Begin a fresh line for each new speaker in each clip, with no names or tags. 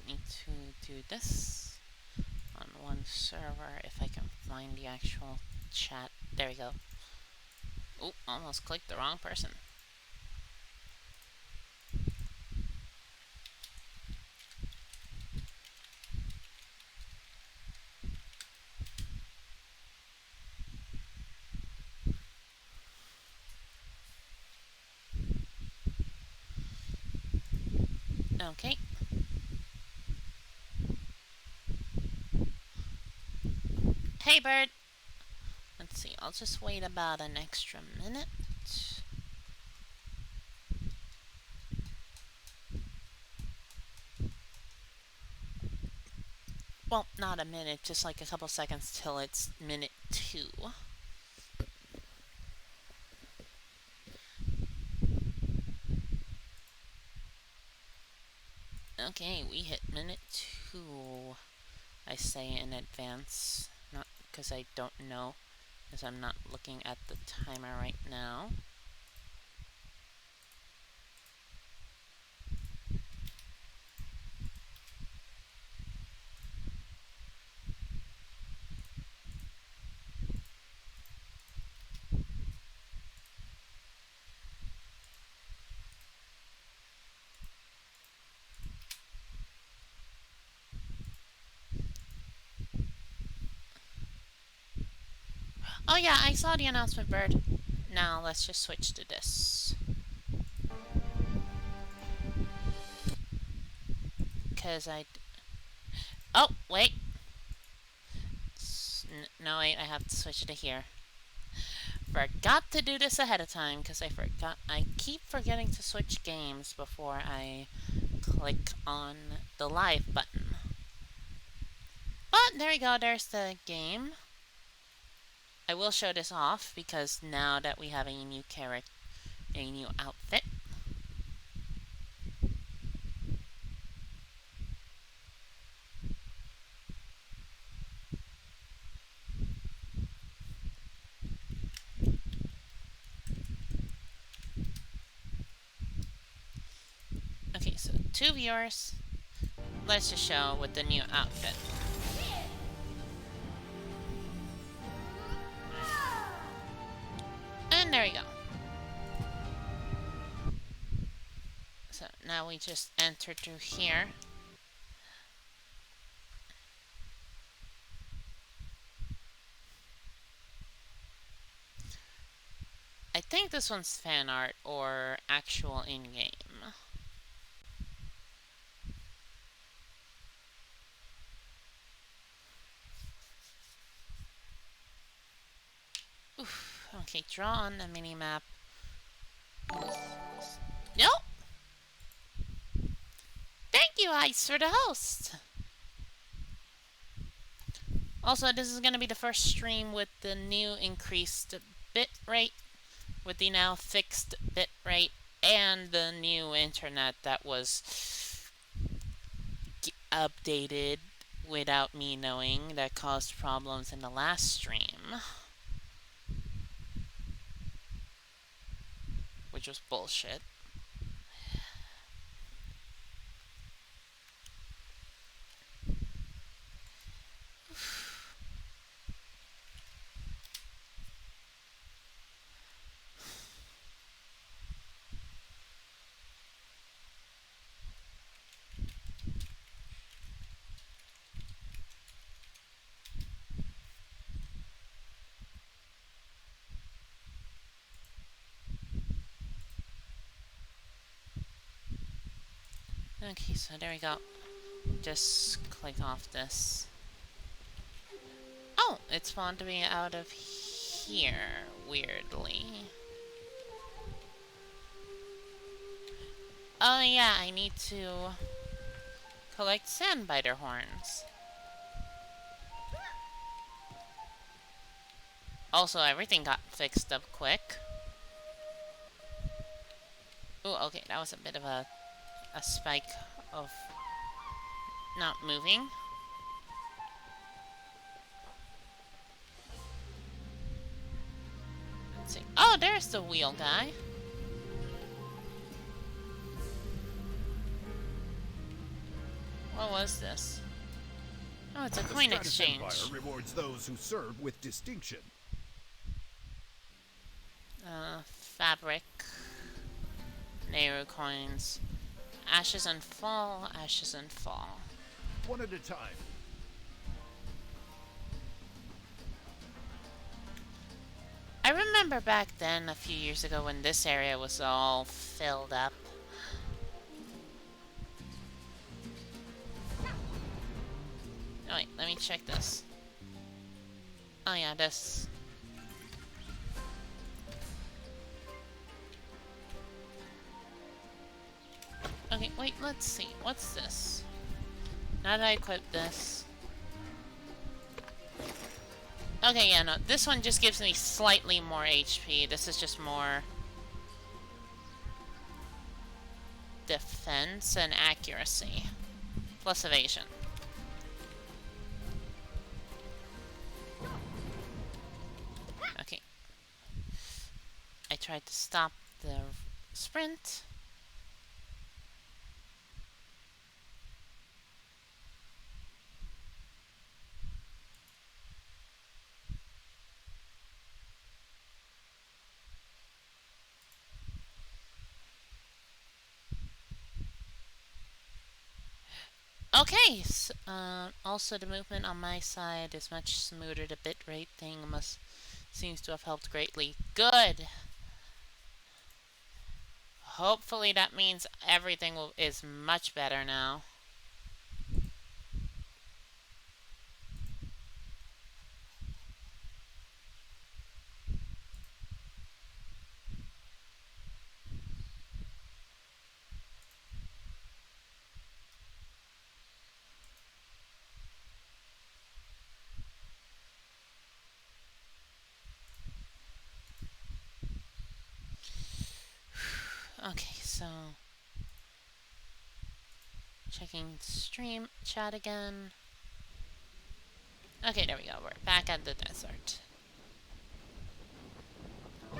need to do this on one server if I can find the actual chat. There we go. Oh, almost clicked the wrong person. Okay. Hey, bird! Let's see, I'll just wait about an extra minute. Well, not a minute, just like a couple seconds till it's minute 2. Okay, we hit minute 2. I say in advance, not because I don't know, because I'm not looking at the timer right now. Oh yeah, I saw the announcement, bird. Now let's just switch to this. Because oh, wait. No, wait, I have to switch it to here. Forgot to do this ahead of time because I keep forgetting to switch games before I click on the live button. But there we go, there's the game. I will show this off because now that we have a new character, a new outfit. Okay, so 2 viewers. Let's just show with the new outfit. And there we go. So now we just enter through here. I think this one's fan art or actual in-game. Oof. Okay, draw on the mini-map. Nope! Thank you, Ice, for the host! Also, this is going to be the first stream with the new increased bitrate, with the now fixed bitrate, and the new internet that was updated without me knowing, that caused problems in the last stream. Which was bullshit. Okay, so there we go. Just click off this. Oh, it spawned me out of here, weirdly. Oh yeah, I need to collect sandbiter horns. Also, everything got fixed up quick. Ooh, okay, that was a bit of a spike of not moving. Let's see. Oh, there's the wheel guy. What was this? Oh, it's a
The
coin
Stratus
exchange.
Empire rewards those who serve with distinction.
Fabric. Nehru coins. Ashes and fall, ashes and fall.
One at a time.
I remember back then, a few years ago, when this area was all filled up. Oh wait, let me check this. Oh yeah, this. Okay, wait, let's see. What's this? Now that I equip this. Okay, yeah, no. This one just gives me slightly more HP. This is just more defense and accuracy. Plus evasion. Okay. I tried to stop the sprint. Okay, so, also the movement on my side is much smoother. The bitrate thing seems to have helped greatly. Good! Hopefully that means everything is much better now. Okay, so checking stream chat again. Okay, there we go. We're back at the desert.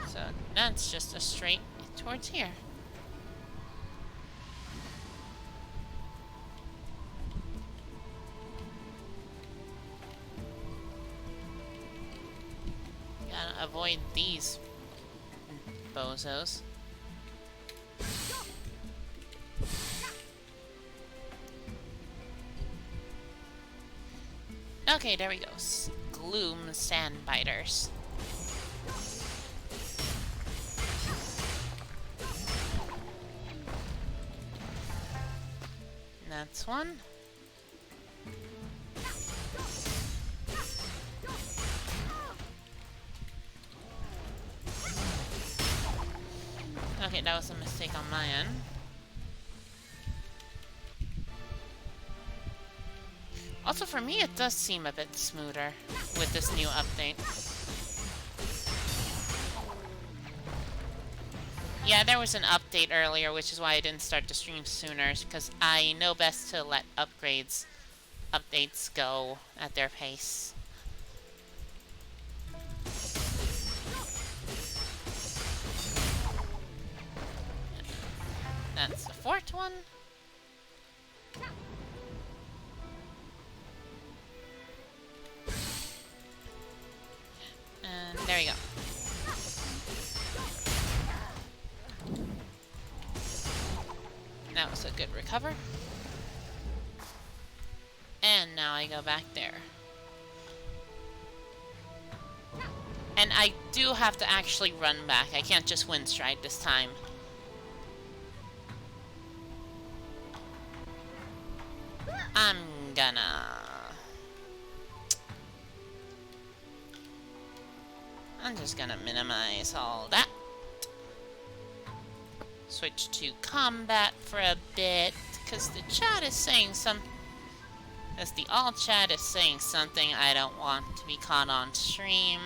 So that's just a straight towards here. Gotta avoid these bozos. Okay, there we go. Gloom Sandbiters. That's one. Okay, that was a mistake on my end. Also, for me, it does seem a bit smoother with this new update. Yeah, there was an update earlier, which is why I didn't start the stream sooner, because I know best to let updates go at their pace. That's the fourth one. And there you go. That was a good recover. And now I go back there. And I do have to actually run back. I can't just wind stride this time. I'm just gonna minimize all that. Switch to combat for a bit, because the chat is saying as the all chat is saying something I don't want to be caught on stream.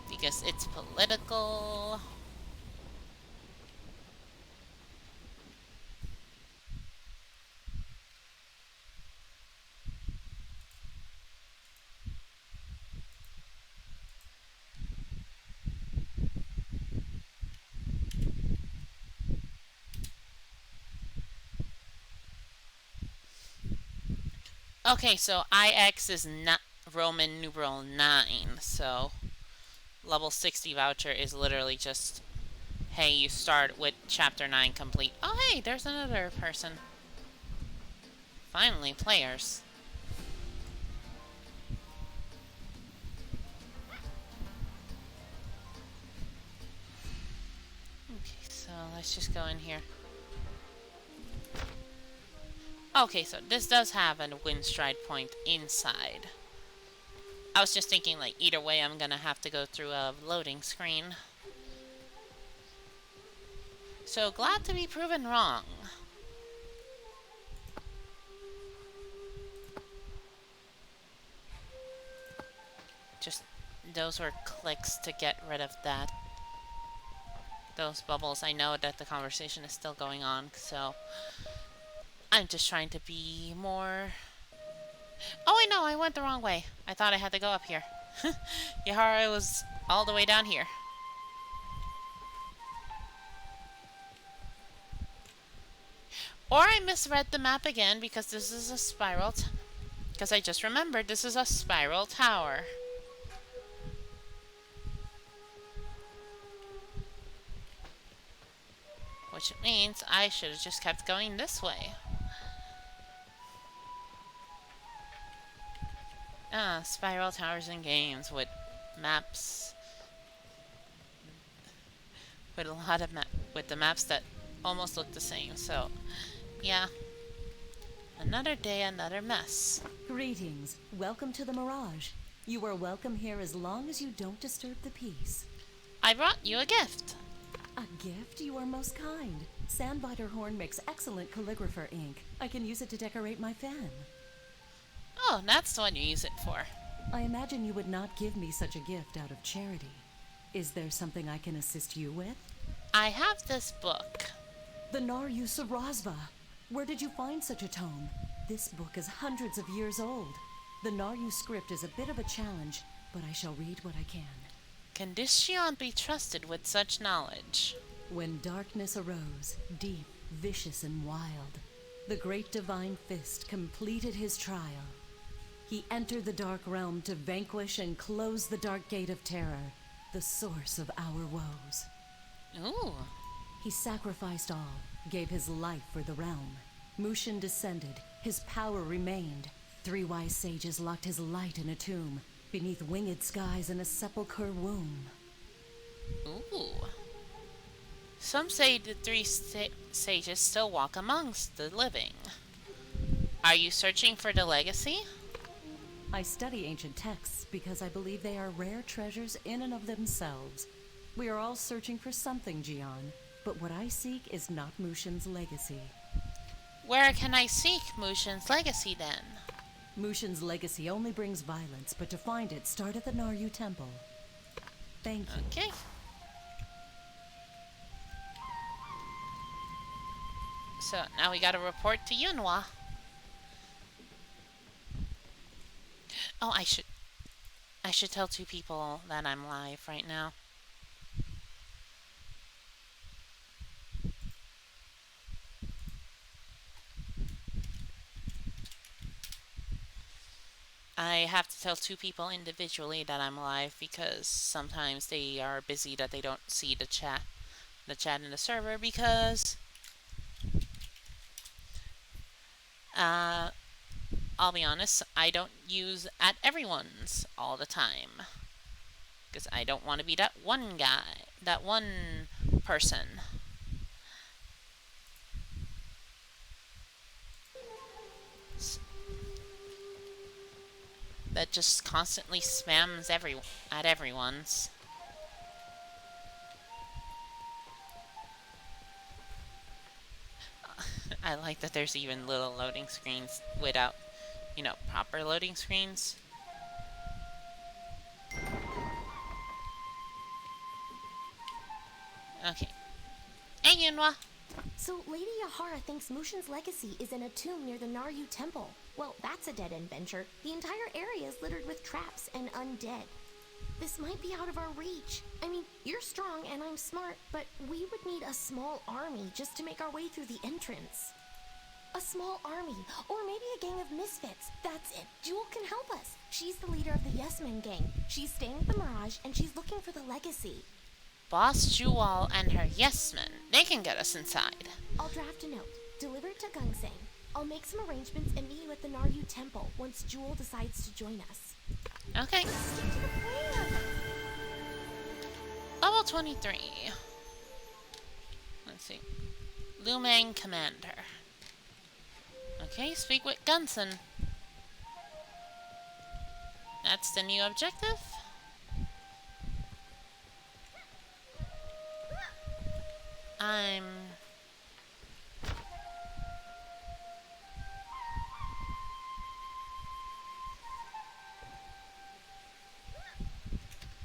Because it's political. Okay, so IX is not Roman numeral 9, so level 60 voucher is literally just, hey, you start with chapter 9 complete. Oh, hey, there's another person. Finally, players. Okay, so let's just go in here. Okay, so this does have a wind stride point inside. I was just thinking, like, either way I'm gonna have to go through a loading screen. So glad to be proven wrong. Just, those were clicks to get rid of that. Those bubbles. I know that the conversation is still going on, so I'm just trying to be more... Oh, wait, no, I went the wrong way. I thought I had to go up here. Yahara was all the way down here. Or I misread the map again because this is a spiral... Because I just remembered this is a spiral tower. Which means I should have just kept going this way. Ah, spiral towers in games with maps. With a lot of with the maps that almost look the same. So, yeah. Another day, another mess.
Greetings. Welcome to the Mirage. You are welcome here as long as you don't disturb the peace.
I brought you a gift.
A gift? You are most kind. Sandbiter Horn makes excellent calligrapher ink. I can use it to decorate my fan.
Oh, that's what you use it for.
I imagine you would not give me such a gift out of charity. Is there something I can assist you with?
I have this book.
The Naryu Sarasva. Where did you find such a tome? This book is hundreds of years old. The Naryu script is a bit of a challenge, but I shall read what I can.
Can this Shion be trusted with such knowledge?
When darkness arose, deep, vicious, and wild, the great divine fist completed his trial. He entered the dark realm to vanquish and close the dark gate of terror, the source of our woes.
Ooh.
He sacrificed all, gave his life for the realm. Mushin descended, his power remained. 3 wise sages locked his light in a tomb, beneath winged skies in a sepulchre womb.
Ooh. Some say the 3 sages still walk amongst the living. Are you searching for the legacy?
I study ancient texts because I believe they are rare treasures in and of themselves. We are all searching for something, Jian, but what I seek is not Mushin's legacy.
Where can I seek Mushin's legacy then?
Mushin's legacy only brings violence, but to find it, start at the Naryu Temple. Thank you.
Okay. So now we gotta report to Yunhua. Oh, I should tell 2 people that I'm live right now. I have to tell 2 people individually that I'm live because sometimes they are busy that they don't see the chat in the server because I'll be honest, I don't use at everyone's all the time because I don't want to be that one guy, that one person. That just constantly spams at everyone's. I like that there's even little loading screens without, proper loading screens. Okay. Hey, Yunhua.
So Lady Yahara thinks Mushin's legacy is in a tomb near the Naryu Temple. Well, that's a dead-end venture. The entire area is littered with traps and undead. This might be out of our reach. I mean, you're strong and I'm smart, but we would need a small army just to make our way through the entrance. A small army, or maybe a gang of misfits. That's it. Jewel can help us. She's the leader of the Yes Men gang. She's staying with the Mirage, and she's looking for the legacy.
Boss Jewel and her yes men. They can get us inside.
I'll draft a note. Deliver it to Gungsang. I'll make some arrangements and meet you at the Naryu Temple once Jewel decides to join us.
Okay.
Let's stick to the plan.
Level 23. Let's see. Lumang Commander. Okay, speak with Gunson. That's the new objective?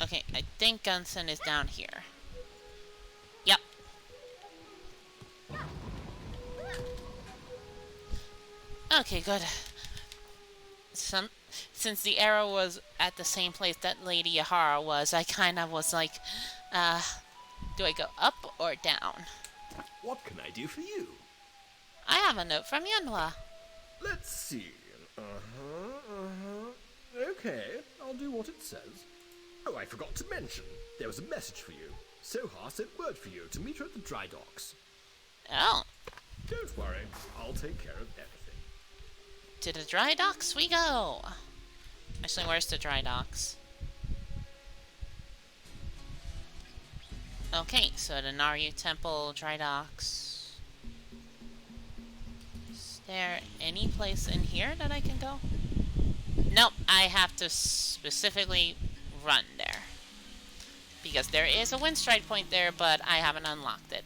Okay, I think Gunson is down here. Yep. Okay, good. Since the arrow was at the same place that Lady Yahara was, I kind of was like, do I go up or down?
What can I do for you?
I have a note from Yunhua.
Let's see. Okay, I'll do what it says. Oh, I forgot to mention. There was a message for you. Soha sent word for you to meet her at the dry docks.
Oh,
Don't worry, I'll take care of everything.
to the dry docks we go. Actually, where's the dry docks? Okay, so the Naryu Temple dry docks. Is there any place in here that I can go? Nope, I have to specifically run there. Because there is a wind strike point there, but I haven't unlocked it.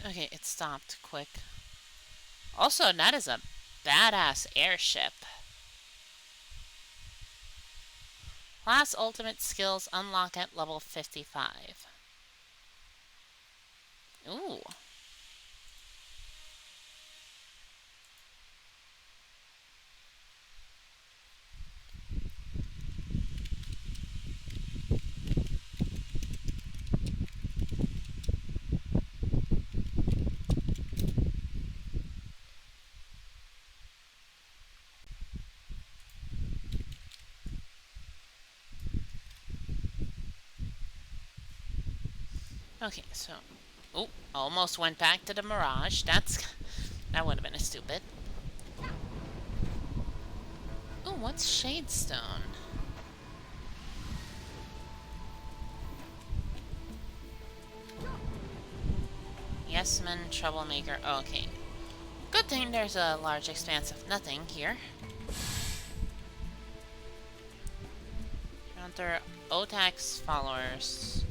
Okay, it stopped quick. Also, that is a badass airship. Class ultimate skills unlock at level 55. Ooh. Okay, so... Oh, almost went back to the Mirage. That would have been a stupid. Oh, what's Shadestone? Yes man, troublemaker. Oh, okay. Good thing there's a large expanse of nothing here. Counter Otak's followers.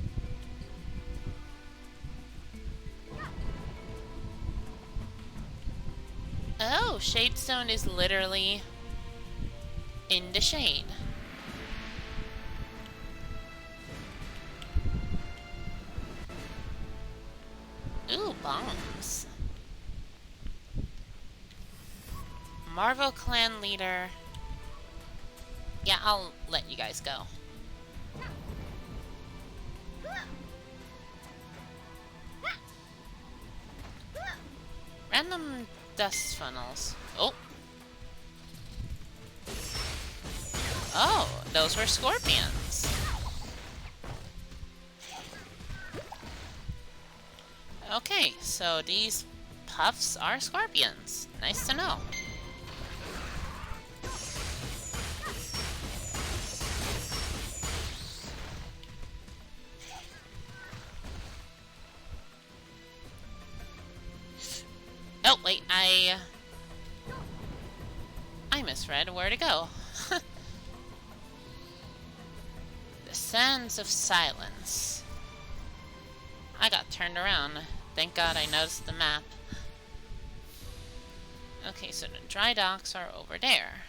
Oh, Shadestone is literally in the shade. Ooh, bombs. Marvel clan leader. Yeah, I'll let you guys go. Random dust funnels. Oh. Oh, those were scorpions. Okay, so these puffs are scorpions. Nice to know. Oh, wait, I misread where to go. The Sands of Silence. I got turned around. Thank God I noticed the map. Okay, so the dry docks are over there.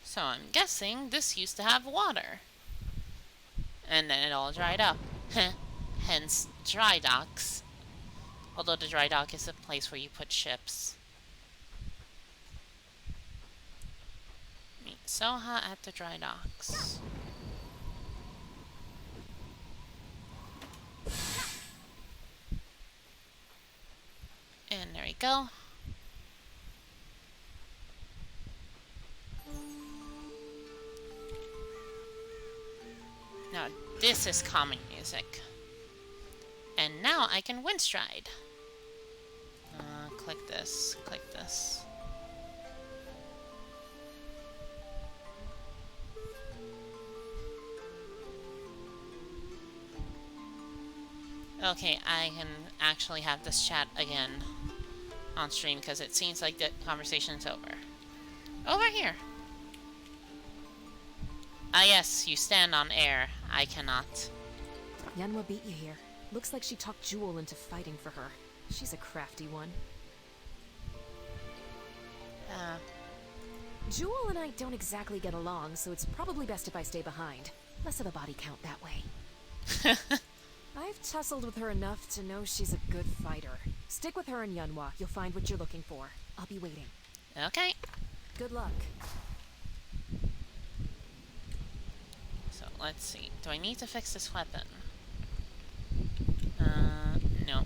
So I'm guessing this used to have water. And then it all dried up. Hence, dry docks. Although the dry dock is a place where you put ships. Soha at the dry docks. And there we go. Now this is calming music. And now I can wind stride. Click this, click this. Okay, I can actually have this chat again on stream because it seems like the conversation's over. Over here. Ah yes, you stand on air. I cannot.
Yanwa beat you here. Looks like she talked Jewel into fighting for her. She's a crafty one. Jewel and I don't exactly get along, so it's probably best if I stay behind. Less of a body count that way. I've tussled with her enough to know she's a good fighter. Stick with her and Yanwa. You'll find what you're looking for. I'll be waiting.
Okay.
Good luck.
So let's see. Do I need to fix this weapon? No.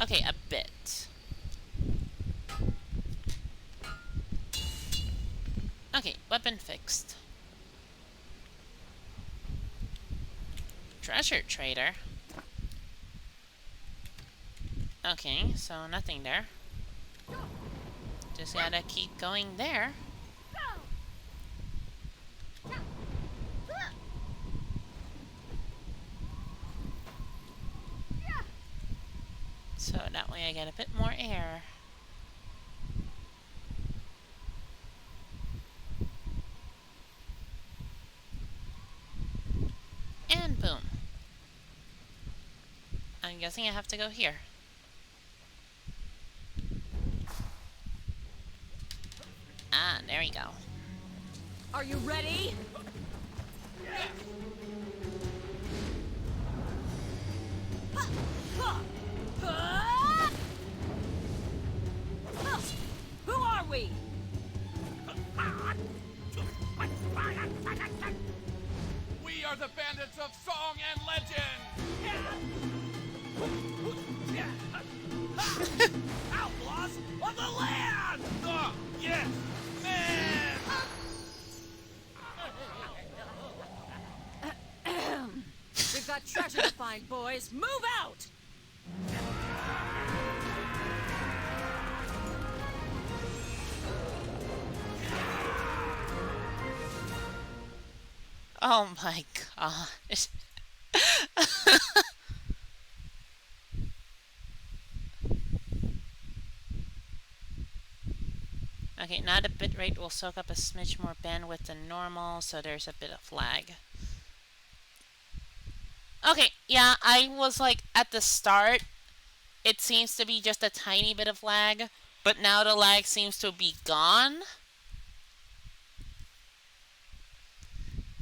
Okay, a bit. Okay, weapon fixed. Treasure trader. Okay, so nothing there. Just gotta keep going there. So that way I get a bit more air. And boom. I'm guessing I have to go here. Ah, there we go.
Are you ready? Who are we?
We are the bandits of song and legend! Outlaws of the land! Yes, man!
We've got treasure to find, boys. Move out!
Oh my god. Okay, now the bitrate will soak up a smidge more bandwidth than normal, so there's a bit of lag. Okay, yeah, I was like, at the start, it seems to be just a tiny bit of lag, but now the lag seems to be gone.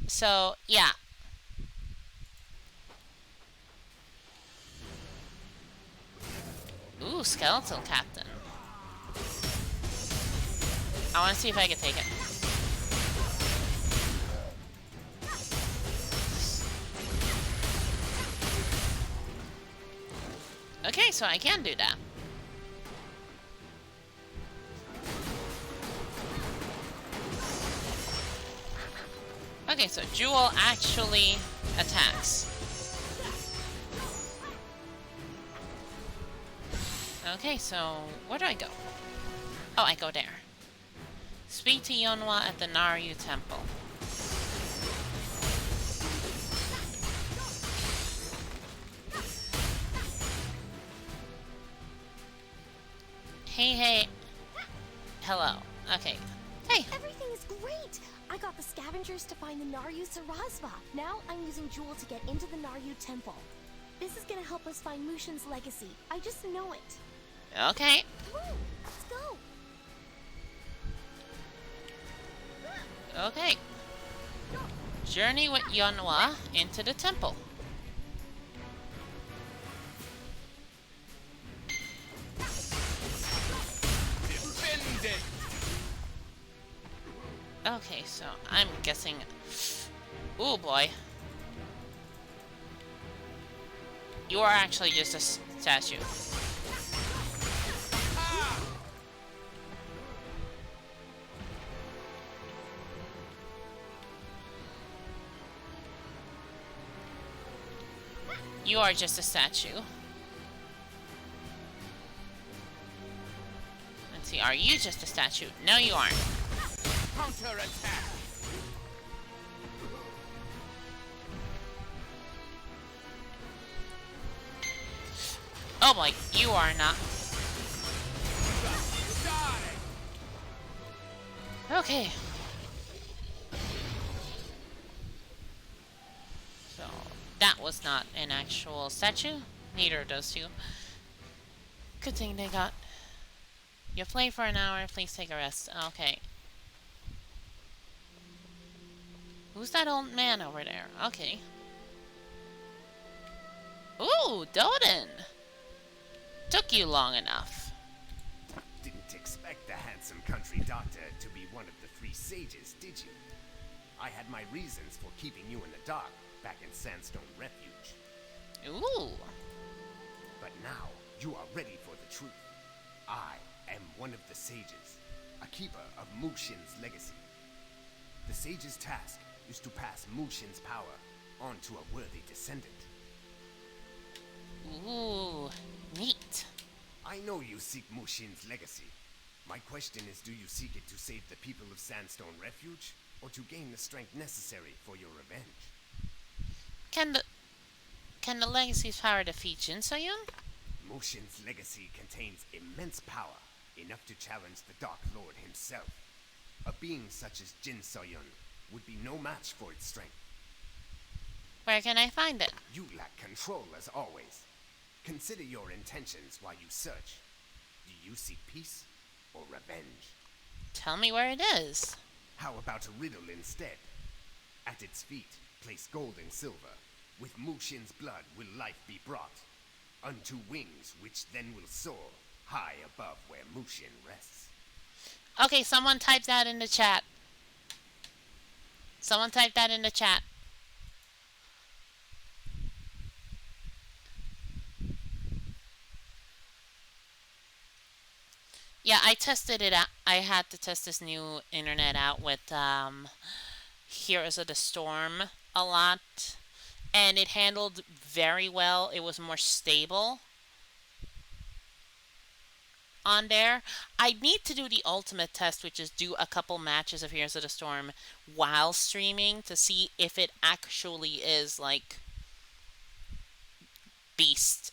So, yeah. Ooh, skeletal captain. I want to see if I can take it. Okay, so I can do that. Okay, so Jewel actually attacks. Okay, so where do I go? Oh, I go there. Speak to Yonwa at the Naryu Temple. Hey, hey. Hello. Okay. Hey.
Everything is great! I got the scavengers to find the Naryu Sarasva. Now I'm using Jewel to get into the Naryu Temple. This is gonna help us find Mushin's legacy. I just know it.
Okay.
Woo! Let's go!
Okay. Journey with Yonwa into the temple.
Defend it!
Okay, so I'm guessing... Ooh, boy. You are actually just a statue. You are just a statue. Let's see, are you just a statue? No, you aren't.
Counterattack!
Oh boy, you are not. Okay. So, that was not an actual statue. Neither of those two. Good thing they got... You play for an hour, please take a rest. Okay. Who's that old man over there? Okay. Ooh, Doden! Took you long enough.
Didn't expect the handsome country doctor to be one of the three sages, did you? I had my reasons for keeping you in the dark back in Sandstone Refuge.
Ooh.
But now, you are ready for the truth. I am one of the sages, a keeper of Mushin's legacy. The sage's task is to pass Mushin's power on to a worthy descendant.
Ooh, neat.
I know you seek Mushin's legacy. My question is, do you seek it to save the people of Sandstone Refuge, or to gain the strength necessary for your revenge?
Can the legacy's power defeat Jin Soyun?
Mushin's legacy contains immense power, enough to challenge the Dark Lord himself. A being such as Jin Soyun would be no match for its strength.
Where can I find it?
You lack control as always. Consider your intentions while you search. Do you seek peace or revenge?
Tell me where it is.
How about a riddle instead? At its feet, place gold and silver. With Mushin's blood will life be brought. Unto wings which then will soar high above where Mushin rests.
Okay, someone type that in the chat. Someone type that in the chat. Yeah, I tested it out. I had to test this new internet out with Heroes of the Storm a lot. And it handled very well. It was more stable on there. I need to do the ultimate test, which is do a couple matches of Heroes of the Storm while streaming to see if it actually is like beast.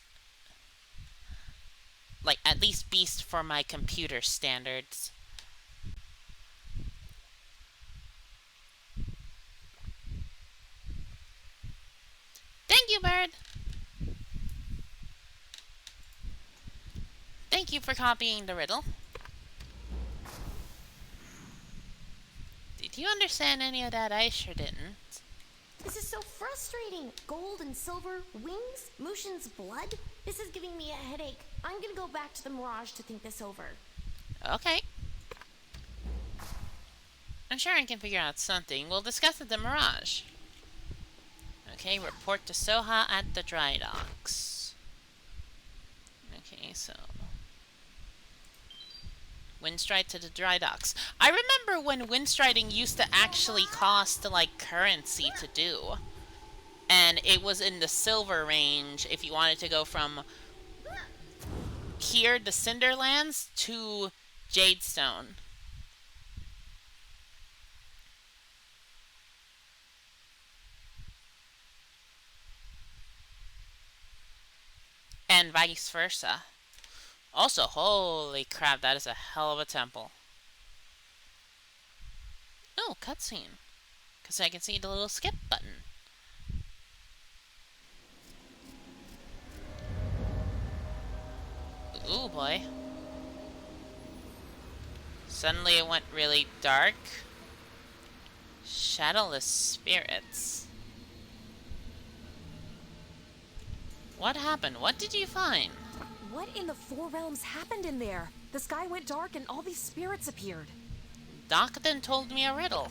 Like at least beast for my computer standards. Thank you, Bird! Thank you for copying the riddle. Did you understand any of that? I sure didn't.
This is so frustrating. Gold and silver, wings, Mushin's blood. This is giving me a headache. I'm gonna go back to the Mirage to think this over.
Okay. I'm sure I can figure out something. We'll discuss it at the Mirage. Okay, report to Soha at the dry docks. Okay, so... Windstride to the dry docks. I remember when windstriding used to actually cost, like, currency to do. And it was in the silver range if you wanted to go from here, the Cinderlands, to Jadestone. And vice versa. Also, holy crap, that is a hell of a temple. Oh, cutscene. Because I can see the little skip button. Ooh, boy. Suddenly it went really dark. Shadowless spirits. What happened? What did you find?
What in the Four Realms happened in there? The sky went dark and all these spirits appeared.
Doc then told me a riddle.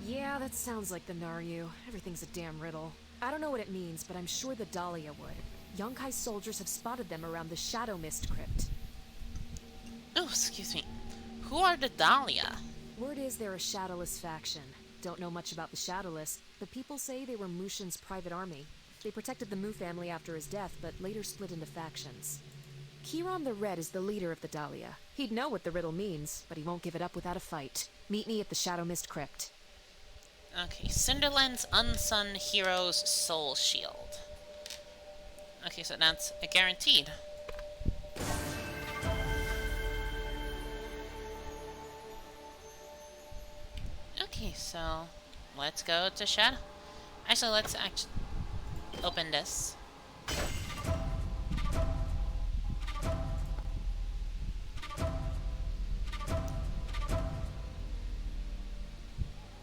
Yeah, that sounds like the Naryu. Everything's a damn riddle. I don't know what it means, but I'm sure the Dahlia would. Yonkai's soldiers have spotted them around the Shadow Mist crypt.
Oh, excuse me. Who are the Dahlia?
Word is they're a Shadowless faction. Don't know much about the Shadowless, but people say they were Mushin's private army. They protected the Mu family after his death, but later split into factions. Kiron the Red is the leader of the Dahlia. He'd know what the riddle means, but he won't give it up without a fight. Meet me at the Shadow Mist crypt.
Okay, Cinderland's unsung hero's soul shield. Okay, so that's a guaranteed. Okay, so let's go to Shadow. Actually, let's open this.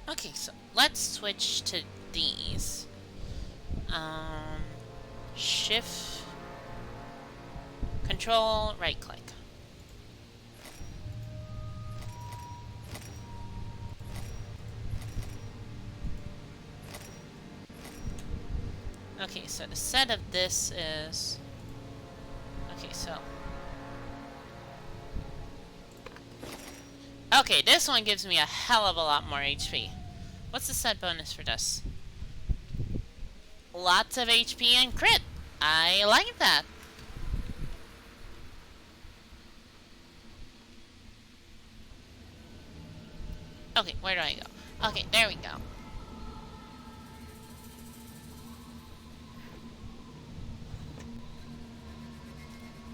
Okay, so let's switch to these. Shift, Control, right click. Okay, so the set of this is... Okay, so... Okay, this one gives me a hell of a lot more HP. What's the set bonus for this? Lots of HP and crit. I like that. Okay, where do I go? Okay, there we go.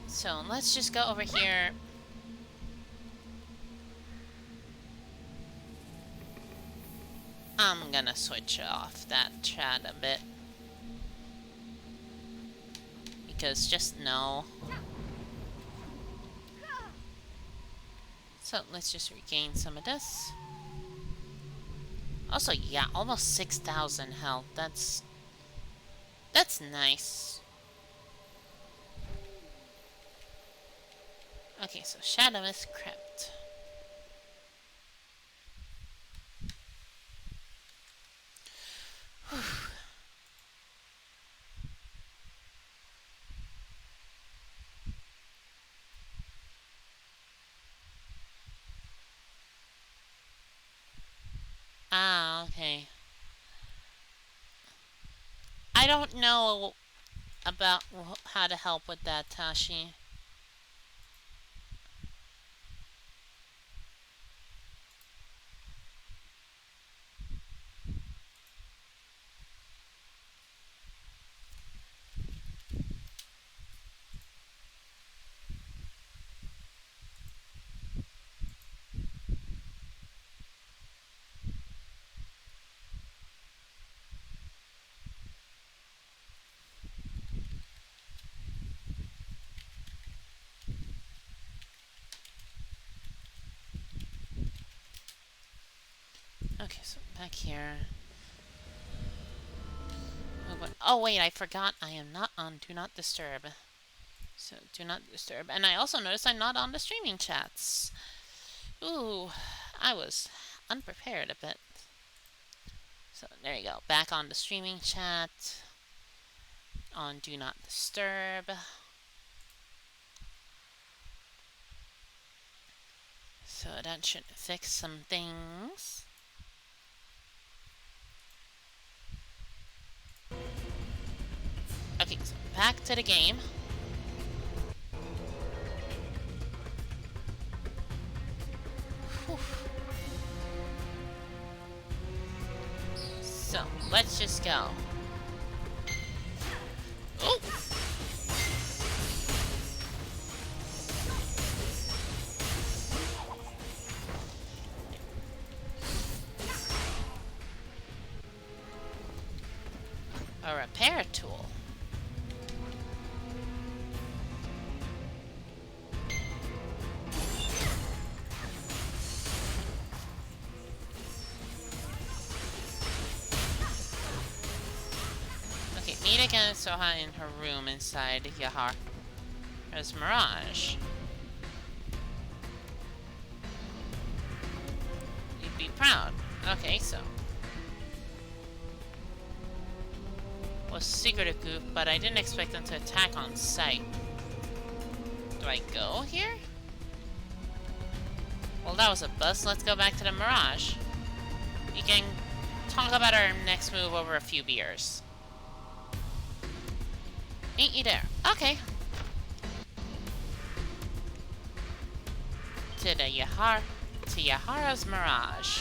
So let's just go over here. I'm gonna switch off that chat a bit. Because just no. So let's just regain some of this. Also, yeah, almost 6,000 health. That's nice. Okay, so Shadow is crypt. Ah, okay. I don't know about how to help with that, Tashi. Okay, so back here. Oh wait, I forgot I am not on Do Not Disturb. So, Do Not Disturb. And I also noticed I'm not on the streaming chats. Ooh, I was unprepared a bit. So, there you go. Back on the streaming chat. On Do Not Disturb. So, that should fix some things. Okay, so back to the game. Whew. So, let's just go. Oh! A repair tool. Okay, meet again Soha in her room inside Yahara's Mirage. be proud. Okay, so. Was secretive group, but I didn't expect them to attack on sight. Do I go here? Well, that was a bust. Let's go back to the Mirage. We can talk about our next move over a few beers. Ain't you there? Okay. To Yahara's Mirage.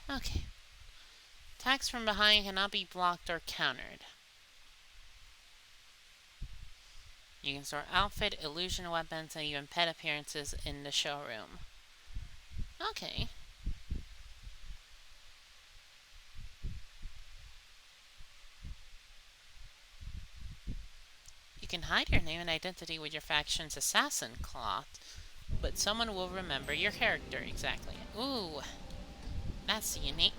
Okay. Attacks from behind cannot be blocked or countered. You can store outfit, illusion weapons, and even pet appearances in the showroom. Okay. You can hide your name and identity with your faction's assassin cloth, but someone will remember your character exactly. Ooh. That's unique.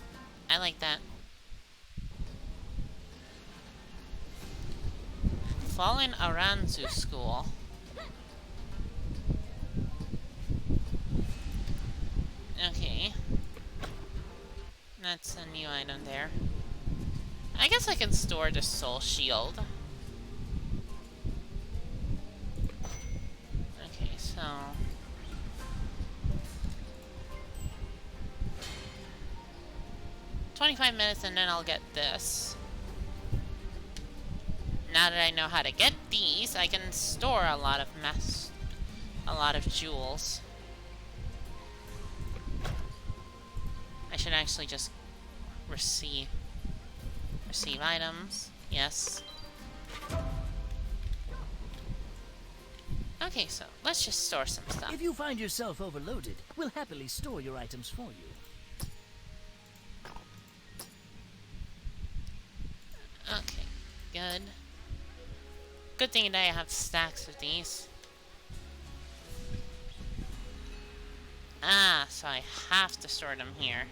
I like that. Fallen Aranzu School. Okay. That's a new item there. I guess I can store the soul shield. Okay, so... 25 minutes and then I'll get this. Now that I know how to get these, I can store a lot of jewels. I should actually just receive items. Yes. Okay, so let's just store some stuff.
If you find yourself overloaded, we'll happily store your items for you.
Okay, good. Good thing that I have stacks of these. Ah, so I have to store them here.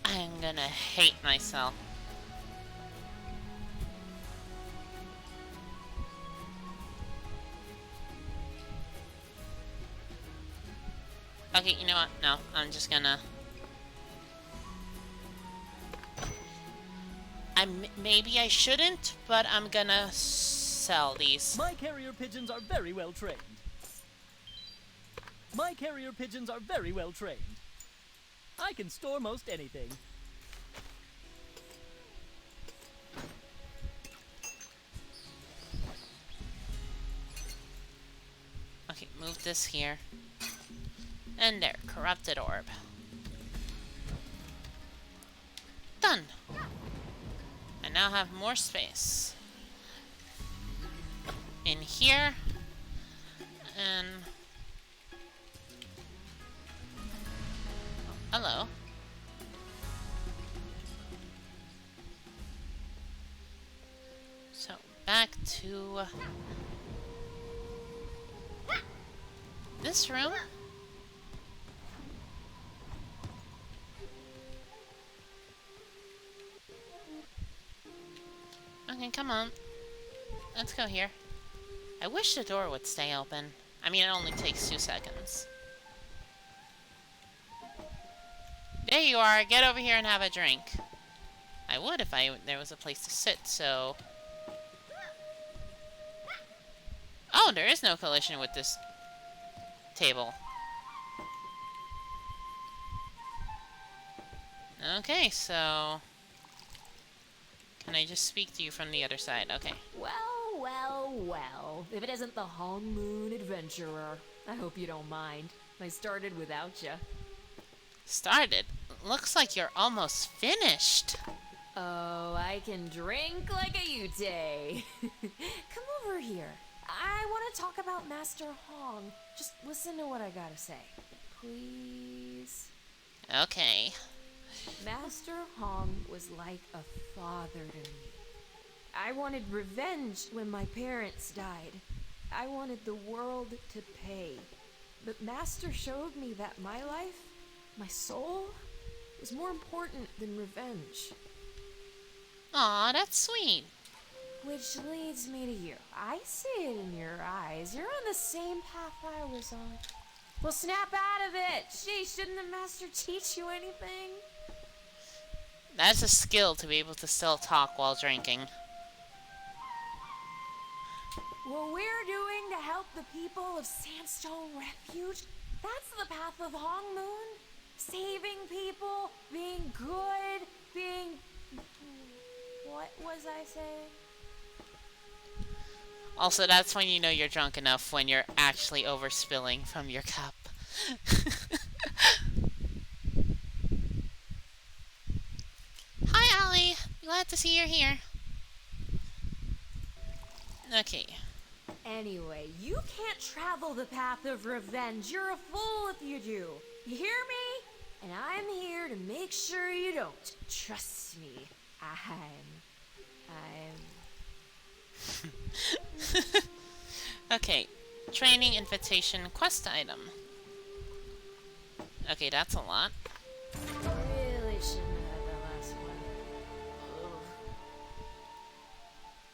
I'm gonna hate myself. Okay, you know what? No, I'm just gonna... maybe I shouldn't, but I'm gonna sell these.
My carrier pigeons are very well trained. My carrier pigeons are very well trained. I can store most anything.
Okay, move this here. And there, corrupted orb. Done! I now have more space. In here. And... oh, hello. So, back to... this room. Okay, come on. Let's go here. I wish the door would stay open. I mean, it only takes 2 seconds. There you are. Get over here and have a drink. I would if there was a place to sit, so... oh, there is no collision with this table. Okay, so... can I just speak to you from the other side? Okay.
Well, well, well. If it isn't the Hong Moon Adventurer, I hope you don't mind. I started without you.
Started? Looks like you're almost finished.
Oh, I can drink like a Yute. Come over here. I want to talk about Master Hong. Just listen to what I gotta say. Please?
Okay.
Master Hong was like a father to me. I wanted revenge when my parents died. I wanted the world to pay. But Master showed me that my life, my soul, was more important than revenge.
Aw, that's sweet.
Which leads me to you. I see it in your eyes. You're on the same path I was on. Well, snap out of it! Gee, shouldn't the Master teach you anything?
That's a skill to be able to still talk while drinking.
What we're doing to help the people of Sandstone Refuge, that's the path of Hong Moon. Saving people, being good, being... What was I saying?
Also, that's when you know you're drunk enough, when you're actually overspilling from your cup. Hi, Allie. Glad to see you're here. Okay.
Anyway, you can't travel the path of revenge. You're a fool if you do. You hear me? And I'm here to make sure you don't. Trust me. I'm...
Okay. Training invitation quest item. Okay, that's a lot.
Really shouldn't have had that last one.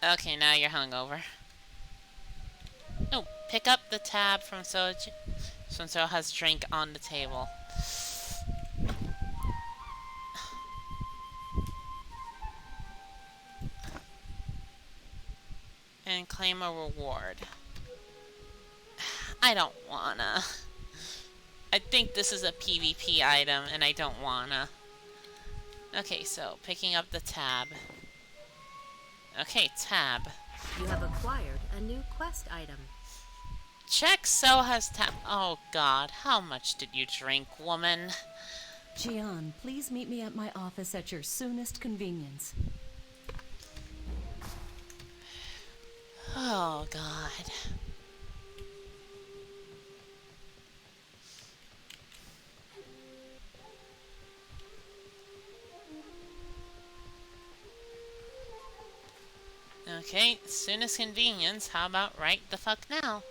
Ugh.
Okay, now you're hungover. Oh, pick up the tab from Soha's drink on the table. And claim a reward. I don't wanna. I think this is a PvP item and I don't wanna. Okay, so picking up the tab. Okay, tab.
You have acquired a new quest item.
Check Soha's tab. Oh god, how much did you drink, woman?
Jian, please meet me at my office at your soonest convenience.
Oh god. Okay, soonest convenience. How about right the fuck now?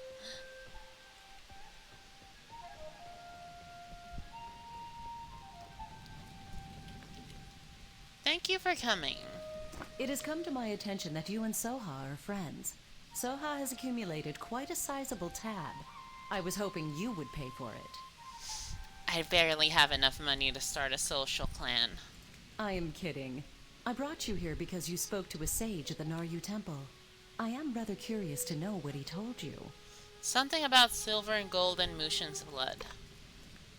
Thank you for coming.
It has come to my attention that you and Soha are friends. Soha has accumulated quite a sizable tab. I was hoping you would pay for it.
I barely have enough money to start a social clan.
I am kidding. I brought you here because you spoke to a sage at the Naryu Temple. I am rather curious to know what he told you.
Something about silver and gold and Mushin's blood.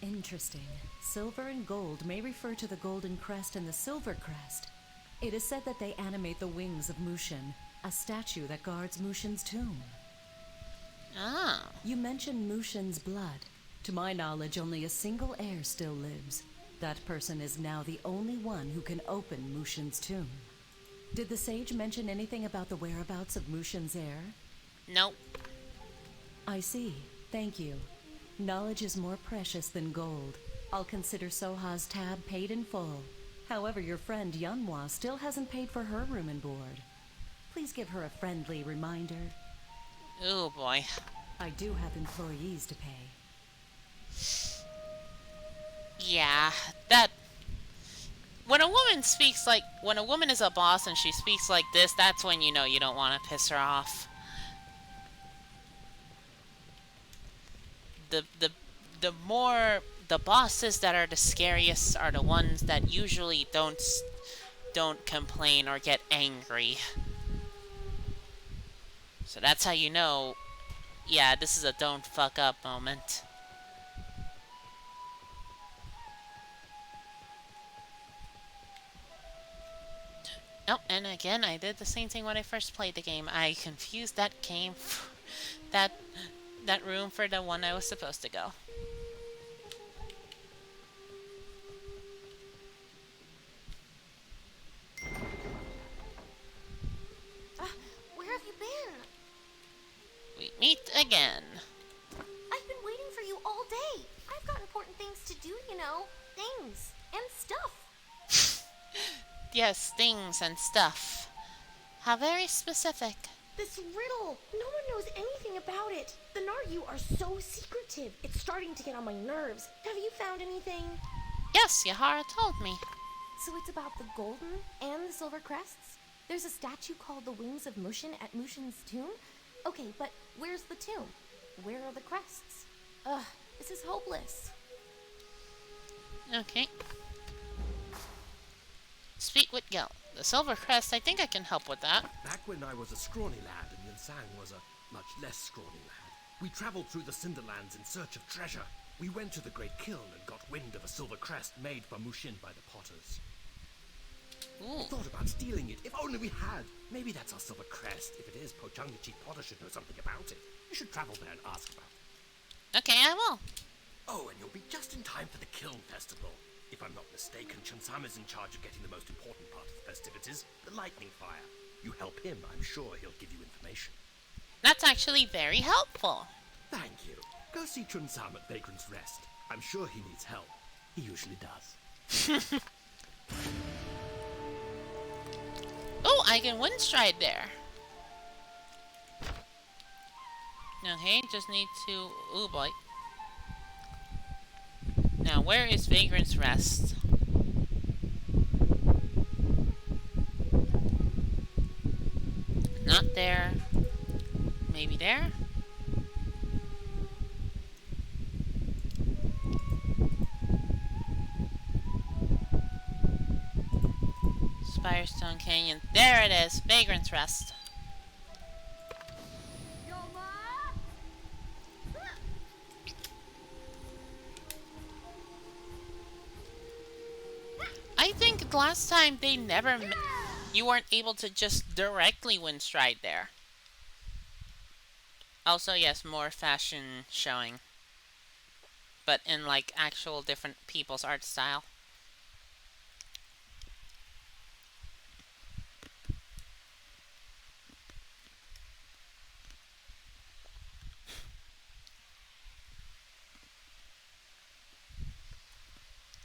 Interesting. Silver and gold may refer to the golden crest and the silver crest. It is said that they animate the wings of Mushin, a statue that guards Mushin's tomb.
Ah.
You mentioned Mushin's blood. To my knowledge, only a single heir still lives. That person is now the only one who can open Mushin's tomb. Did the sage mention anything about the whereabouts of Mushin's heir?
Nope.
I see. Thank you. Knowledge is more precious than gold. I'll consider Soha's tab paid in full. However, your friend Yunhua still hasn't paid for her room and board. Please give her a friendly reminder.
Oh boy.
I do have employees to pay.
Yeah, that... When a woman is a boss and she speaks like this, that's when you know you don't want to piss her off. The bosses that are the scariest are the ones that usually don't complain or get angry. So that's how you know, yeah, this is a don't fuck up moment. Oh, and again, I did the same thing when I first played the game. I confused that that room for the one I was supposed to go.
Where have you been?
We meet again.
I've been waiting for you all day. I've got important things to do, you know. Things. And stuff.
Yes, things and stuff. How very specific.
This riddle! No one knows anything about it. The Naryu are so secretive. It's starting to get on my nerves. Have you found anything?
Yes, Yahara told me.
So it's about the golden and the silver crests? There's a statue called the Wings of Mushin at Mushin's tomb? Okay, but where's the tomb? Where are the crests? Ugh, this is hopeless.
Okay. Speak with Gil. The Silver Crest, I think I can help with that.
Back when I was a scrawny lad and Yinsang was a much less scrawny lad, we traveled through the Cinderlands in search of treasure. We went to the Great Kiln and got wind of a silver crest made for Mushin by the potters.
Ooh.
Thought about stealing it, if only we had. Maybe that's our silver crest. If it is, Pochang the chief potter should know something about it. You should travel there and ask about it.
Okay, I will.
Oh, and you'll be just in time for the Kiln Festival. If I'm not mistaken, Chunsam is in charge of getting the most important part of the festivities, the lightning fire. You help him, I'm sure he'll give you information.
That's actually very helpful.
Thank you. Go see Chunsam at Vagrant's Rest. I'm sure he needs help. He usually does.
Oh, I can wind stride there. Okay, just need to... Oh boy. Now, where is Vagrant's Rest? Not there. Maybe there? Spirestone Canyon. There it is! Vagrant's Rest. I think last time they never... You weren't able to just directly wind stride there. Also, yes, more fashion showing. But in, like, actual different people's art style.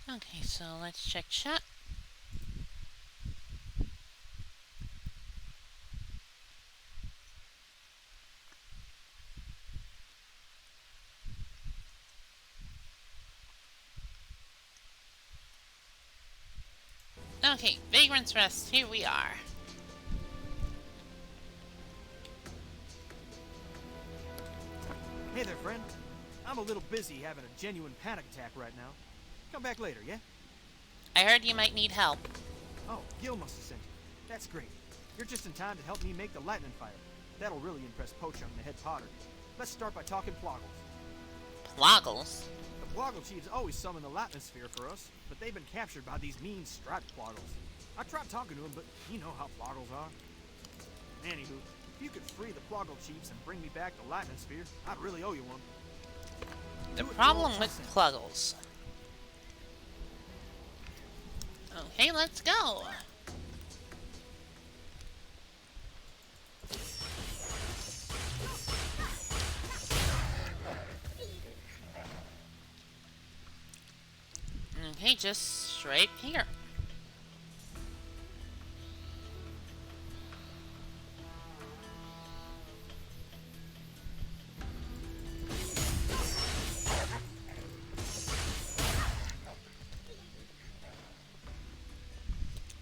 Okay, so let's check chat. Okay, Vagrant's Rest, here we are.
Hey there, friend. I'm a little busy having a genuine panic attack right now. Come back later, yeah?
I heard you might need help.
Oh, Gil must have sent you. That's great. You're just in time to help me make the lightning fire. That'll really impress Pochung, the head potter. Let's start by talking Ploggles.
Ploggles?
The Ploggle chiefs always summon the lightning sphere for us, but they've been captured by these mean striped Ploggles. I tried talking to them, but you know how Ploggles are. Anywho, if you could free the Ploggle chiefs and bring me back the lightning sphere, I'd really owe you one.
The problem with Pluggles. Okay, let's go. Okay, just straight here.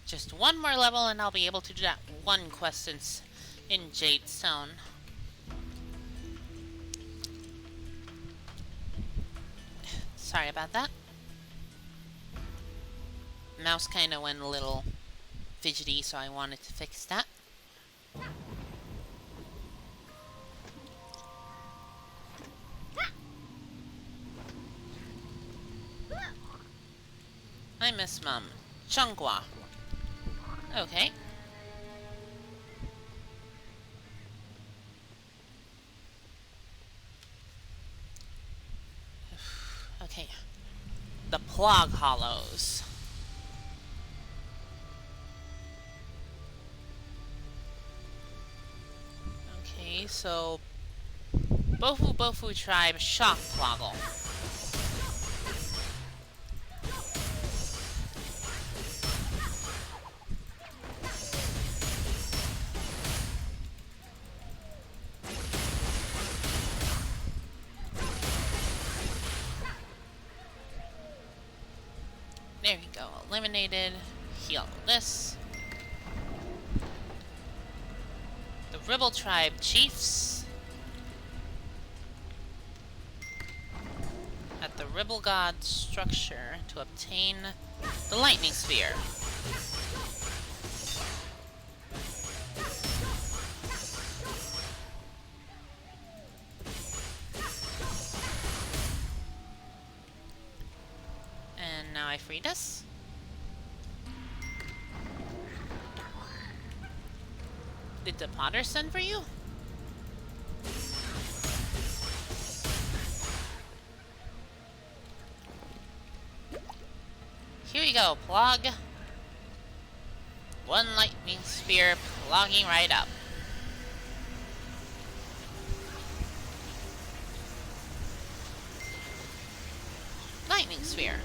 Just one more level and I'll be able to do that one quest in Jadestone. Sorry about that. Mouse kinda went a little fidgety, so I wanted to fix that. I miss Mum. Chunghwa. Okay. Okay. The Plog Hollows. Okay, so Bofu Bofu tribe shock Ploggle. There we go. Eliminated. Heal this. The Ribble Tribe Chiefs. At the Ribble God structure to obtain the Lightning Sphere. And now I freed us. Did the Potter send for you? Here you go, Plog. One lightning sphere plugging right up. Lightning sphere.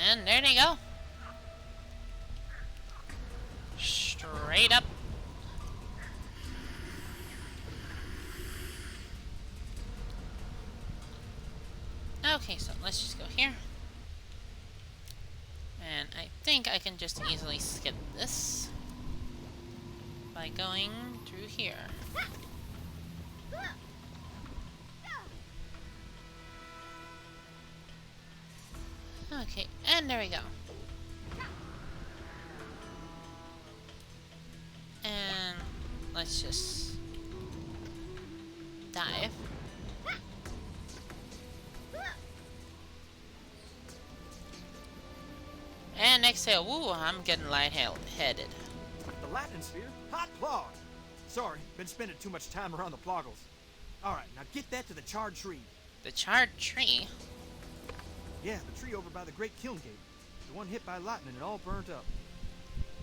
And there they go. Straight up. Okay, so let's just go here. And I think I can just easily skip this by going through here. Okay, and there we go. And let's just dive. And exhale. Woo, I'm getting lightheaded.
The Latin sphere? Hot plog! Sorry, been spending too much time around the ploggles. Alright, now get that to the charred tree.
The charred tree?
Yeah, the tree over by the Great Kiln Gate. The one hit by lightning and all burnt up.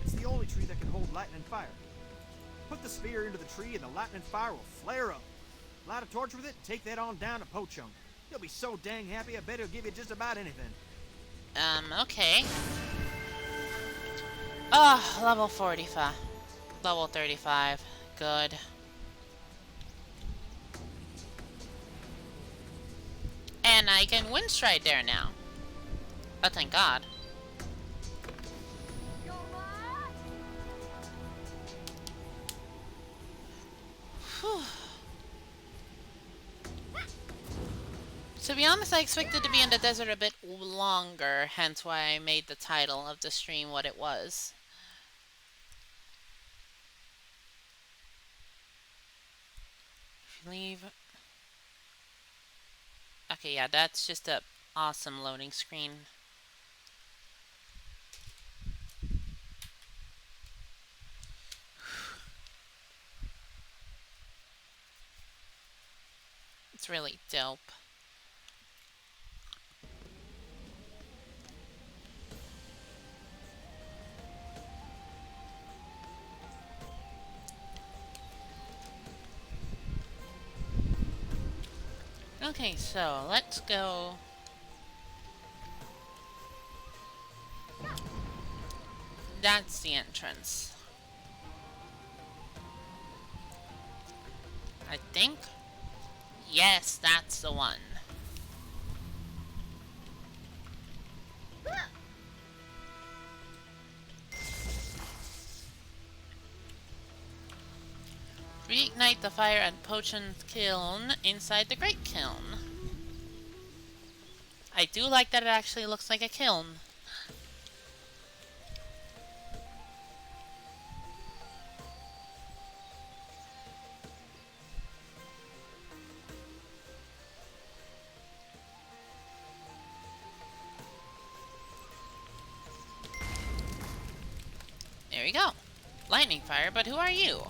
It's the only tree that can hold lightning and fire. Put the sphere into the tree and the lightning fire will flare up. Light a torch with it and take that on down to Pochung. He'll be so dang happy I bet he'll give you just about anything.
Okay. Oh, level 45. Level 35. Good. And I can wind stride there now. Oh, thank God. Whew. To be honest, I expected to be in the desert a bit longer, hence why I made the title of the stream what it was. Leave. Okay, yeah, that's just a awesome loading screen. It's really dope. Okay, so let's go. That's the entrance. I think. Yes, that's the one. Reignite the fire at Pochun's kiln inside the Great Kiln. I do like that it actually looks like a kiln. There we go. Lightning fire, but who are you?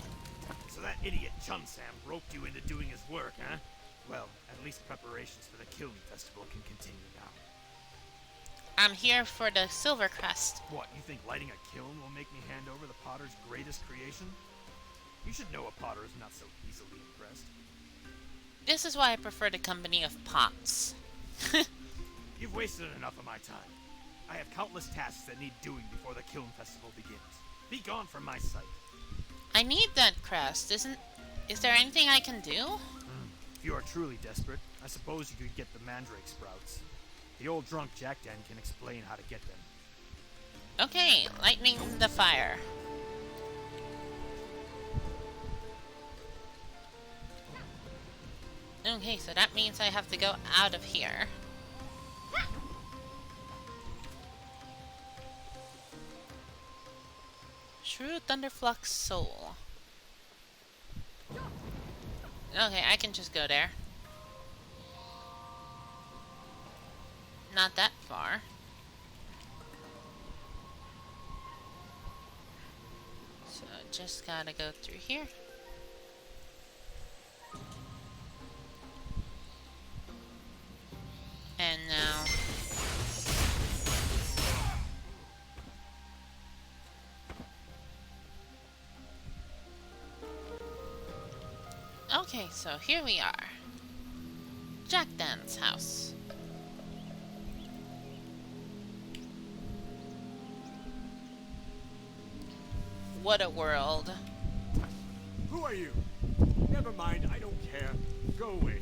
So that idiot Chun-Sam roped you into doing his work, huh? Well, at least preparations for the Kiln Festival can continue now.
I'm here for the Silver Crest.
What, you think lighting a kiln will make me hand over the potter's greatest creation? You should know a potter is not so easily impressed.
This is why I prefer the company of pots.
You've wasted enough of my time. I have countless tasks that need doing before the Kiln Festival begins. Be gone from my sight.
I need that crest. Is there anything I can do?
If you are truly desperate, I suppose you could get the mandrake sprouts. The old drunk Jackden can explain how to get them.
Okay, lightning the fire. Okay, so that means I have to go out of here. True Thunderflux Soul. Okay, I can just go there. Not that far. So just gotta go through here. And now... Okay, so here we are. Jackdan's house. What a world.
Who are you? Never mind, I don't care. Go away.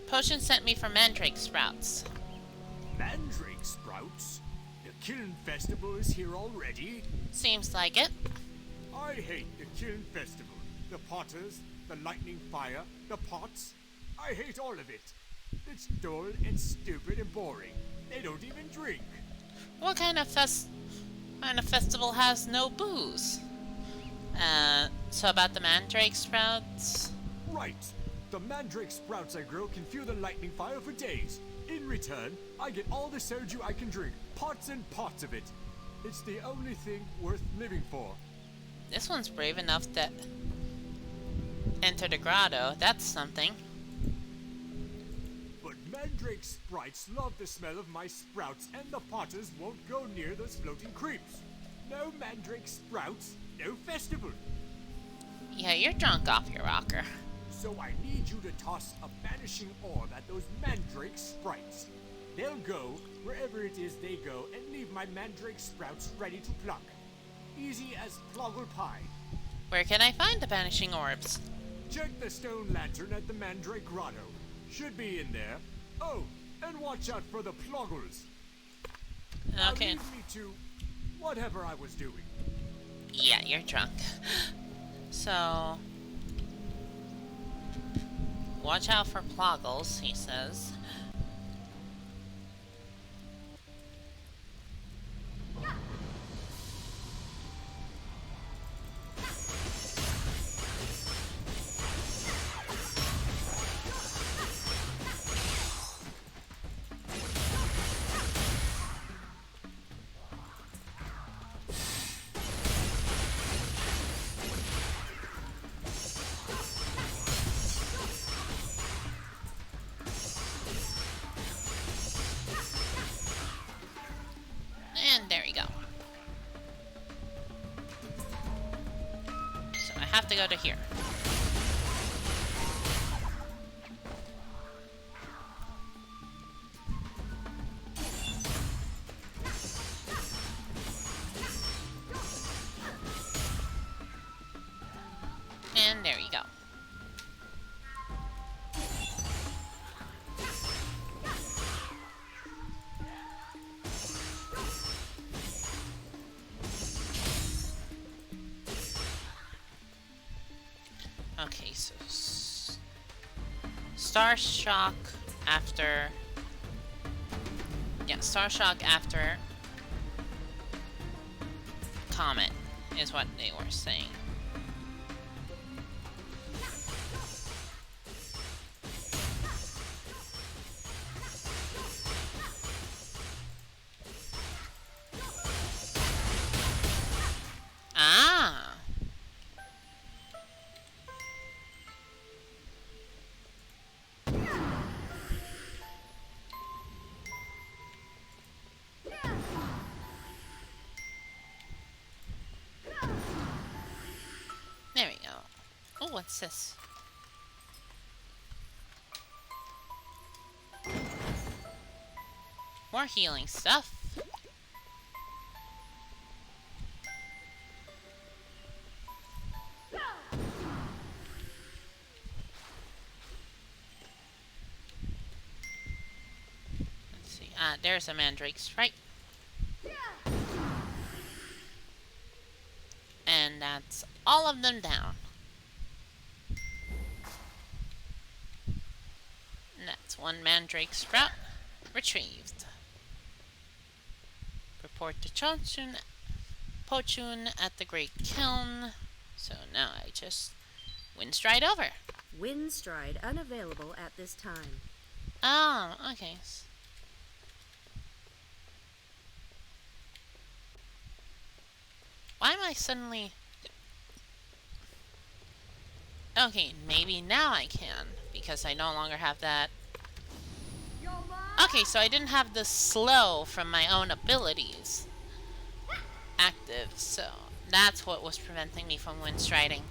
Potion sent me for mandrake sprouts.
Mandrake sprouts? The Kiln Festival is here already?
Seems like it.
I hate the Kiln Festival. The potters, the lightning fire, the pots. I hate all of it. It's dull and stupid and boring. They don't even drink.
What kind of festival has no booze? So about the mandrake sprouts?
Right. The mandrake sprouts I grow can fuel the lightning fire for days. In return, I get all the soju I can drink. Pots and pots of it. It's the only thing worth living for.
This one's brave enough to enter the grotto. That's something.
But mandrake sprites love the smell of my sprouts, and the potters won't go near those floating creeps. No mandrake sprouts, no festival.
Yeah, you're drunk off your rocker.
So I need you to toss a vanishing orb at those mandrake sprites. They'll go wherever it is they go and leave my mandrake sprouts ready to pluck. Easy as ploggle pie.
Where can I find the vanishing orbs?
Check the stone lantern at the mandrake grotto. Should be in there. Oh, and watch out for the ploggles. Now
Okay.
leave me to whatever I was doing.
Yeah, you're drunk. So... watch out for ploggles, he says. And there we go. So I have to go to here. And there we go. Okay, so Star Shock after... yeah, Star Shock after Comet is what they were saying. Ah! There we go. Oh, what's this? More healing stuff. there's a mandrake sprite. And that's all of them down. And that's one mandrake sprout retrieved. Report to Pochun at the Great Kiln. So now I just windstride over.
Windstride unavailable at this time.
Oh, okay. Why am I suddenly... Okay, maybe now I can, because I no longer have that... Okay, so I didn't have the slow from my own abilities active, so that's what was preventing me from windstriding.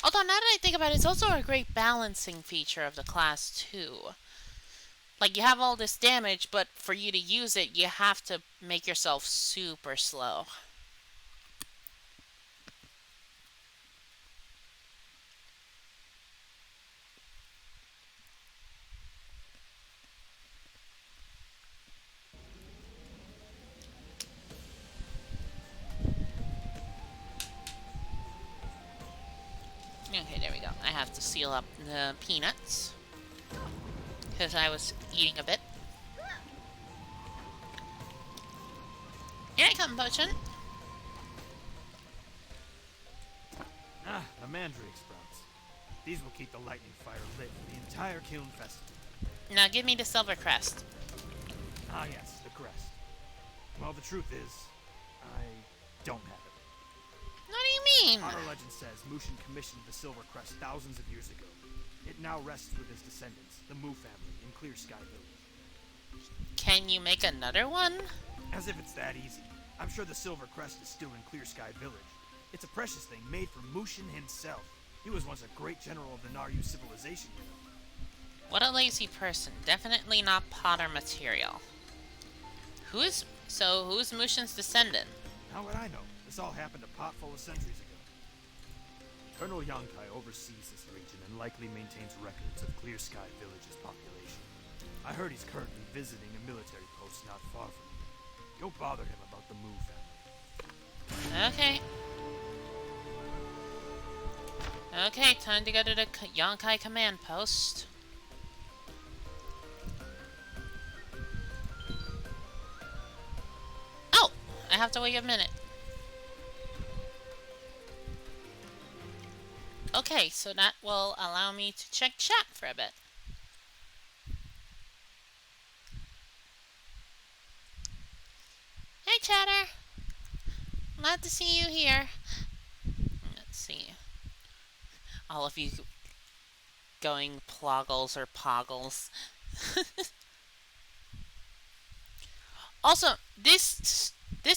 Although, now that I think about it, it's also a great balancing feature of the class, too. Like, you have all this damage, but for you to use it, you have to make yourself super slow. Okay, there we go. I have to seal up the peanuts, because I was eating a bit. Here I come, Potion.
Ah, the mandrake sprouts. These will keep the lightning fire lit for the entire kiln festival.
Now give me the silver crest.
Ah yes, the crest. Well, the truth is, I don't have it.
What do you mean?
Our legend says Mushin commissioned the silver crest thousands of years ago. It now rests with his descendants, the Mu family, in Clear Sky Village.
Can you make another one?
As if it's that easy. I'm sure the silver crest is still in Clear Sky Village. It's a precious thing made for Mushin himself. He was once a great general of the Naryu civilization, you know.
What a lazy person. Definitely not Potter material. Who's Mushin's descendant?
How would I know? This all happened a pot full of centuries ago. Colonel Yankai oversees this region and likely maintains records of Clear Sky Village's population. I heard he's currently visiting a military post not far from here. Go bother him about the Mu family.
Okay. Okay, time to go to the Yankai command post. Oh! I have to wait a minute. Okay, so that will allow me to check chat for a bit. Hey, chatter! Glad to see you here. Let's see. All of you going ploggles or poggles. Also, this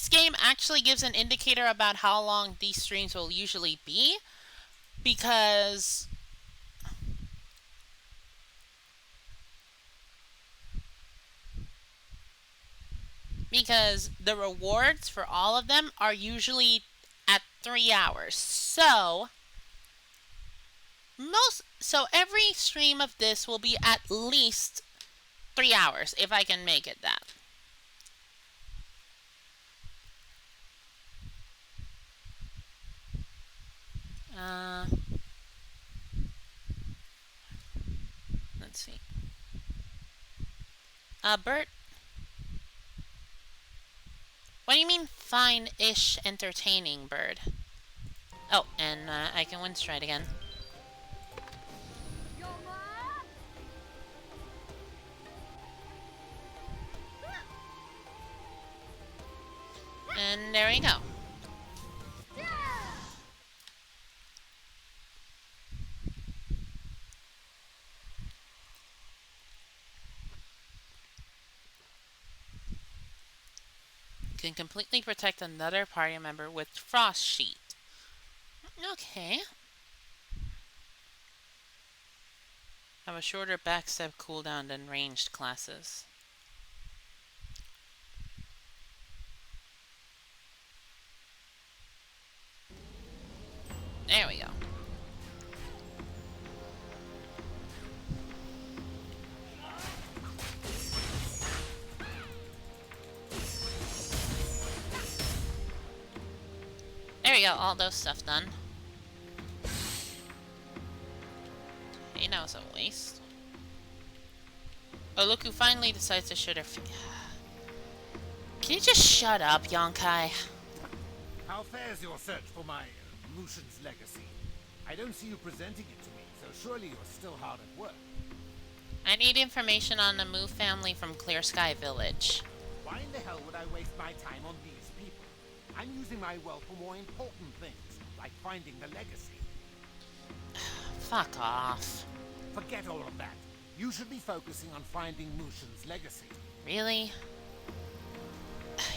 game actually gives an indicator about how long these streams will usually be. Because the rewards for all of them are usually at 3 hours. So every stream of this will be at least 3 hours if I can make it that. Let's see. Bert? What do you mean fine-ish entertaining, Bird? Oh, and I can windstride again. And there we go. Can completely protect another party member with Frost Sheet. Okay. Have a shorter backstep cooldown than ranged classes. There we go. got all those stuff done. Hey, that was a waste. Oh, look who finally decides to shoot her feet. Can you just shut up, Yonkai?
How fares your search for my Mushin's legacy? I don't see you presenting it to me, so surely you're still hard at work.
I need information on the Mu family from Clear Sky Village.
Why in the hell would I waste my time on these people? I'm using my wealth for more important things, like finding the legacy.
Fuck off.
Forget all of that. You should be focusing on finding Mushin's legacy.
Really?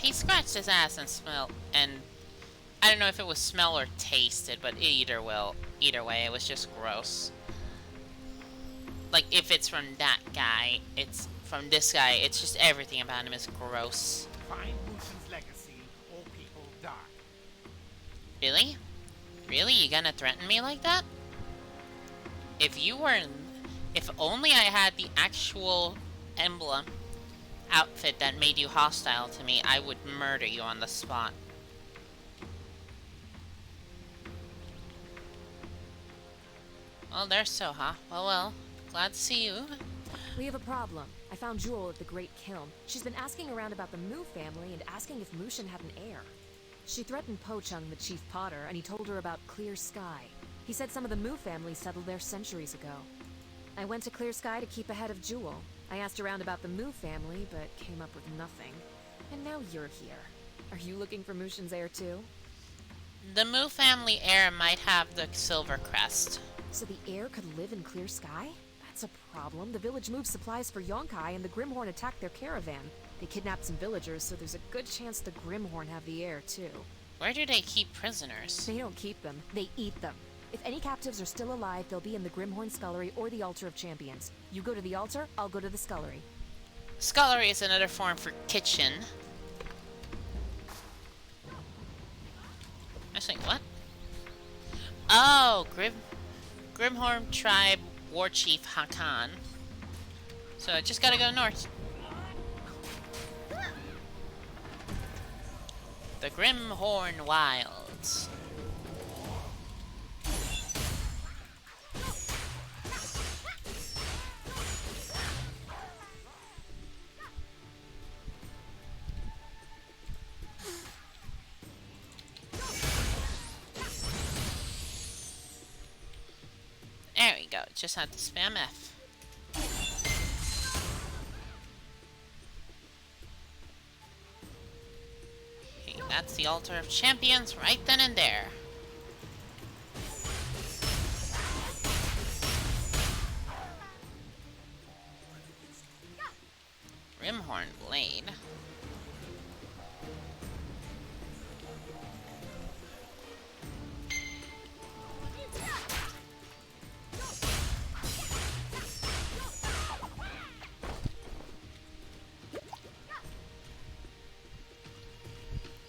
He scratched his ass and smelled, and I don't know if it was smell or tasted, but either way, it was just gross. Like, if it's from that guy, it's from this guy, it's just everything about him is gross.
Find Mushin's legacy, or people die.
Really? Really? You gonna threaten me like that? If only I had the actual emblem outfit that made you hostile to me, I would murder you on the spot. Well, there's Soha. Well, glad to see you.
We have a problem. I found Jewel at the Great Kiln. She's been asking around about the Mu family and asking if Mushin had an heir. She threatened Pochung, the chief potter, and he told her about Clear Sky. He said some of the Mu family settled there centuries ago. I went to Clear Sky to keep ahead of Jewel. I asked around about the Mu family, but came up with nothing. And now you're here. Are you looking for Mushin's heir too?
The Mu family heir might have the silver crest.
So the heir could live in Clear Sky? That's a problem. The village moved supplies for Yonkai and the Grimhorn attacked their caravan. They kidnapped some villagers, so there's a good chance the Grimhorn have the heir too.
Where do they keep prisoners?
They don't keep them, they eat them. If any captives are still alive, they'll be in the Grimhorn Scullery or the Altar of Champions. You go to the altar, I'll go to the Scullery.
Scullery is another form for kitchen. I was like, what? Oh, Grimhorn Tribe War Chief Hakan. So I just gotta go north. The Grimhorn Wilds. There we go, just had to spam F. Okay, that's the Altar of Champions right then and there. Grimhorn Blade.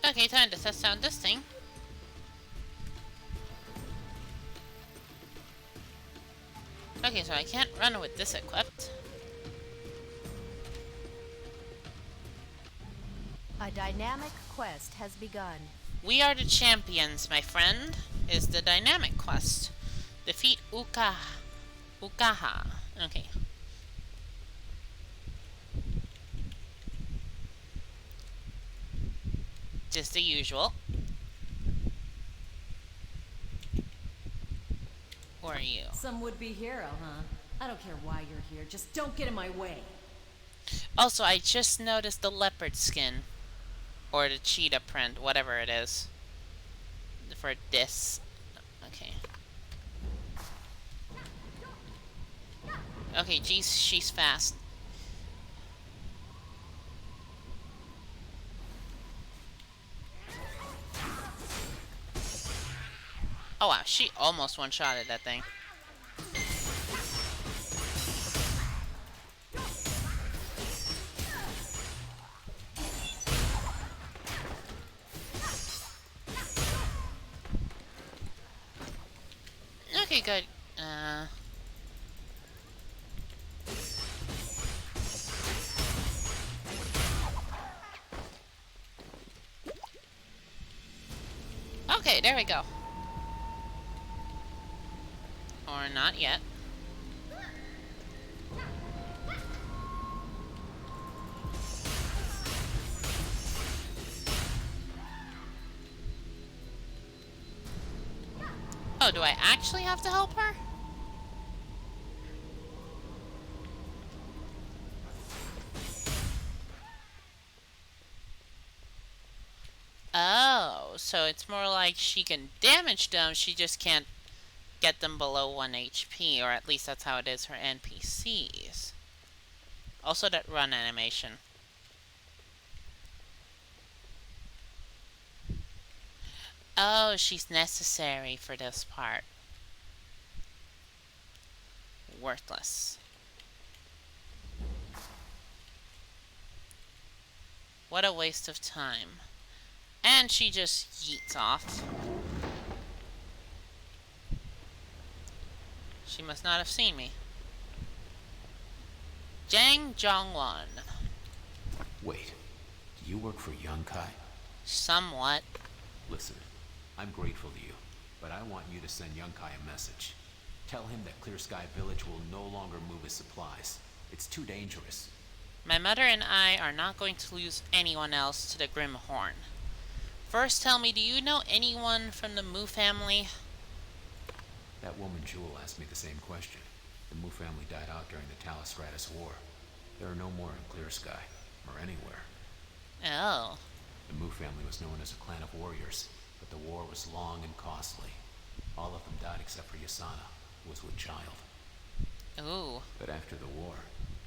Okay, time to test out this thing. Okay, so I can't run with this equipped.
A dynamic quest has begun.
We are the champions, my friend, is the dynamic quest. Defeat Ukaha. Okay. Just the usual. Who are you?
Some would-be hero, huh? I don't care why you're here. Just don't get in my way.
Also, I just noticed the leopard skin. Or the cheetah print, whatever it is. For this. Okay. Okay, geez, she's fast. Oh wow, she almost one-shotted that thing. Okay, good. Okay, there we go. Or not yet. Oh, do I actually have to help her? Oh, so it's more like she can damage them, she just can't get them below 1 HP, or at least that's how it is for NPCs. Also that run animation. Oh, she's necessary for this part. Worthless. What a waste of time. And she just yeets off. She must not have seen me. Jang Jongwon.
Wait, do you work for Yunkai?
Somewhat.
Listen, I'm grateful to you, but I want you to send Yunkai a message. Tell him that Clear Sky Village will no longer move his supplies. It's too dangerous.
My mother and I are not going to lose anyone else to the Grim Horn. First, tell me, do you know anyone from the Mu family?
That woman Jewel asked me the same question. The Mu family died out during the Talistratus War. There are no more in Clear Sky, or anywhere.
Oh.
The Mu family was known as a clan of warriors, but the war was long and costly. All of them died except for Yasana, who was with child.
Ooh.
But after the war,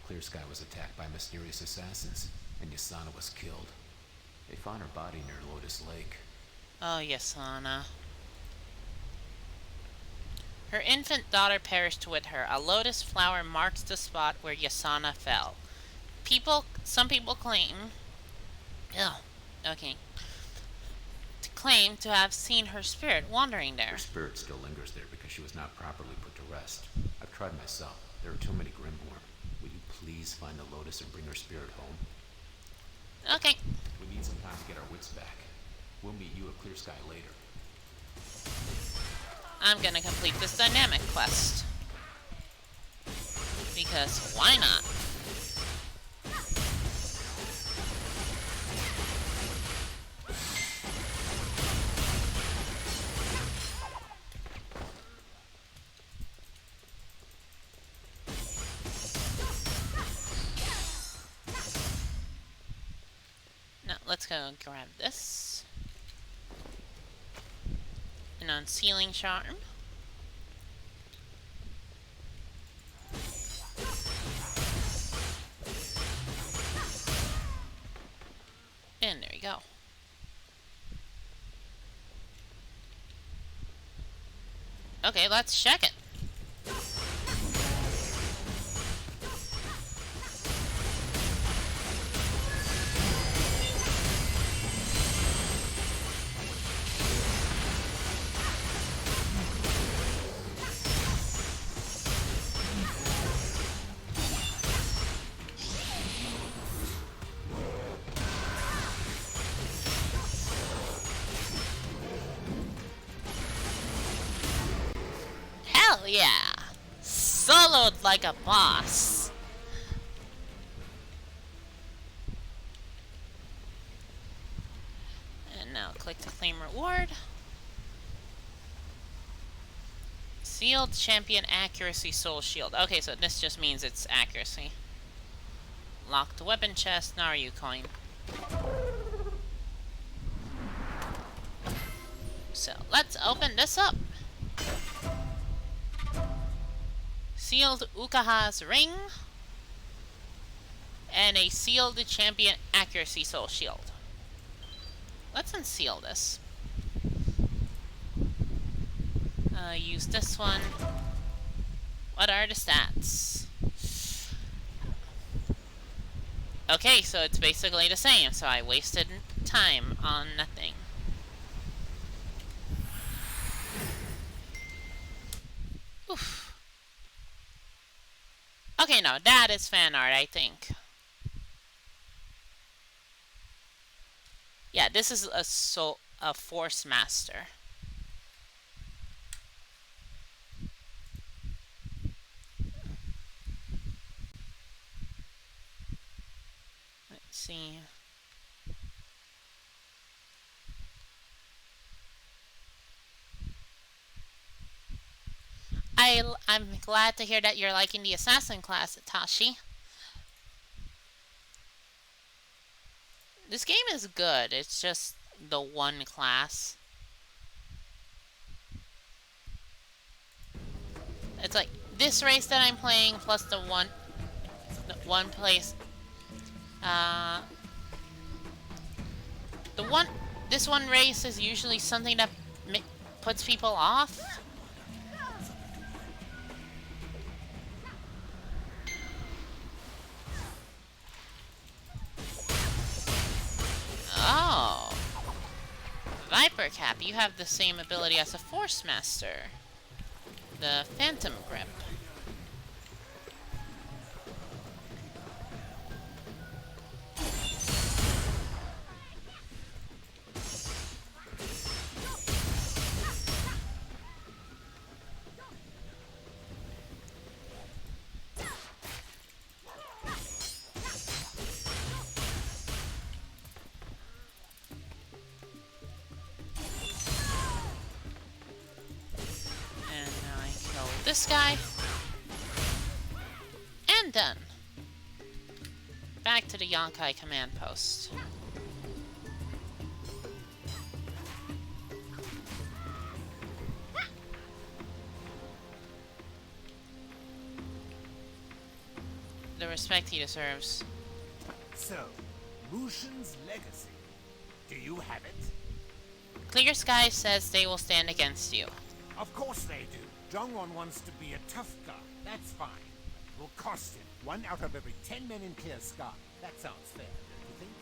Clear Sky was attacked by mysterious assassins, and Yasana was killed. They found her body near Lotus Lake.
Oh, Yasana. Her infant daughter perished with her. A lotus flower marks the spot where Yasana fell. Some people claim... Ew. Okay. To claim to have seen her spirit wandering there.
Her spirit still lingers there because she was not properly put to rest. I've tried myself. There are too many Grimhorn. Will you please find the lotus and bring her spirit home?
Okay.
We need some time to get our wits back. We'll meet you at Clear Sky later.
I'm gonna complete this dynamic quest. Because why not? Now, let's go grab this. An unsealing charm. And there we go. Okay, let's check it. Hell yeah! Soloed like a boss. And now click to claim reward. Sealed Champion Accuracy Soul Shield. Okay, so this just means it's accuracy. Locked weapon chest, Naryu coin. So let's open this up. Sealed Ukaha's ring. And a sealed Champion Accuracy Soul Shield. Let's unseal this. Use this one. What are the stats? Okay, so it's basically the same, so I wasted time on nothing. Oof. Okay, no, that is fan art, I think. Yeah, this is a Force Master. see. I'm glad to hear that you're liking the assassin class, Tashi. This game is good. It's just the one class. It's like this race that I'm playing plus the one place. This one race is usually something that puts people off. Oh. Viper Cap, you have the same ability as a Force Master. The Phantom Grip. This guy. And done. Back to the Yonkai command post. The respect he deserves.
So, Mushin's legacy. Do you have it?
Clear Sky says they will stand against you.
Of course they do. Zhongwon wants to be a tough guy. That's fine. It will cost him 1 out of every 10 men in Clear Sky. That sounds fair, don't you think?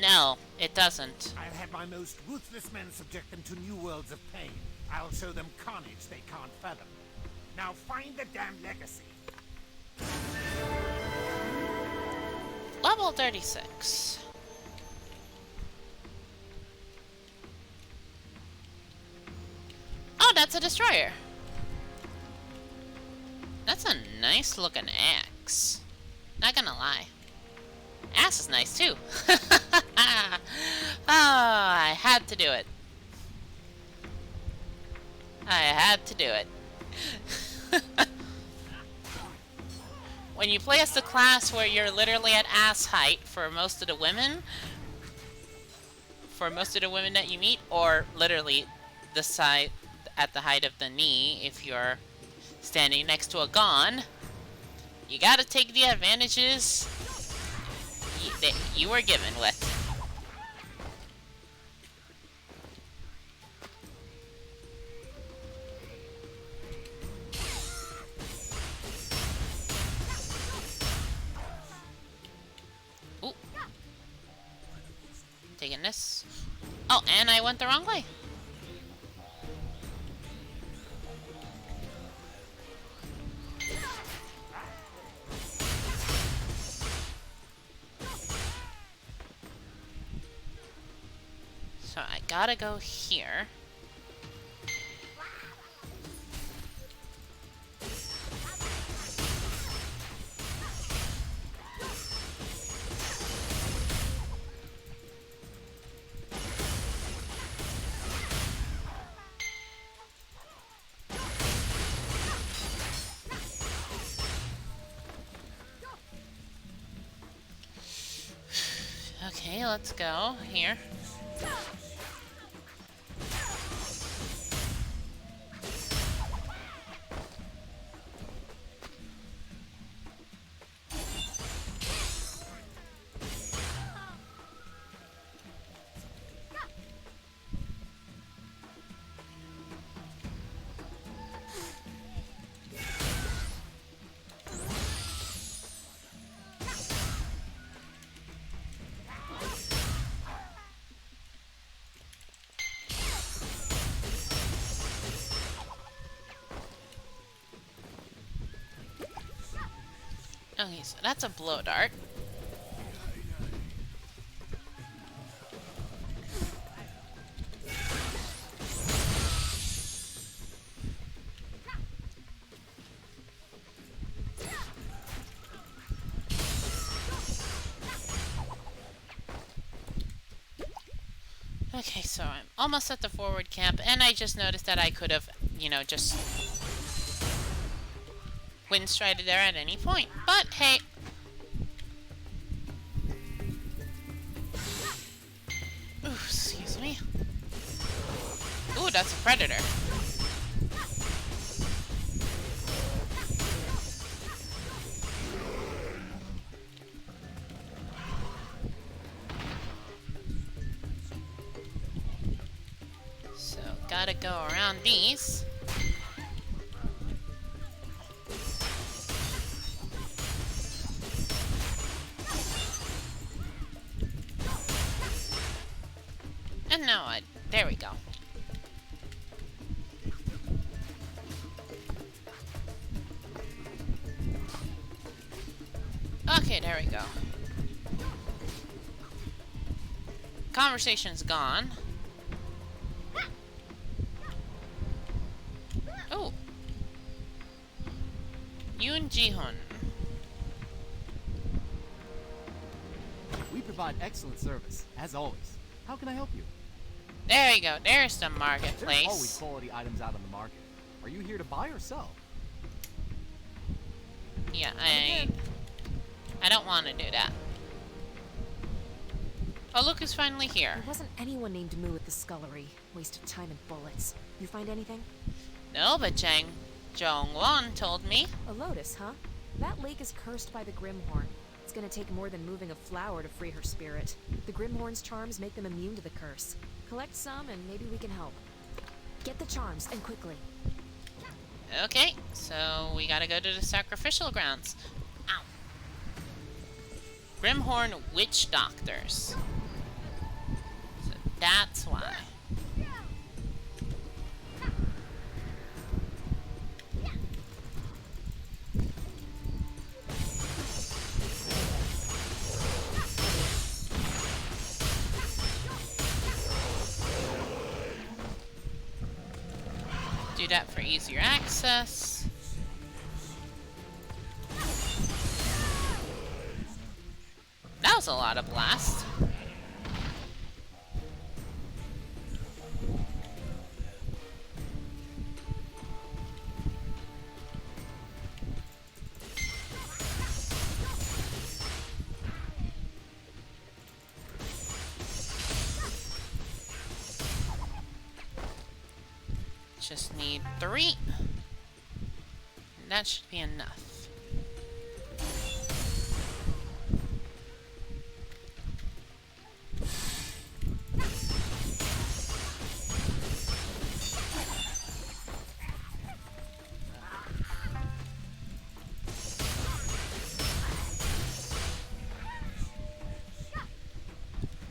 No, it doesn't.
I'll have my most ruthless men subject them to new worlds of pain. I'll show them carnage they can't fathom. Now find the damn legacy.
Level 36. Oh, that's a destroyer. That's a nice looking axe. Not gonna lie. Axe is nice too. Oh, I had to do it. I had to do it. When you play as the class where you're literally at ass height for most of the women, that you meet, or literally the side at the height of the knee if you're standing next to a gon, you gotta take the advantages that you were given with. Ooh. Taking this. Oh, and I went the wrong way. So I gotta go here. Okay, let's go here. Okay, so that's a blow dart. Okay, so I'm almost at the forward camp, and I just noticed that I could have, just wind strided there at any point. But hey. Ooh, excuse me. Ooh, that's a predator. So, gotta go around these. And now there we go. Okay, there we go. Conversation's gone. Oh. Yoon Ji-hoon.
We provide excellent service, as always. How can I help you?
There you go. There's the
There's
marketplace.
always quality items out on the market. Are you here to buy or sell?
Yeah, I don't want to do that. Oh, look who's finally here.
There wasn't anyone named Moo at the scullery. Waste of time and bullets. You find anything?
No, but Jang Jong-won told me.
A lotus, huh? That lake is cursed by the Grimhorn. It's gonna take more than moving a flower to free her spirit. The Grimhorn's charms make them immune to the curse. Collect some and maybe we can help. Get the charms, and quickly.
Okay, so we gotta go to the sacrificial grounds. Ow. Grimhorn witch doctors. So that's why. Do that for easier access. That was a lot of blast. Just need 3. That should be enough.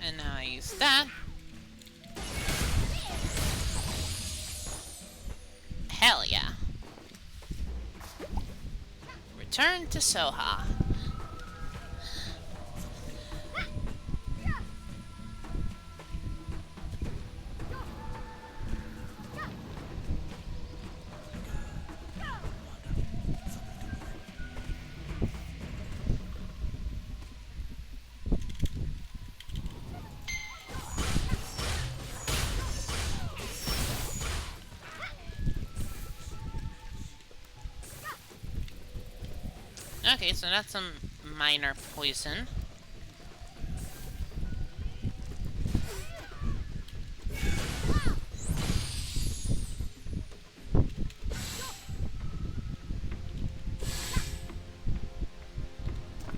And now I use that. Hell yeah. Return to Soha. Okay, so that's some minor poison.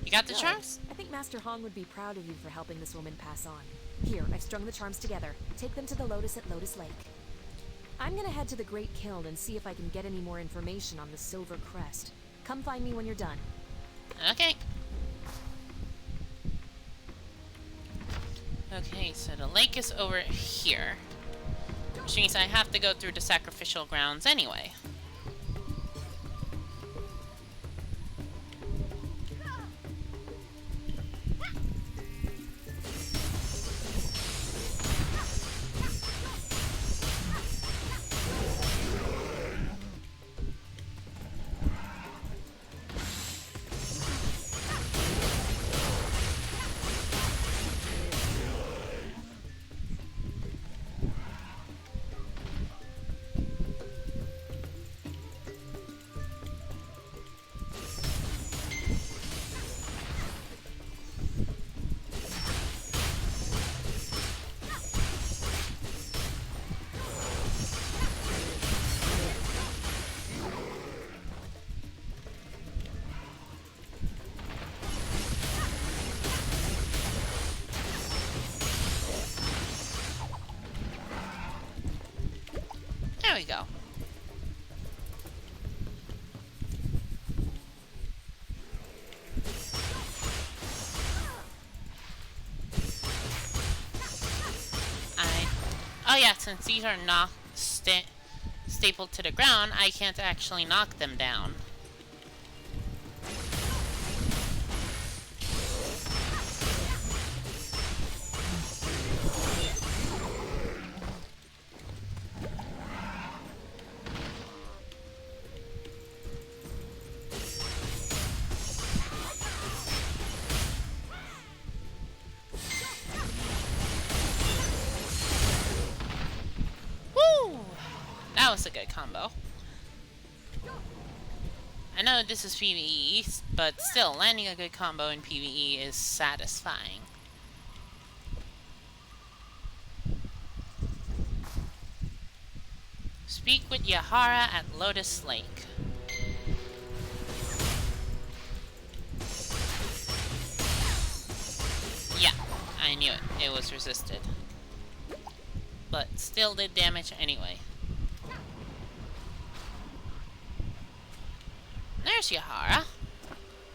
You got the charms?
I think Master Hong would be proud of you for helping this woman pass on. Here, I've strung the charms together. Take them to the Lotus at Lotus Lake. I'm gonna head to the Great Kiln and see if I can get any more information on the Silver Crest. Come find me when you're done.
Okay. Okay, so the lake is over here. Which means I have to go through the sacrificial grounds anyway. There we go. Oh yeah, since these are not stapled to the ground, I can't actually knock them down. That was a good combo. I know this is PvE, but still, landing a good combo in PvE is satisfying. Speak with Yahara at Lotus Lake. Yeah, I knew it. It was resisted. But still did damage anyway. There's Yahara.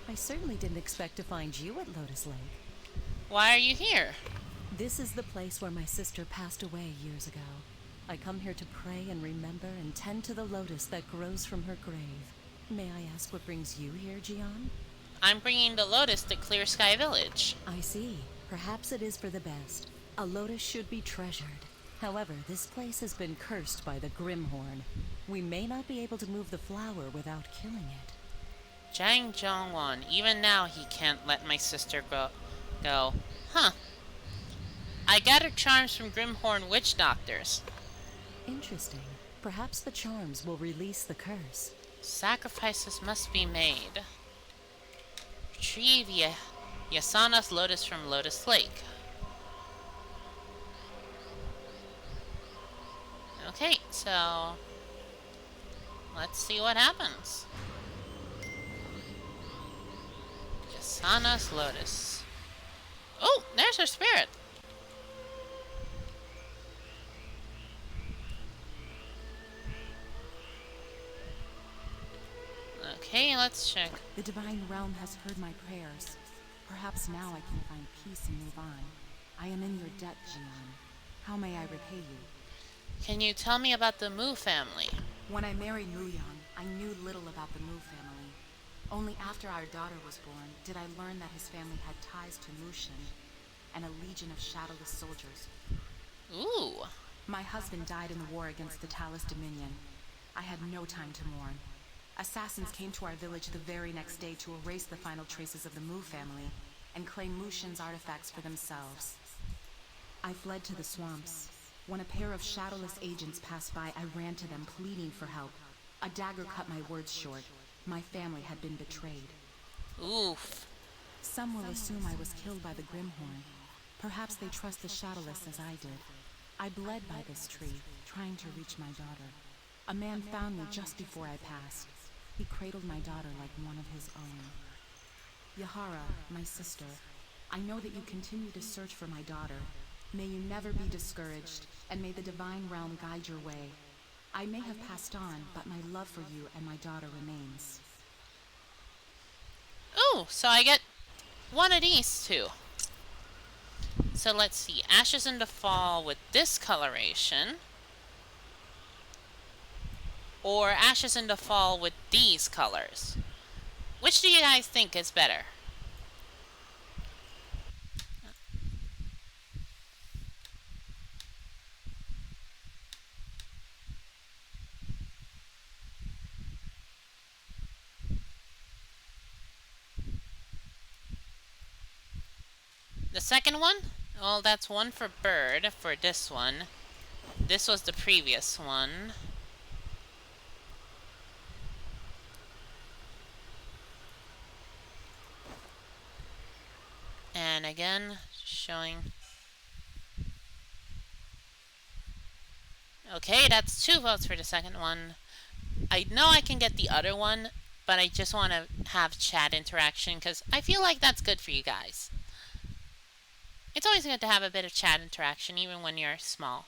I certainly didn't expect to find you at Lotus Lake.
Why are you here?
This is the place where my sister passed away years ago. I come here to pray and remember and tend to the lotus that grows from her grave. May I ask what brings you here, Gian?
I'm bringing the lotus to Clear Sky Village.
I see. Perhaps it is for the best. A lotus should be treasured. However, this place has been cursed by the Grimhorn. We may not be able to move the flower without killing it.
Jang Jongwon, even now he can't let my sister go. Huh. I gathered charms from Grimhorn witch doctors.
Interesting. Perhaps the charms will release the curse.
Sacrifices must be made. Retrieve Yasana's lotus from Lotus Lake. Okay, so let's see what happens. Yasana's lotus. Oh, there's her spirit. Okay, let's check.
The Divine Realm has heard my prayers. Perhaps now I can find peace and move on. I am in your debt, Gian. How may I repay you?
Can you tell me about the Mu family?
When I married Muyang, I knew little about the Mu family. Only after our daughter was born did I learn that his family had ties to Mushin and a legion of shadowless soldiers.
Ooh.
My husband died in the war against the Talus Dominion. I had no time to mourn. Assassins came to our village the very next day to erase the final traces of the Mu family and claim Mushin's artifacts for themselves. I fled to the swamps. When a pair of shadowless agents passed by, I ran to them, pleading for help. A dagger cut my words short. My family had been betrayed.
Oof.
Some will assume I was killed by the Grimhorn. Perhaps they trust the shadowless as I did. I bled by this tree, trying to reach my daughter. A man found me just before I passed. He cradled my daughter like one of his own. Yahara, my sister, I know that you continue to search for my daughter. May you never be discouraged, and may the Divine Realm guide your way. I may have passed on, but my love for you and my daughter remains.
Oh, so I get one of these two. So let's see. Ashes in the Fall with this coloration. Or Ashes in the Fall with these colors. Which do you guys think is better? The second one? Well, that's one for bird for this one. This was the previous one. And again, showing... Okay, that's 2 votes for the second one. I know I can get the other one, but I just want to have chat interaction because I feel like that's good for you guys. It's always good to have a bit of chat interaction, even when you're small.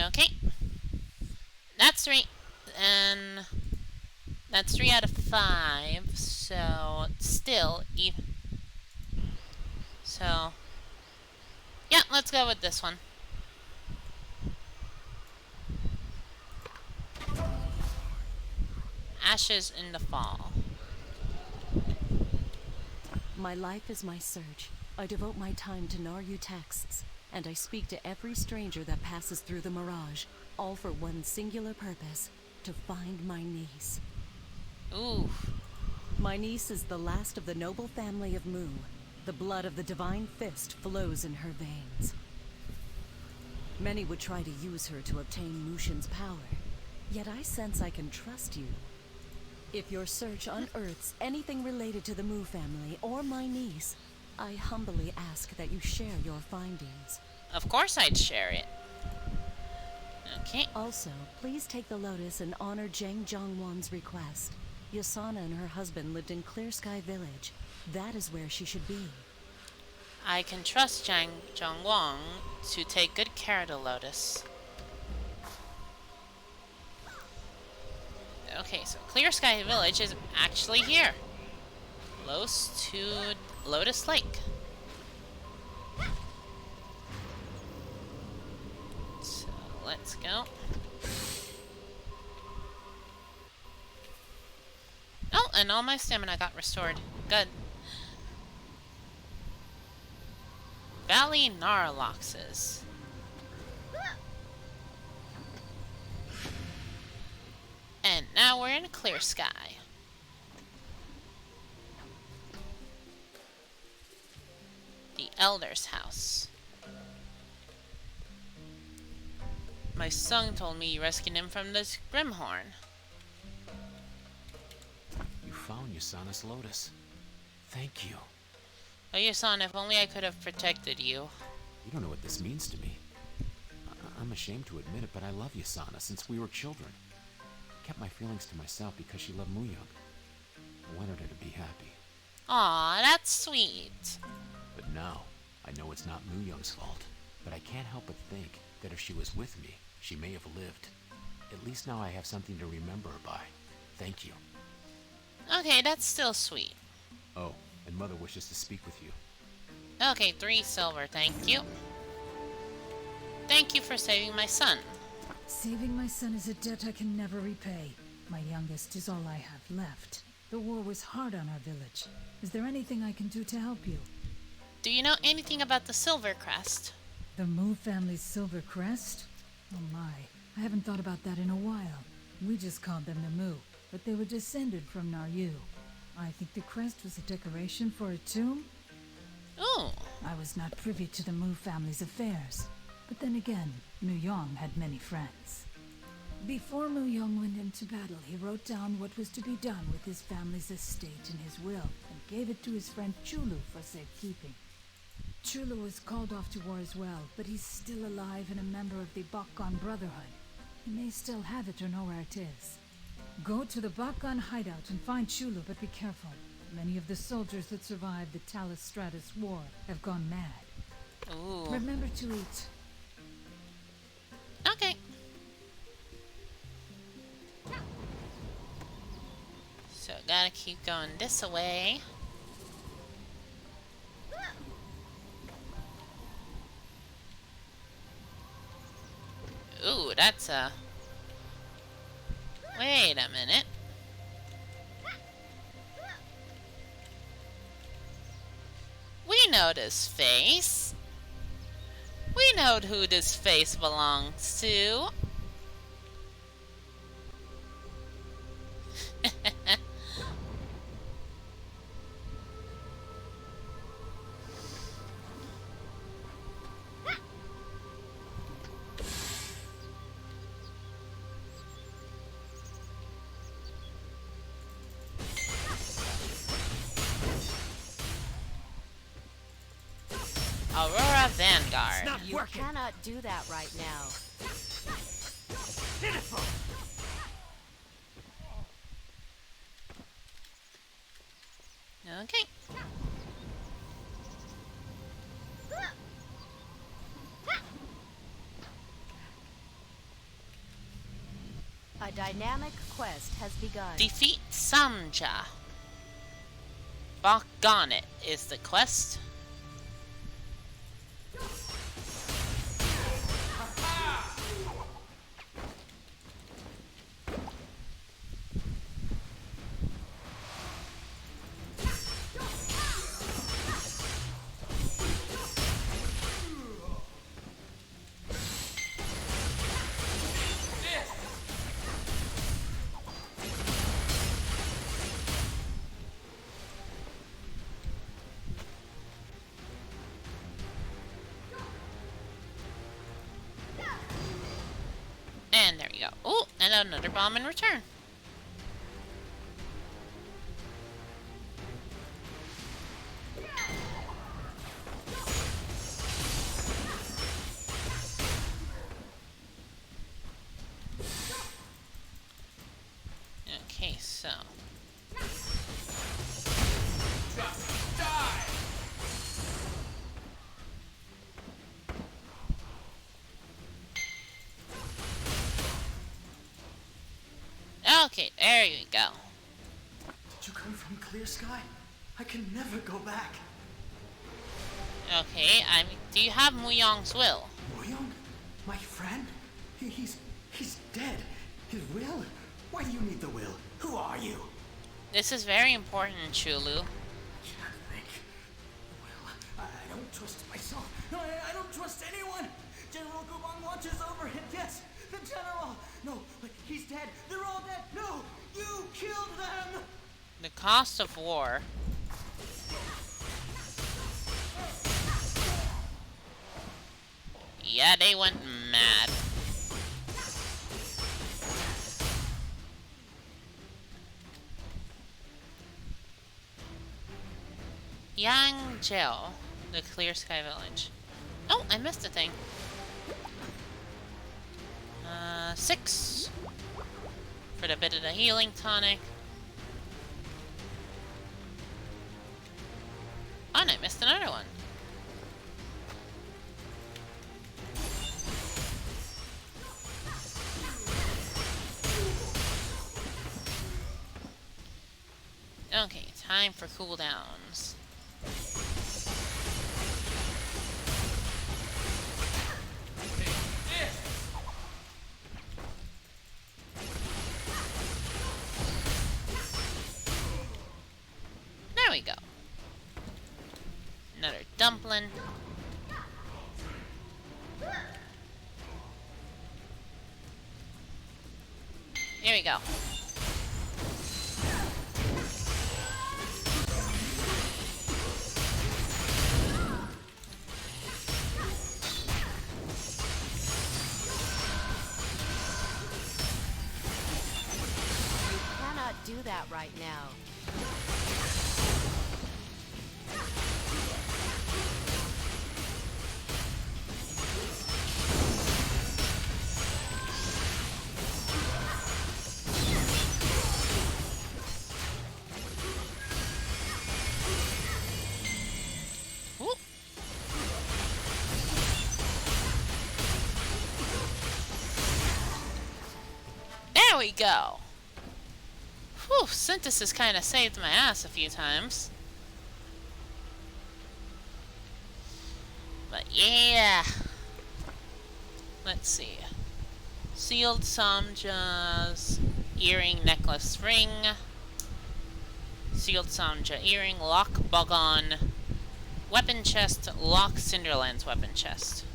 Okay. That's 3. And that's 3 out of 5. So, still, even. So, yeah, let's go with this one. Ashes in the fall.
My life is my search. I devote my time to Naryu texts, and I speak to every stranger that passes through the mirage, all for one singular purpose, to find my niece.
Ooh.
My niece is the last of the noble family of Mu. The blood of the Divine Fist flows in her veins. Many would try to use her to obtain Mushin's power, yet I sense I can trust you. If your search unearths anything related to the Mu family or my niece, I humbly ask that you share your findings.
Of course I'd share it. Okay.
Also, please take the Lotus and honor Zhang Zhongwan's request. Yasana and her husband lived in Clear Sky Village. That is where she should be.
I can trust Zhang Zhongwang to take good care of the Lotus. Okay, so Clear Sky Village is actually here. Close to Lotus Lake. So let's go. Oh, and all my stamina got restored. Good. Valley Narloxes. And now we're in a clear sky. The Elder's house. My son told me you rescued him from this Grimhorn.
You found Yasana's Lotus. Thank you.
Oh, your son, if only I could have protected you.
You don't know what this means to me. I'm ashamed to admit it, but I love Yasana since we were children. I kept my feelings to myself because she loved Muyang. I wanted her to be happy.
Aw, that's sweet.
But now, I know it's not Muyang's fault. But I can't help but think that if she was with me, she may have lived. At least now I have something to remember her by. Thank you.
Okay, that's still sweet.
Oh, and Mother wishes to speak with you.
Okay, 3 silver, thank you. Thank you for saving my son.
Saving my son is a debt I can never repay. My youngest is all I have left. The war was hard on our village. Is there anything I can do to help you?
Do you know anything about the Silver Crest?
The Mu family's silver crest? Oh my, I haven't thought about that in a while. We just called them the Mu, but they were descended from Naryu. I think the crest was a decoration for a tomb?
Ooh.
I was not privy to the Mu family's affairs. But then again, Muyang had many friends. Before Muyang went into battle, he wrote down what was to be done with his family's estate in his will and gave it to his friend Chulu for safekeeping. Chulu was called off to war as well, but he's still alive and a member of the Bakgon Brotherhood. He may still have it or know where it is. Go to the Bakgon hideout and find Chulu, but be careful. Many of the soldiers that survived the Talus Stratus War have gone mad.
Ooh.
Remember to eat.
Okay. So gotta keep going this way. Ooh, that's a... Wait a minute. We know this face. We know who this face belongs to. Aurora Vanguard.
You cannot do that right now.
Pitiful!
Okay.
A dynamic quest has begun.
Defeat Samja. Balk is the quest. And there you go. Oh, and another bomb in return. Okay, so.
Just die!
Okay, there you go.
Did you come from Clear Sky? I can never go back.
Okay, do you have Muyong's will?
Muyong? My friend? He's dead. His will? Why do you need the will? Who are you?
This is very important, Chulu.
I can't think. Well, I don't trust myself. I don't trust anyone. General Gubong watches over him. Yes, the general. No, but he's dead. They're all dead. No, you killed them.
The cost of war. Yeah, they went mad. Yangjeo, the Clear Sky Village. Oh, I missed a thing. 6 for the bit of the healing tonic. Oh, and I missed another one. Okay, time for cooldowns. There we go. Another dumpling. Here we go.
Do that right now.
Ooh. There we go. Whew, synthesis kind of saved my ass a few times. But yeah. Let's see. Sealed Samja's earring, necklace, ring. Sealed Samja earring, lock Bogon. Weapon chest, lock Cinderland's weapon chest.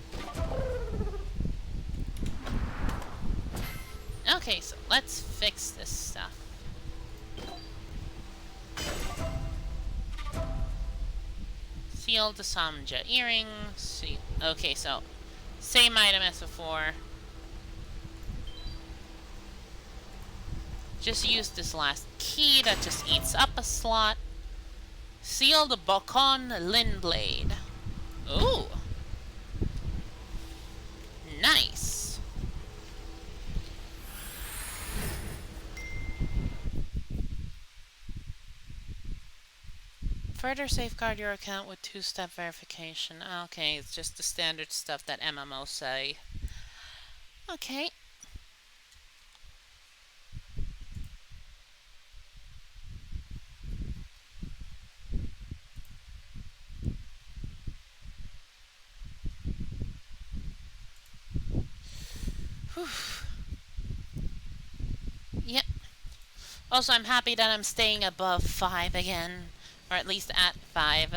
Okay, so let's fix this stuff. Sealed Samja earring. Okay, so same item as before. Just use this last key that just eats up a slot. Sealed Bokon Lin Blade. Ooh. Nice. Further safeguard your account with two-step verification. Okay, it's just the standard stuff that MMOs say. Okay. Also, I'm happy that I'm staying above 5 again. Or at least at 5.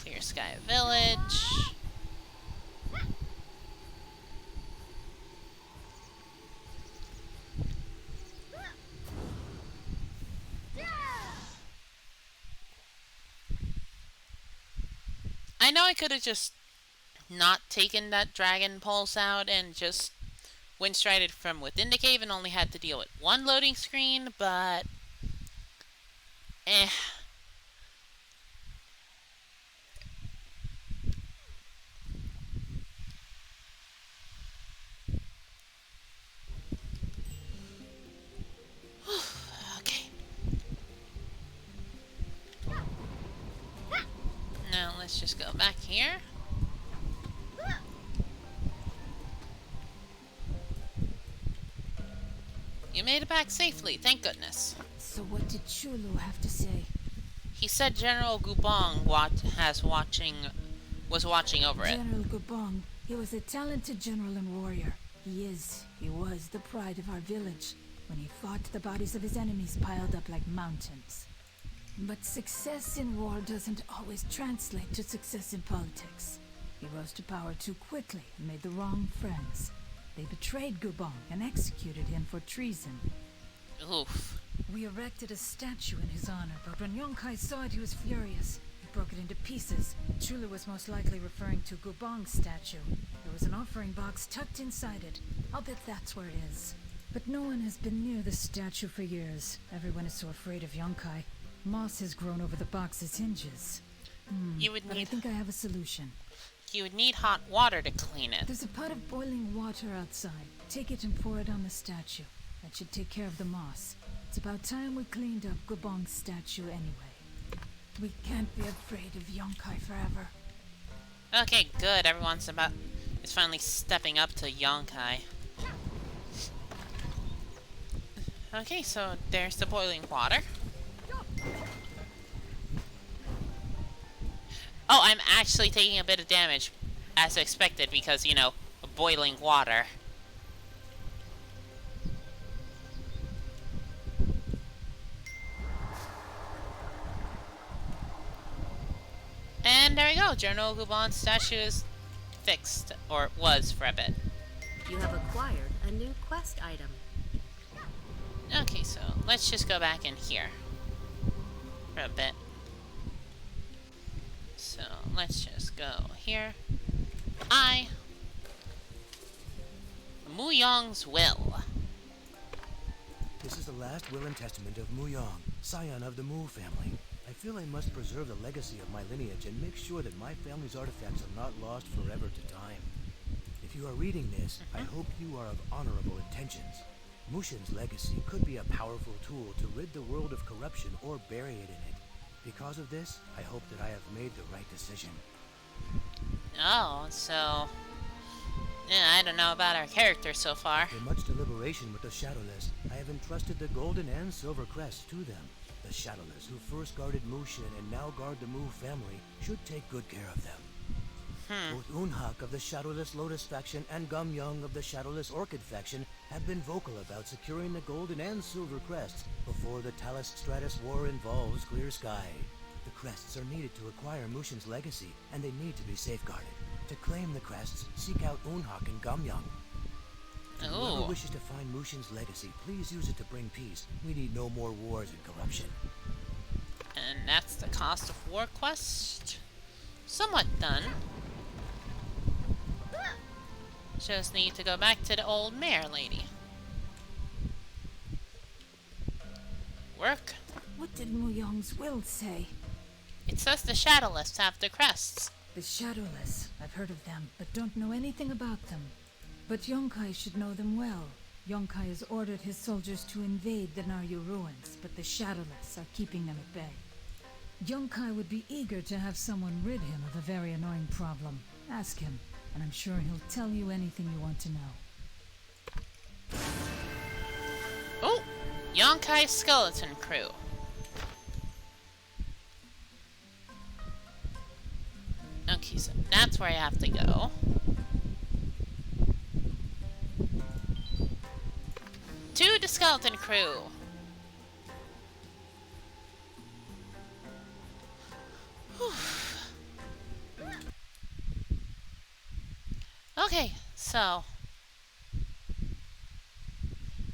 Clear Sky Village. I know I could have just not taken that Dragon Pulse out and just windstrided from within the cave and only had to deal with one loading screen, but eh. Okay. Now let's just go back here. You made it back safely, thank goodness.
So what did Chulu have to say?
He said General Gubong was watching over it.
General Gubong, he was a talented general and warrior. He was the pride of our village. When he fought, the bodies of his enemies piled up like mountains. But success in war doesn't always translate to success in politics. He rose to power too quickly and made the wrong friends. They betrayed Gubong and executed him for treason.
Oof.
We erected a statue in his honor, but when Yonkai saw it, he was furious. He broke it into pieces. Chulu was most likely referring to Gubong's statue. There was an offering box tucked inside it. I'll bet that's where it is. But no one has been near the statue for years. Everyone is so afraid of Yonkai. Moss has grown over the box's hinges. But I think I have a solution.
You would need hot water to clean it.
There's a pot of boiling water outside. Take it and pour it on the statue. That should take care of the moss. It's about time we cleaned up Gubong's statue anyway. We can't be afraid of Yonkai forever.
Okay, good. Everyone's is finally stepping up to Yonkai. Okay, so there's the boiling water. Oh, I'm actually taking a bit of damage, as expected, because, you know, boiling water. And there we go. General Gubon's statue is fixed, or was for a bit.
You have acquired a new quest item.
Okay, so let's just go back in here for a bit. So let's just go here. Muyong's will.
This is the last will and testament of Muyong, scion of the Mu family. I feel I must preserve the legacy of my lineage and make sure that my family's artifacts are not lost forever to time. If you are reading this, I hope you are of honorable intentions. Mushin's legacy could be a powerful tool to rid the world of corruption or bury it in it. Because of this, I hope that I have made the right decision.
Oh, so... yeah, I don't know about our characters so far.
After much deliberation with the Shadowless, I have entrusted the golden and silver crests to them. The Shadowless, who first guarded Mushin and now guard the Mu family, should take good care of them. Both Unhak of the Shadowless Lotus faction and Gumyoung of the Shadowless Orchid faction have been vocal about securing the golden and silver crests before the Talus Stratus War involves Clear Sky. The crests are needed to acquire Mushin's legacy, and they need to be safeguarded. To claim the crests, seek out Unhak and Gumyoung. Whoever wishes to find Mushin's legacy, please use it to bring peace. We need no more wars and corruption.
And that's the cost of war quest. Somewhat done. Just need to go back to the old mare lady. Work.
What did Muyong's will say?
It says the Shadowless have the crests.
The Shadowless. I've heard of them, but don't know anything about them. But Yonkai should know them well. Yonkai has ordered his soldiers to invade the Naryu ruins, but the Shadowless are keeping them at bay. Yonkai would be eager to have someone rid him of a very annoying problem. Ask him, and I'm sure he'll tell you anything you want to know.
Oh! Yonkai's skeleton crew. Okay, so that's where I have to go. To the skeleton crew. Whew. Okay, so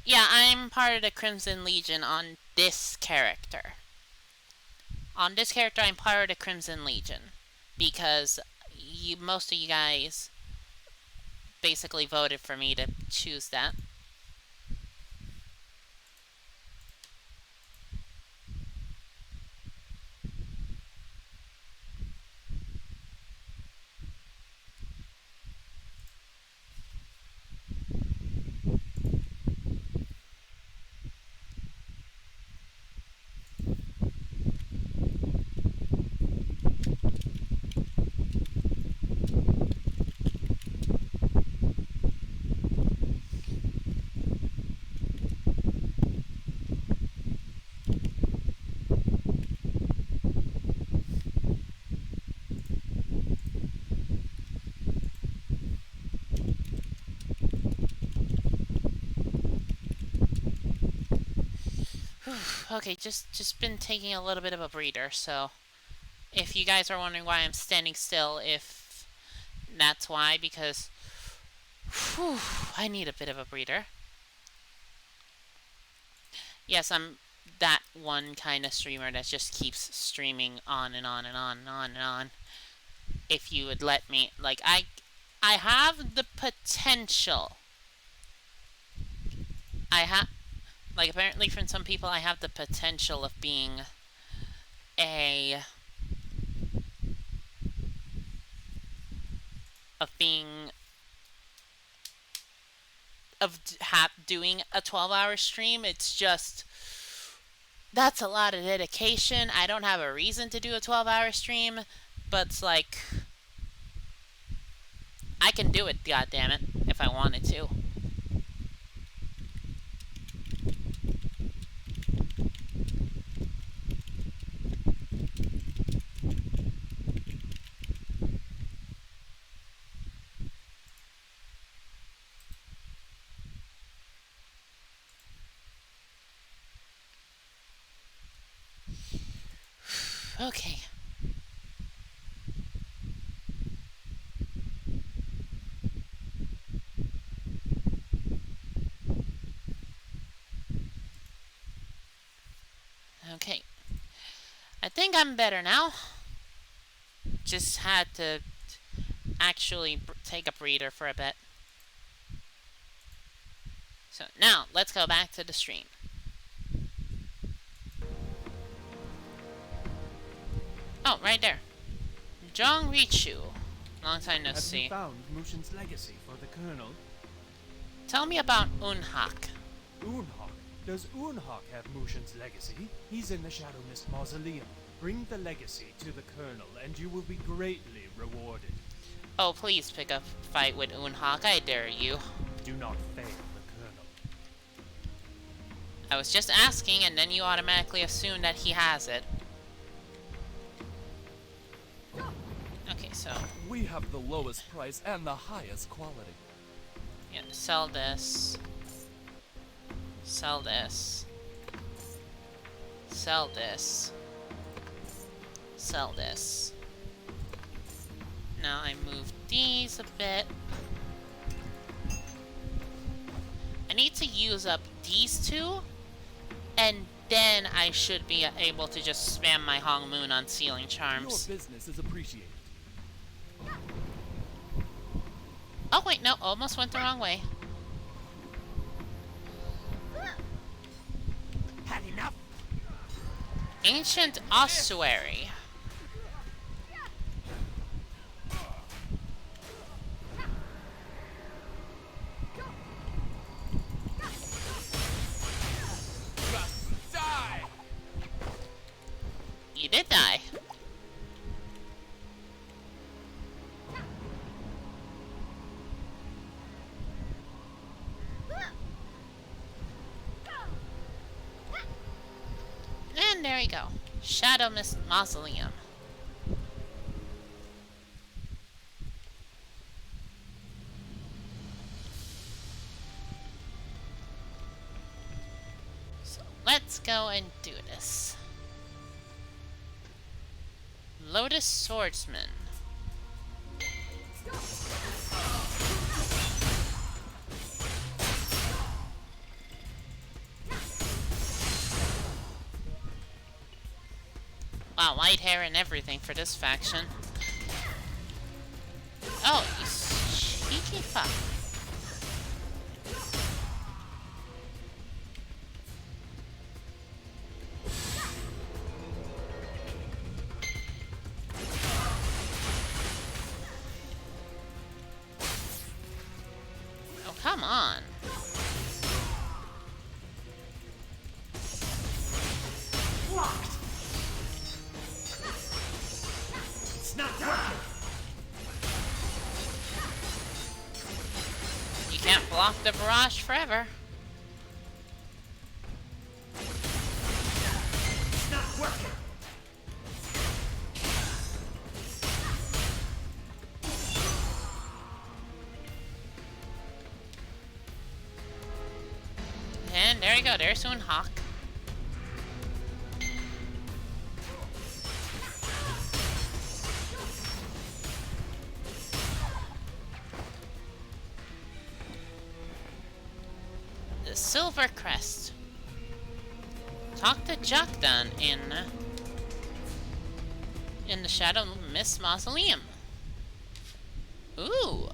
yeah, I'm part of the Crimson Legion on this character. On this character, I'm part of the Crimson Legion because most of you guys basically voted for me to choose that. Okay, just been taking a little bit of a breather, so if you guys are wondering why I'm standing still, if that's why, because whew, I need a bit of a breather. Yes, I'm that one kind of streamer that just keeps streaming on and on and on and on and on. If you would let me, like, I have the potential. Like, apparently from some people, I have the potential of being a... doing a 12-hour stream. It's just... That's a lot of dedication. I don't have a reason to do a 12-hour stream, but it's like... I can do it, goddammit, if I wanted to. Okay. Okay. I think I'm better now. Just had to actually take a breather for a bit. So now, let's go back to the stream. Oh, right there. Zhang Richu. Long time no see.
Have you found Mushin's legacy for the Colonel?
Tell me about Unhak.
Unhak? Does Unhak have Mushin's legacy? He's in the Shadow Mist Mausoleum. Bring the legacy to the Colonel, and you will be greatly rewarded.
Oh, please pick a fight with Unhak, I dare you.
Do not fail the Colonel.
I was just asking, and then you automatically assume that he has it. Okay, so...
We have the lowest price and the highest quality.
Yeah, sell this. Sell this. Sell this. Sell this. Now I move these a bit. I need to use up these two, and then I should be able to just spam my Hong Moon on Sealing Charms.
Your business is appreciated.
Oh wait, no, almost went the wrong way.
Had enough?
Ancient Ossuary.
Just die!
You did die. And there you go. Shadow Mist Mausoleum. let's go and do this. Lotus Swordsman. Wow, white hair and everything for this faction. Oh, you cheeky fuck. Oh, come on.
Blocked. It's not working.
You can't block the barrage forever.
It's not working.
And there you go, there's Soon Hawk. The Silver Crest. Talk to Jakdan in the Shadow Mist Mausoleum. Ooh.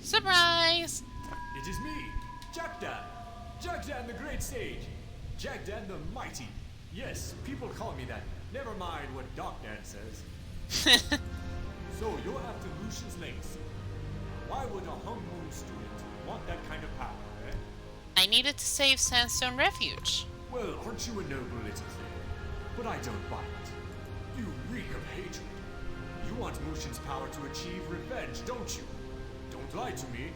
Surprise!
It is me, Jakdan. Jakdan the Great Sage. Jakdan the Mighty. Yes, people call me that. Never mind what Darkdan says. So you're after Lucian's legacy. Why would a Hung Moon student want that kind of power, eh?
I needed to save Sandstone Refuge.
Well, aren't you a noble little thing? But I don't buy it. You reek of hatred. You want Mushin's power to achieve revenge, don't you? Don't lie to me.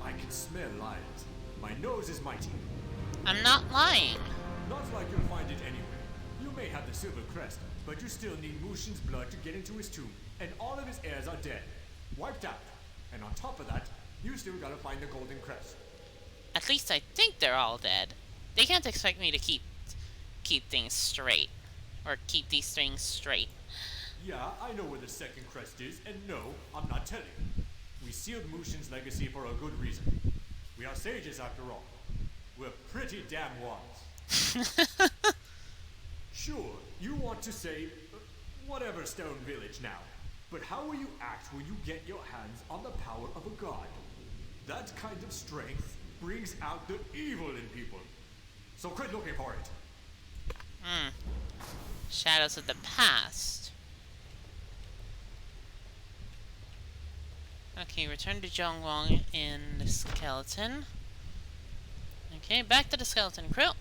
I can smell lies. My nose is mighty.
I'm not lying.
Not like you'll find it anywhere. You may have the Silver Crest, but you still need Mushin's blood to get into his tomb, and all of his heirs are dead. Wiped out. And on top of that, you still gotta find the Golden Crest.
At least I think they're all dead. They can't expect me to keep things straight. Or keep these things straight.
Yeah, I know where the second crest is, and no, I'm not telling. We sealed Mushin's legacy for a good reason. We are sages after all. We're pretty damn wise. Sure, you want to save whatever Stone Village now. But how will you act when you get your hands on the power of a god? That kind of strength brings out the evil in people. So quit looking for it.
Shadows of the past. Okay, return to Zhongwang in the skeleton. Okay, back to the skeleton crew.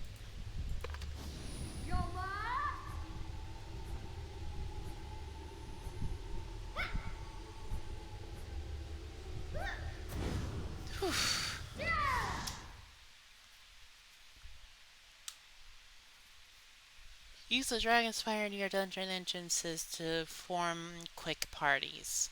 Use the Dragon's Fire in your dungeon entrances to form quick parties.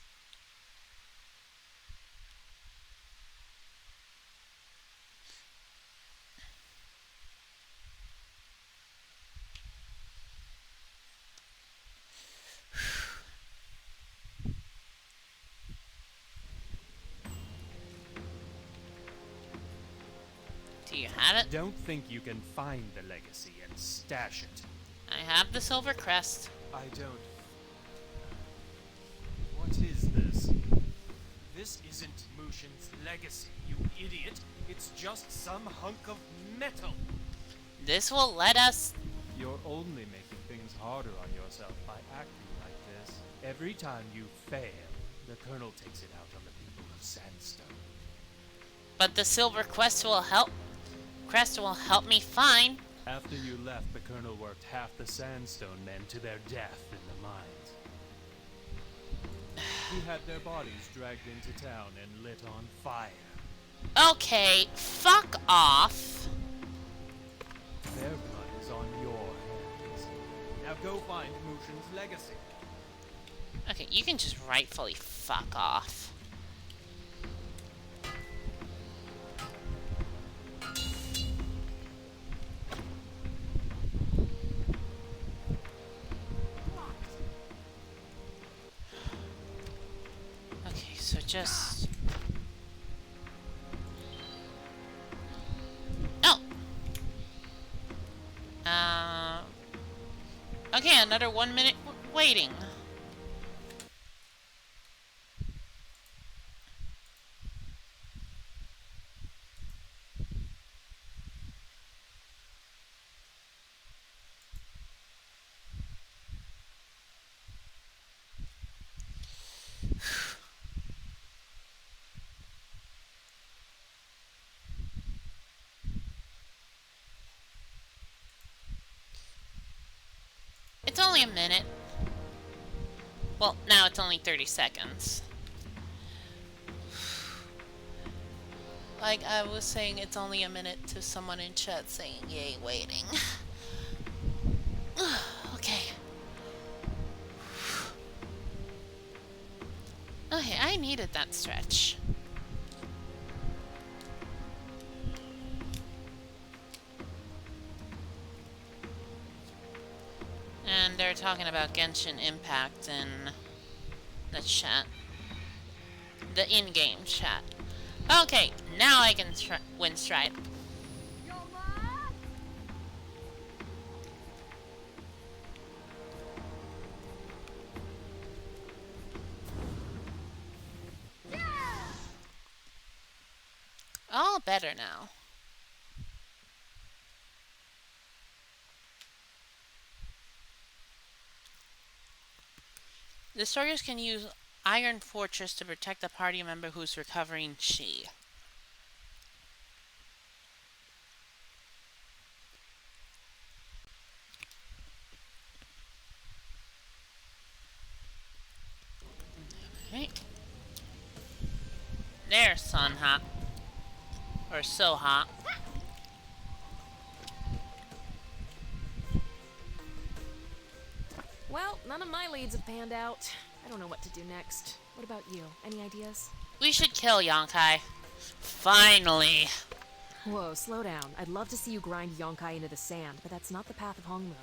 Do you have it?
Don't think you can find the legacy and stash it.
I have the Silver Crest.
I don't. What is this? This isn't Mushin's legacy, you idiot. It's just some hunk of metal.
This will let us...
You're only making things harder on yourself by acting like this. Every time you fail, the Colonel takes it out on the people of Sandstone.
But the Silver Crest will help me find...
After you left, the Colonel worked half the Sandstone men to their death in the mines. He had their bodies dragged into town and lit on fire.
Okay, fuck off.
Their blood is on your hands. Now go find Mushin's legacy.
Okay, you can just rightfully fuck off. just... Oh! Okay, another 1 minute waiting. It's only a minute. Well, now it's only 30 seconds. Like I was saying, it's only a minute to someone in chat saying, yay, waiting. Okay. Okay, I needed that stretch. And they're talking about Genshin Impact in the chat. The in-game chat. Okay, now I can win stride. All better now. The Destroyers can use Iron Fortress to protect a party member who's recovering chi. Okay. There's Sun Hot. Or So Hot.
Well, none of my leads have panned out. I don't know what to do next. What about you? Any ideas?
We should kill Yonkai. Finally.
Whoa, slow down. I'd love to see you grind Yonkai into the sand, but that's not the path of Hongmoon.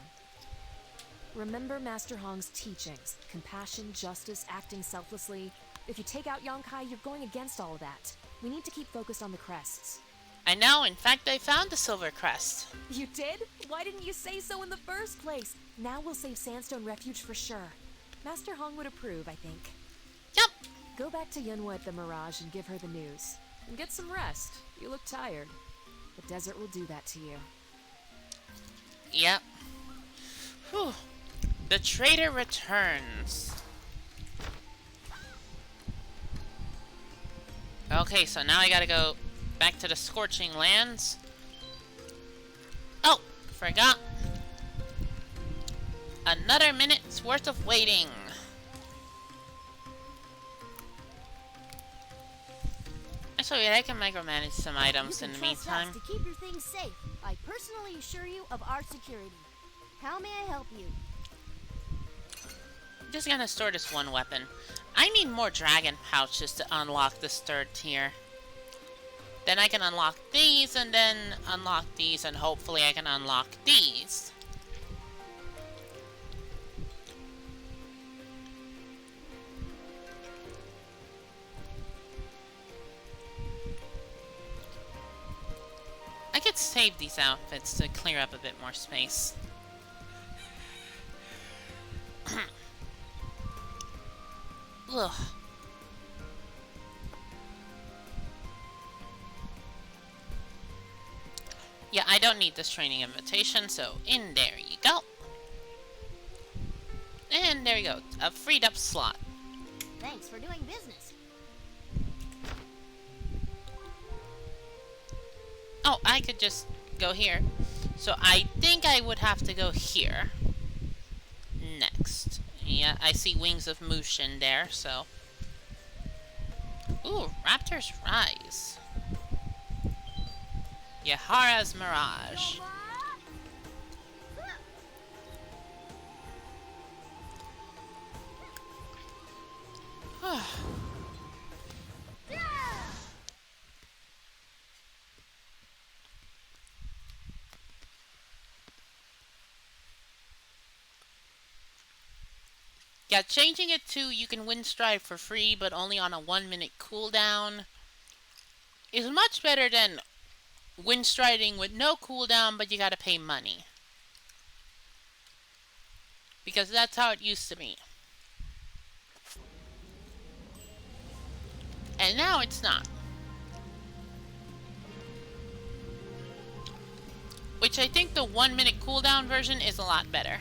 Remember Master Hong's teachings. Compassion, justice, acting selflessly. If you take out Yonkai, you're going against all of that. We need to keep focused on the crests.
I know, in fact, I found the Silver Crest.
You did? Why didn't you say so in the first place? Now we'll save Sandstone Refuge for sure. Master Hong would approve, I think.
Yep.
Go back to Yunhua at the Mirage and give her the news. And get some rest. You look tired. The desert will do that to you.
Yep. Whew. The traitor returns. Okay, so now I gotta go back to the Scorching Lands. Oh, forgot. Another minute's worth of waiting. So yeah, I can micromanage some items in the meantime.
Us to keep your things safe. I personally assure you of our security. How may I help you?
I'm just gonna store this one weapon. I need more dragon pouches to unlock this third tier. Then I can unlock these, and then unlock these, and hopefully I can unlock these. I could save these outfits to clear up a bit more space. Ugh. Yeah, I don't need this training invitation, so in there you go. And there you go, a freed up slot.
Thanks for doing business.
Oh, I could just go here. So I think I would have to go here. Next. Yeah, I see Wings of Mushin there, so... Ooh, Raptor's Rise. Yahara's Mirage. Yeah, changing it to you can win stride for free, but only on a 1-minute cooldown is much better than win striding with no cooldown, but you gotta pay money. Because that's how it used to be. And now it's not. Which I think the 1-minute cooldown version is a lot better.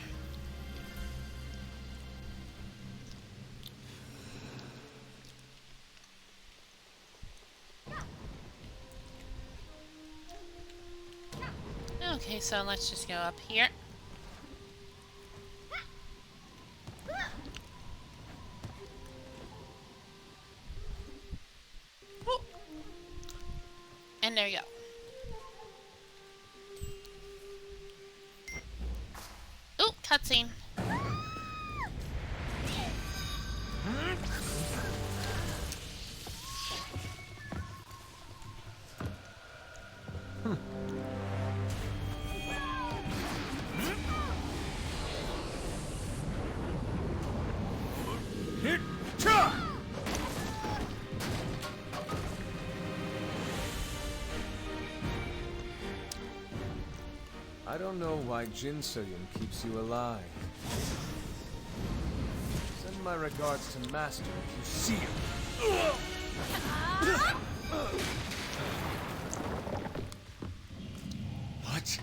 Okay, so let's just go up here. Ooh. And there you go. Ooh, cutscene.
I don't know why Jin Soyun keeps you alive. Send my regards to Master if you see him. What?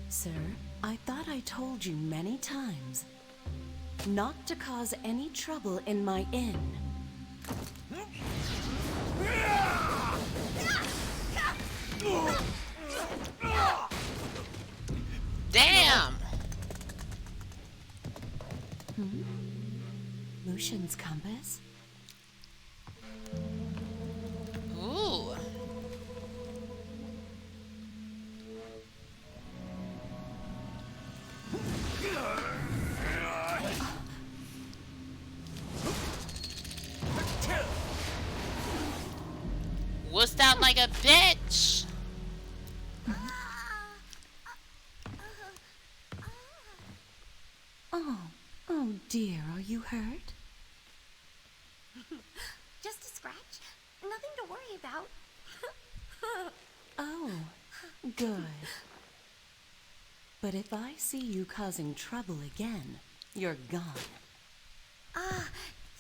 Sir, I thought I told you many times not to cause any trouble in my inn.
Damn!
Lucian's compass?
Ooh. Wussed out like a bitch!
Oh dear, are you hurt?
Just a scratch. Nothing to worry about.
Oh, good. But if I see you causing trouble again, you're gone.
Ah,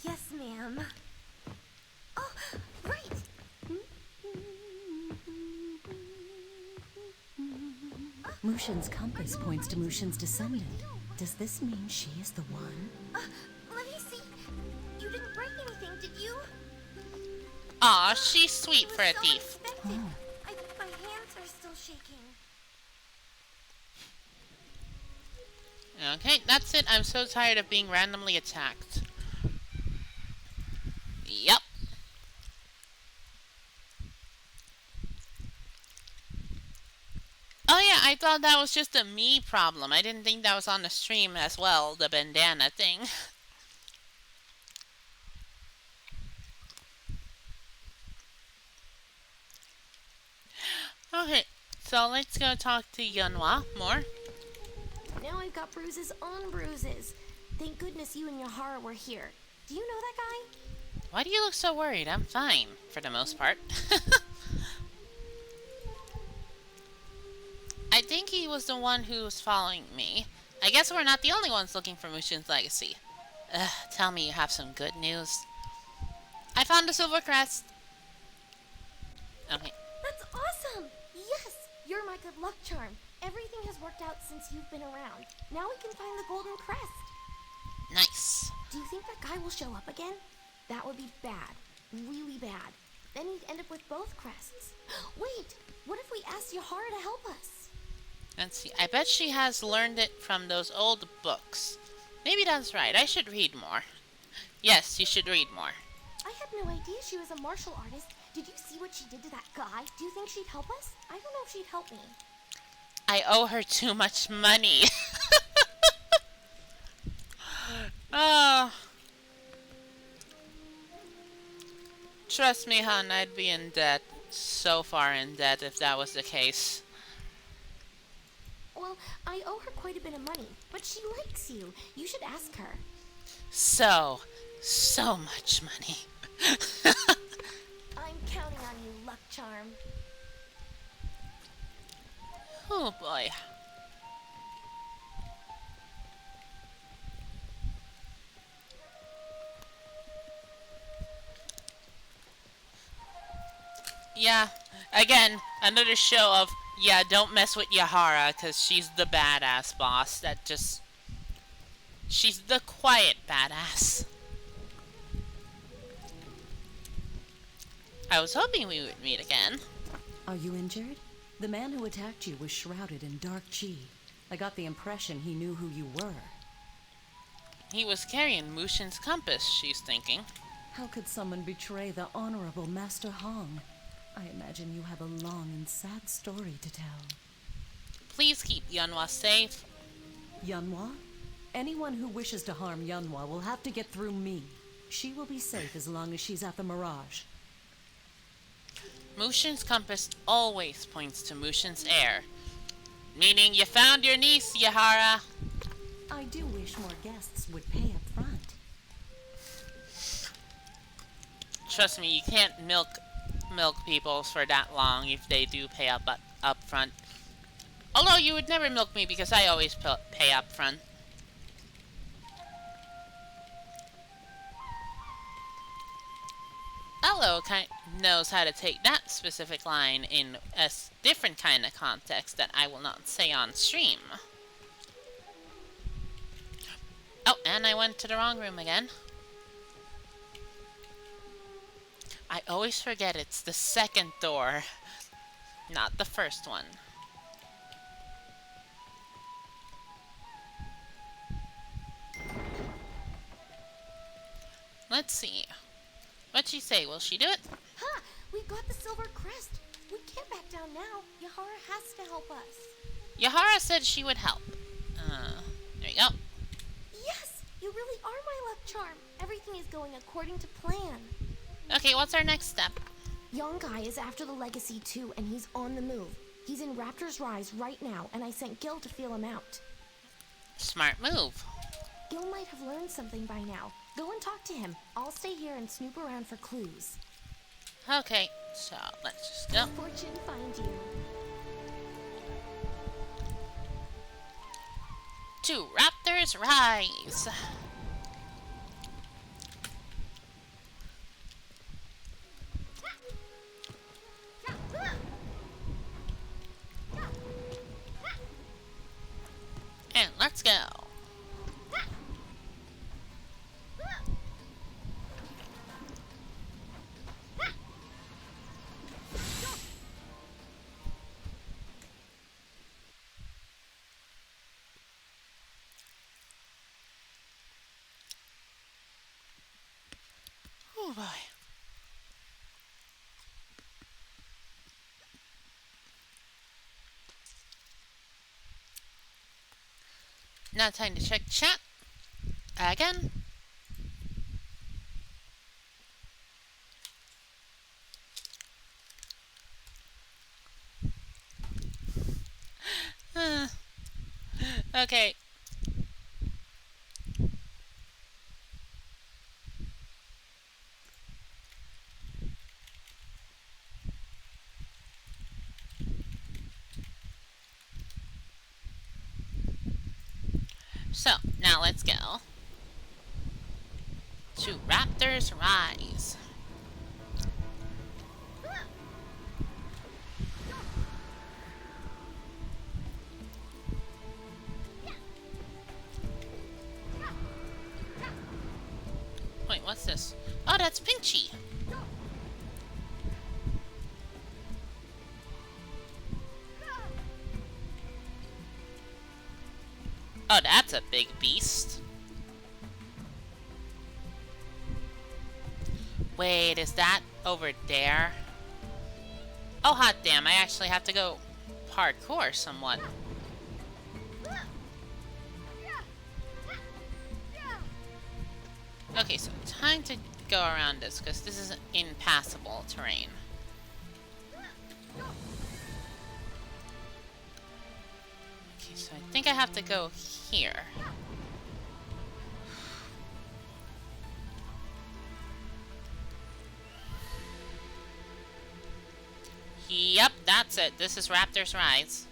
yes, ma'am. Oh, right.
Mushin's compass points to Mushin's descendant. Does this mean she is the one?
Let me see. You didn't break anything, did you?
Aw, she's sweet for a thief.
My hands are still shaking.
Okay, that's it. I'm so tired of being randomly attacked. Yep. Oh yeah, I thought that was just a me problem. I didn't think that was on the stream as well, the bandana thing. Okay, so let's go talk to Yunhua more.
Now I've got bruises on bruises. Thank goodness you and Yahara were here. Do you know that guy?
Why do you look so worried? I'm fine, for the most part. I think he was the one who was following me. I guess we're not the only ones looking for Mushin's legacy. Tell me you have some good news. I found a silver crest. Okay.
That's awesome! Yes! You're my good luck charm. Everything has worked out since you've been around. Now we can find the golden crest.
Nice.
Do you think that guy will show up again? That would be bad. Really bad. Then he'd end up with both crests. Wait! What if we asked Yahara to help us?
Let's see. I bet she has learned it from those old books. Maybe that's right. I should read more. Yes, you should read more.
I had no idea she was a martial artist. Did you see what she did to that guy? Do you think she'd help us? I don't know if she'd help me.
I owe her too much money. Oh. Trust me, hon, I'd be in debt. So far in debt if that was the case.
Well, Well, I owe her quite a bit of money, but she likes you. You should ask her.
So much money.
I'm counting on you, Luck Charm.
Oh boy. Yeah, again, another show of, yeah, don't mess with Yahara, because she's the badass boss that just... She's the quiet badass. I was hoping we would meet again.
Are you injured? The man who attacked you was shrouded in dark chi. I got the impression he knew who you were.
He was carrying Mushin's compass, she's thinking.
How could someone betray the honorable Master Hong? I imagine you have a long and sad story to tell.
Please keep Yunhua safe.
Yunhua? Anyone who wishes to harm Yunhua will have to get through me. She will be safe as long as she's at the Mirage.
Mushin's compass always points to Mushin's heir. Meaning you found your niece, Yahara.
I do wish more guests would pay up front.
Trust me, you can't milk people for that long if they do pay up front. Although you would never milk me because I always pay up front. Hello knows how to take that specific line in a different kind of context that I will not say on stream. Oh, and I went to the wrong room again. I always forget it's the second door, not the first one. Let's see. What'd she say? Will she do it?
Ha! We got the silver crest. We can't back down now. Yahara has to help us.
Yahara said she would help. There you go.
Yes! You really are my luck charm. Everything is going according to plan.
Okay, what's our next step?
Young guy is after the legacy too, and he's on the move. He's in Raptor's Rise right now, and I sent Gil to feel him out.
Smart move.
Gil might have learned something by now. Go and talk to him. I'll stay here and snoop around for clues.
Okay, so let's just go.
Fortune find you.
To Raptor's Rise. And let's go. Oh boy. Now time to check chat. Again. Okay. So, now let's go to Raptor's Rise. Wait, what's this? Oh, that's Pinchy. Oh, that's a big beast. Wait, is that over there? Oh, hot damn, I actually have to go hardcore somewhat. Okay, so time to go around this, because this is impassable terrain. Okay, so I think I have to go here. Yep, that's it. This is Raptor's Rise.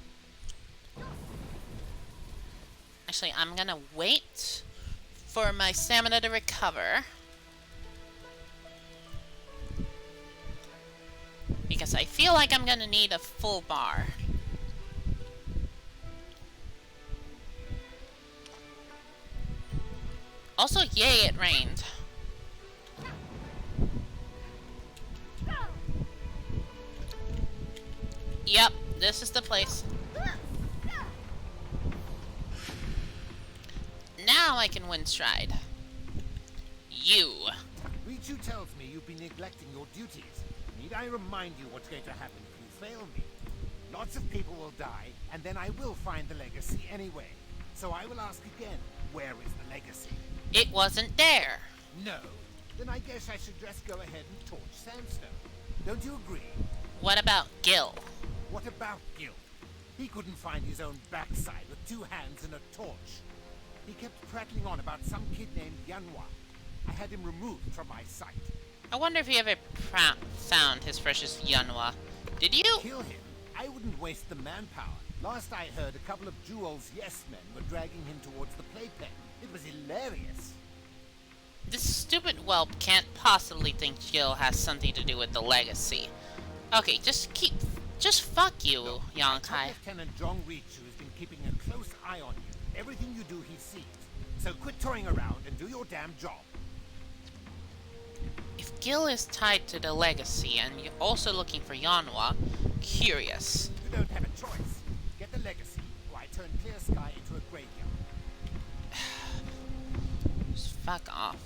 Actually, I'm gonna wait for my stamina to recover. Because I feel like I'm gonna need a full bar. Also, yay, it rained. Yep, this is the place. Now I can win stride. You.
Richu tells me you've been neglecting your duties. Need I remind you what's going to happen if you fail me? Lots of people will die, and then I will find the legacy anyway. So I will ask again, where is the legacy?
It wasn't there.
No. Then I guess I should just go ahead and torch Sandstone. Don't you agree?
What about Gil?
What about Gil? He couldn't find his own backside with 2 hands and a torch. He kept prattling on about some kid named Yanhua. I had him removed from my sight.
I wonder if he ever found his precious Yanhua. Did you?
Kill him? I wouldn't waste the manpower. Last I heard, a couple of Jewel's yes-men were dragging him towards the playpen. It was hilarious.
This stupid whelp can't possibly think Gil has something to do with the legacy. Okay, just fuck you,
Look,
Yonkai.
Lieutenant Zhong Richu has been keeping a close eye on you. Everything you do, he sees. So quit toying around and do your damn job.
If Gil is tied to the legacy and you're also looking for Yanhua, curious.
You don't have a choice. Get the legacy, or I turn clear sky into a graveyard.
Just fuck off.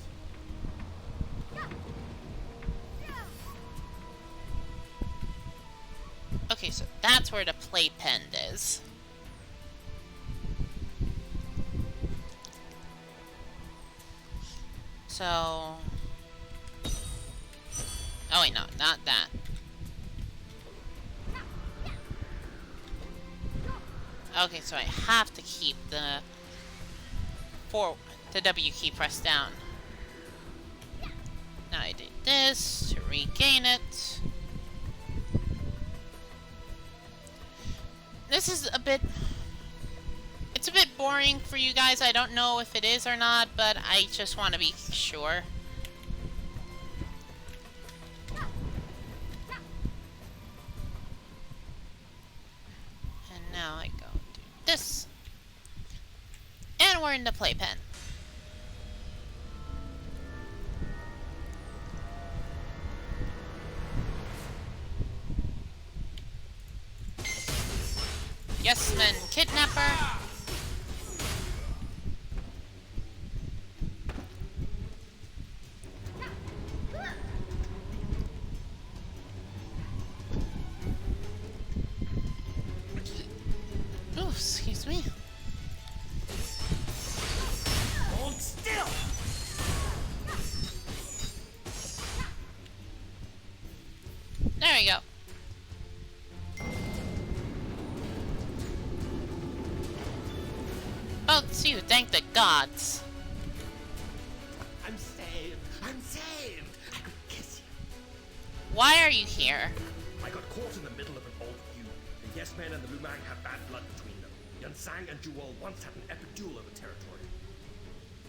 Okay, so that's where the playpen is. So... Oh wait, no, not that. Okay, so I have to keep the W key pressed down. Now I did this to regain it. This is a bit... It's a bit boring for you guys. I don't know if it is or not, but I just want to be sure. And now I go do this. And we're in the playpen. Yes, men, kidnapper. Oh, excuse me.
Hold still!
There we go. Oh, it's you. Thank the gods.
I'm saved! I'm saved! I could kiss you.
Why are you here?
I got caught in the middle of an old feud. The Yes Men and the Lumang have bad blood between them. Yunsang and Jewel once had an epic duel over territory.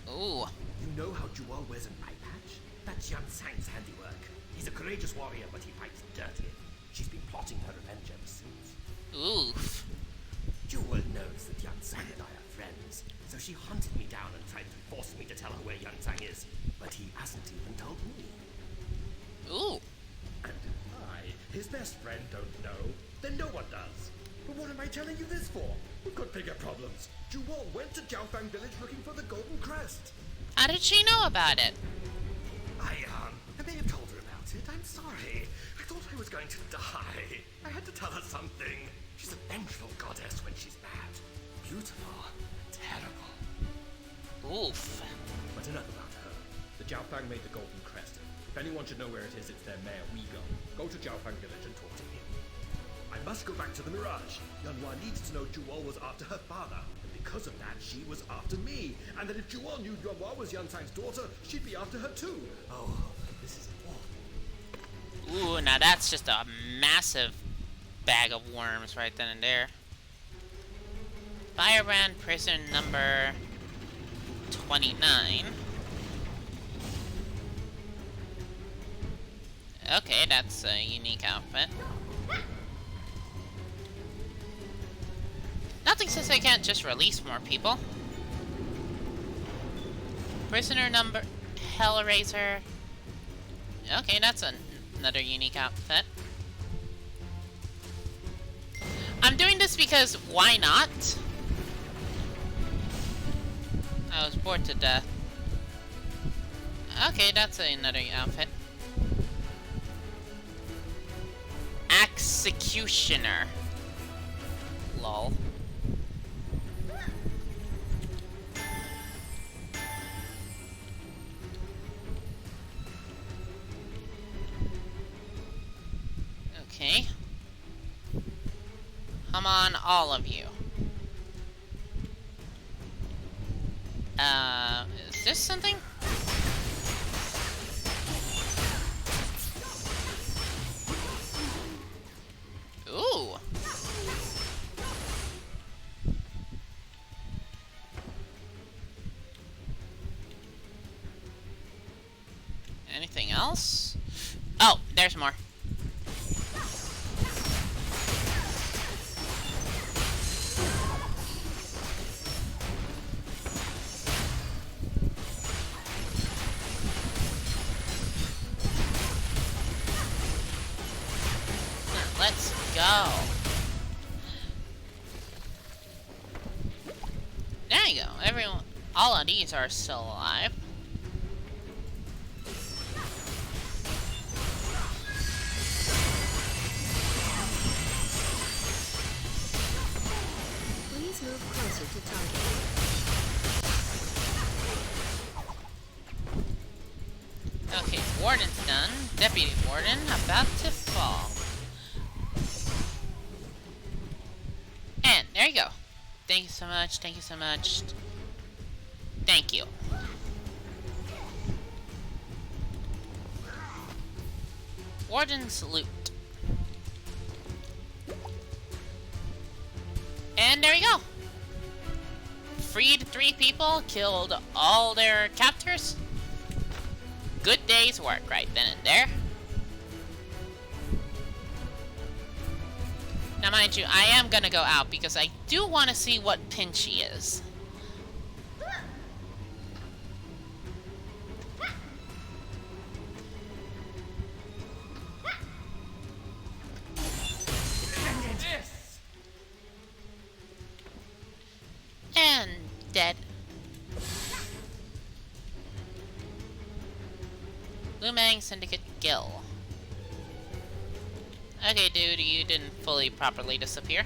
Ooh.
You know how Jewel wears an eye patch? That's Yunsang's handiwork. He's a courageous warrior, but he fights dirty. She's been plotting her revenge ever since.
Oof.
Jewel knows that Yunsang and I are friends, so she hunted me down and tried to force me to tell her where Yunsang is, but he hasn't even told me.
Ooh.
And I, his best friend, don't know, then no one does. But what am I telling you this for? We've got bigger problems. Jewel went to Jiaofang village looking for the Golden Crest.
How did she know about it?
I may have told her about it. I'm sorry. I thought I was going to die. I had to tell her something. She's a vengeful goddess when she's bad. Beautiful. Terrible.
Oof.
But enough about her. The Jiaofang made the Golden Crest. If anyone should know where it is, it's their mayor, Wigo. Go to Jiaofang village and talk to him. I'm must go back to the Mirage. Yanhua needs to know Juwon was after her father, and because of that, she was after me. And that if Juwon knew Yanhua was Yansang's daughter, she'd be after her too. Oh, this is awful.
Ooh, now that's just a massive bag of worms right then and there. Firebrand prison number 29. Okay, that's a unique outfit. Nothing says I can't just release more people. Prisoner number Hellraiser. Okay, that's another unique outfit. I'm doing this because why not? I was bored to death. Okay, that's another outfit. Executioner. Lol. Okay. Come on, all of you. Is this something? Ooh. Anything else? Oh, there's more. Let's go. There you go. Everyone, all of these are still alive.
Please move closer to target.
Okay, Warden's done. Deputy Warden about to fall. And there you go. Thank you so much. Thank you so much. Thank you. Warden's loot. And there you go. Freed 3 people, killed all their captors. Good day's work right then and there. Now mind you, I am gonna go out because I do want to see what Pinchy is. And dead. Lumang Syndicate Gill. Okay, dude, you didn't fully properly disappear.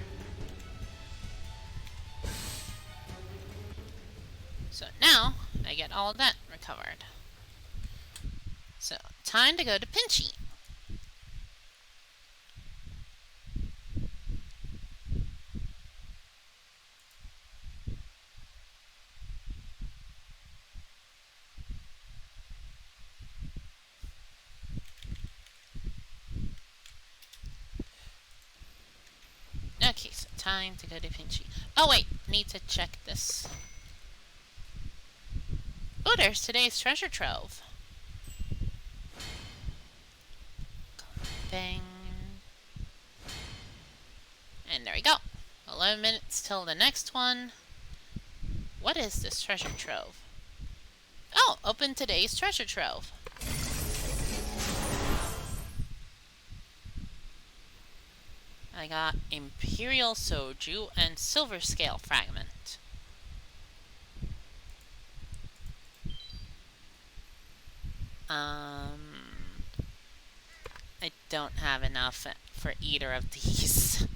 So now, I get all that recovered. So, time to go to Pinchy. Okay, so time to go to Pinchy. Oh wait, need to check this. Oh, there's today's treasure trove. Bang. And there we go. 11 minutes till the next one. What is this treasure trove? Oh, open today's treasure trove. I got Imperial Soju and Silver Scale Fragment. I don't have enough for either of these.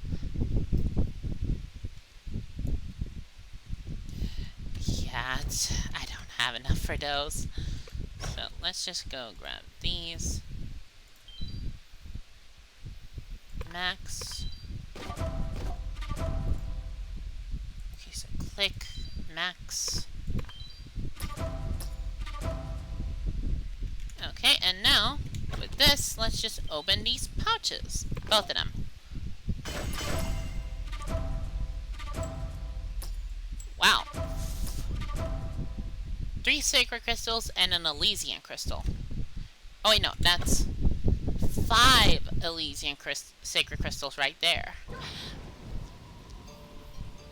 Yeah, I don't have enough for those. So let's just go grab these. Max. click max. Okay, and now, with this, let's just open these pouches. Both of them. Wow. 3 sacred crystals and an Elysian crystal. Oh wait, no, that's 5 Elysian sacred crystals right there.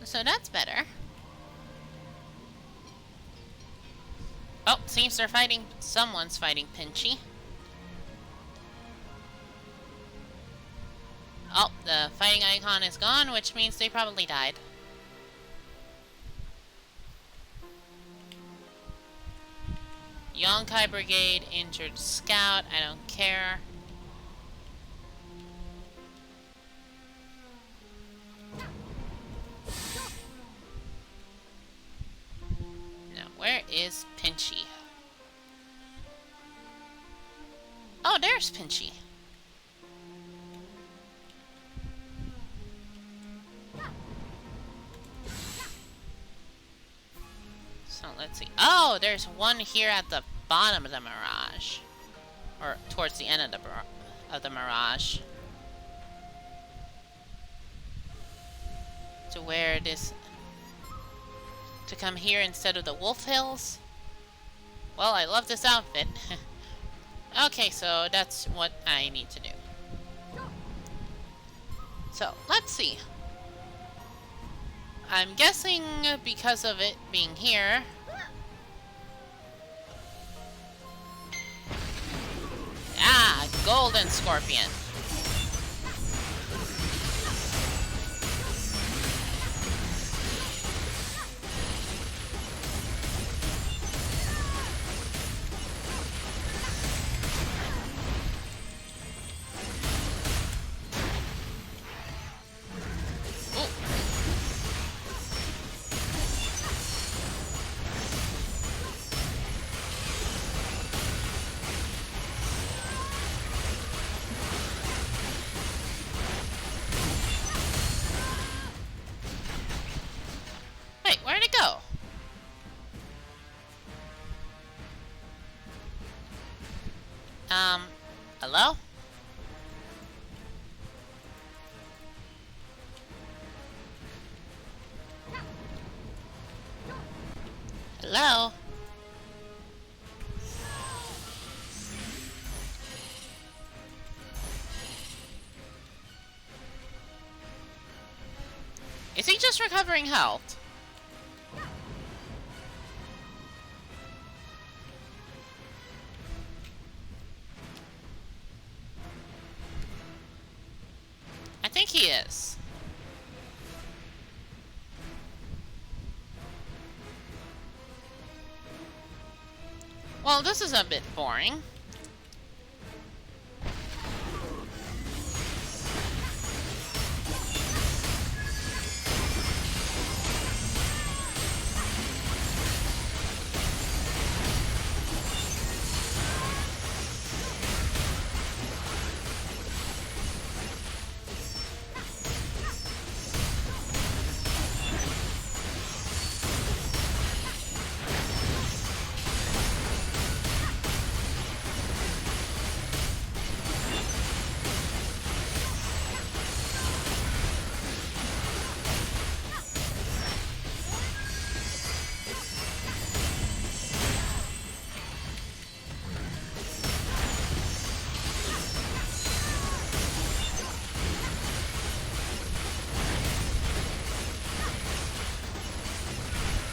So that's better. Oh, seems they're fighting. Someone's fighting Pinchy. Oh, the fighting icon is gone, which means they probably died. Yonkai Brigade, injured scout, I don't care. Now, where is Pinchy? Oh, there's Pinchy. So let's see. Oh, there's one here at the bottom of the mirage, or towards the end of the mirage. To where this, to come here instead of the Wolf Hills. Well, I love this outfit. Okay, so that's what I need to do. So let's see. I'm guessing because of it being here. Ah, golden scorpion. Wait, where'd it go? Hello? Hello? Is he just recovering health? I think he is. Well, this is a bit boring.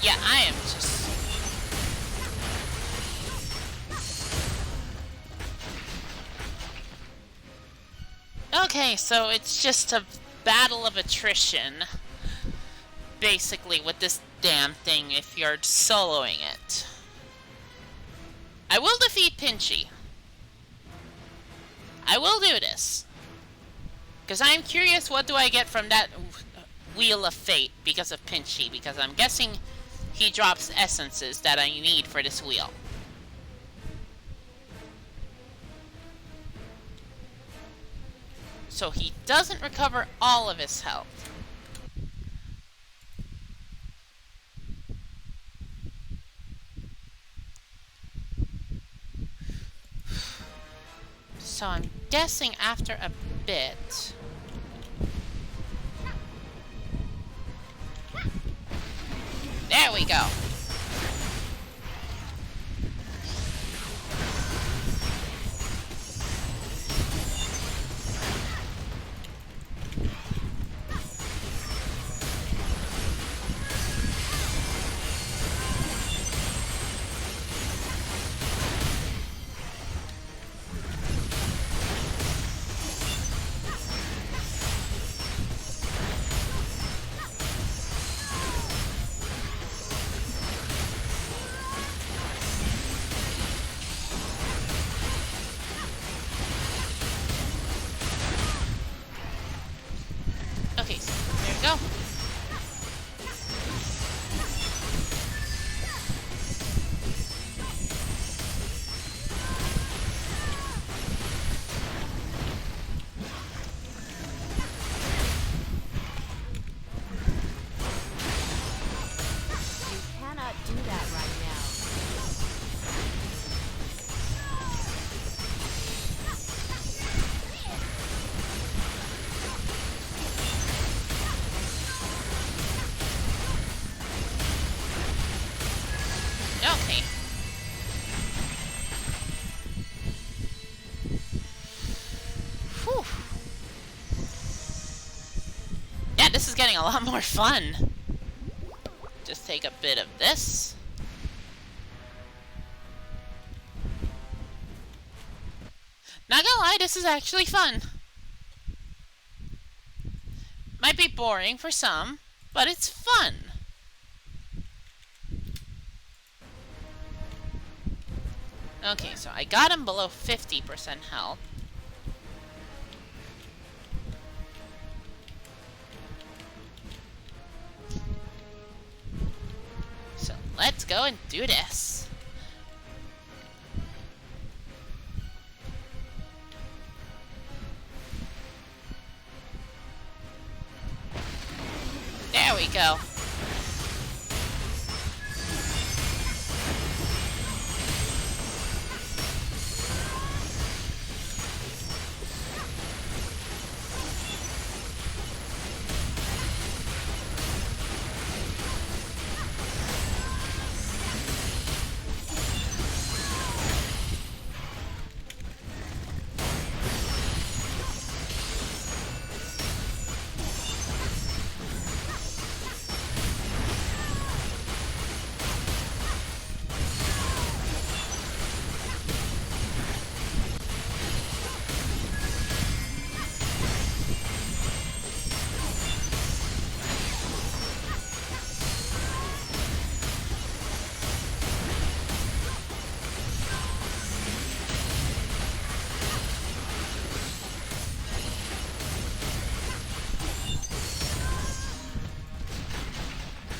Yeah, I am just... Okay, so it's just a battle of attrition. Basically, with this damn thing if you're soloing it. I will defeat Pinchy. I will do this. Because I'm curious, what do I get from that Wheel of Fate because of Pinchy? Because I'm guessing he drops essences that I need for this wheel. So he doesn't recover all of his health. So I'm guessing after a bit... There we go. Okay, so there we go.
You cannot do that right now.
Okay. Whew. Yeah, this is getting a lot more fun. Just take a bit of this. Not gonna lie, this is actually fun. Might be boring for some, but it's fun. Okay, so I got him below 50% health. So let's go and do this. There we go.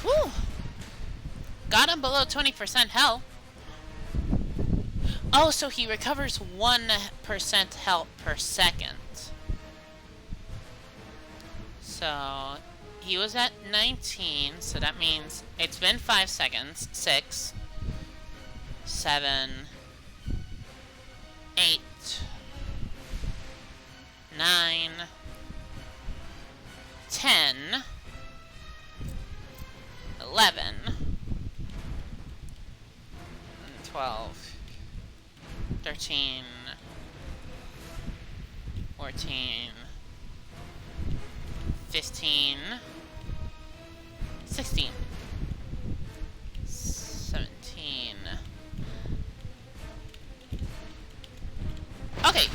Whew. Got him below 20% health. Oh, so he recovers 1% health per second. So he was at 19, so that means it's been 5 seconds. 6, 7, 8, 9, 10, 11, 12, 13, 14, 15, 16, 17. Okay.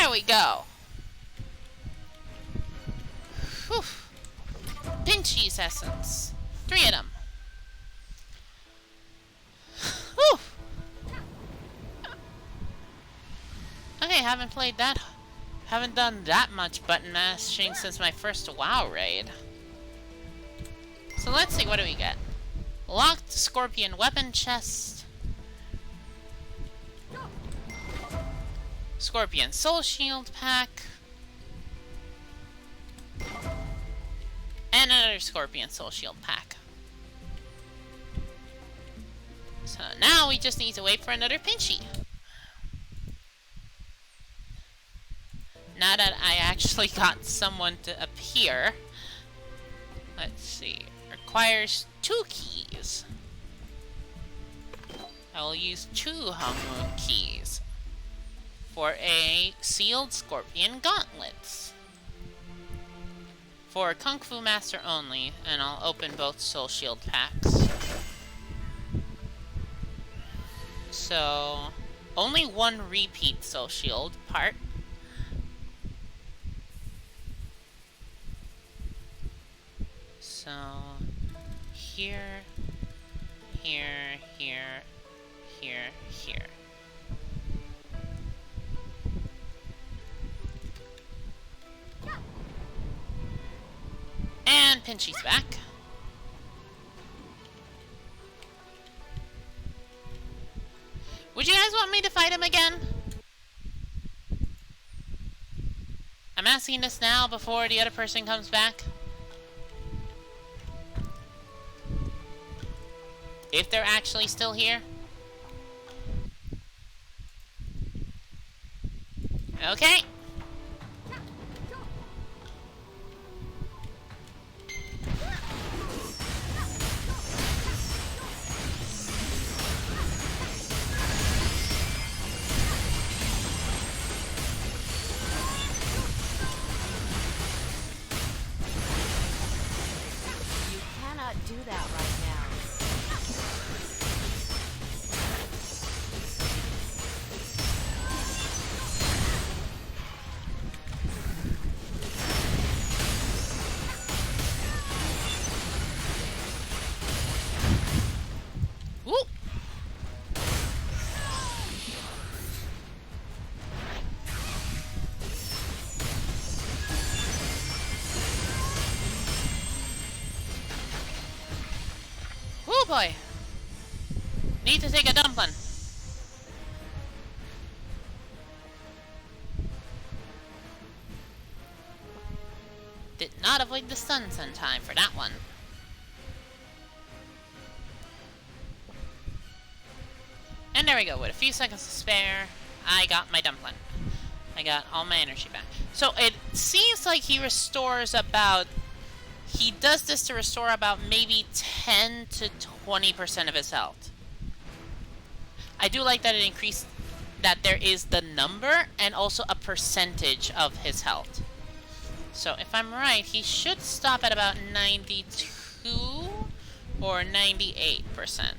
There we go. Whew. Pinchy's essence. 3 of them. Whew. Okay, haven't done that much button mashing since my first WoW raid. So let's see, what do we get? Locked Scorpion weapon chest. Scorpion soul shield pack. And another Scorpion soul shield pack. So now we just need to wait for another Pinchy. Now that I actually got someone to appear. Let's see. Requires 2 keys. I will use 2 Hongwu keys for a sealed Scorpion gauntlets. For Kung Fu Master only, and I'll open both Soul Shield packs. So, only 1 repeat Soul Shield part. So, here, here, here, here, here. And Pinchy's back. Would you guys want me to fight him again? I'm asking this now before the other person comes back. If they're actually still here. Okay.
You cannot do that right now.
Woo! Woo boy! Need to take a dumpling. Did not avoid the stuns in time for that one. And there we go, with a few seconds to spare, I got my dumpling. I got all my energy back. So it seems like he restores about... He does this to restore about maybe 10 to 20% of his health. I do like that it increased... that there is the number and also a percentage of his health. So if I'm right, he should stop at about 92 or 98%.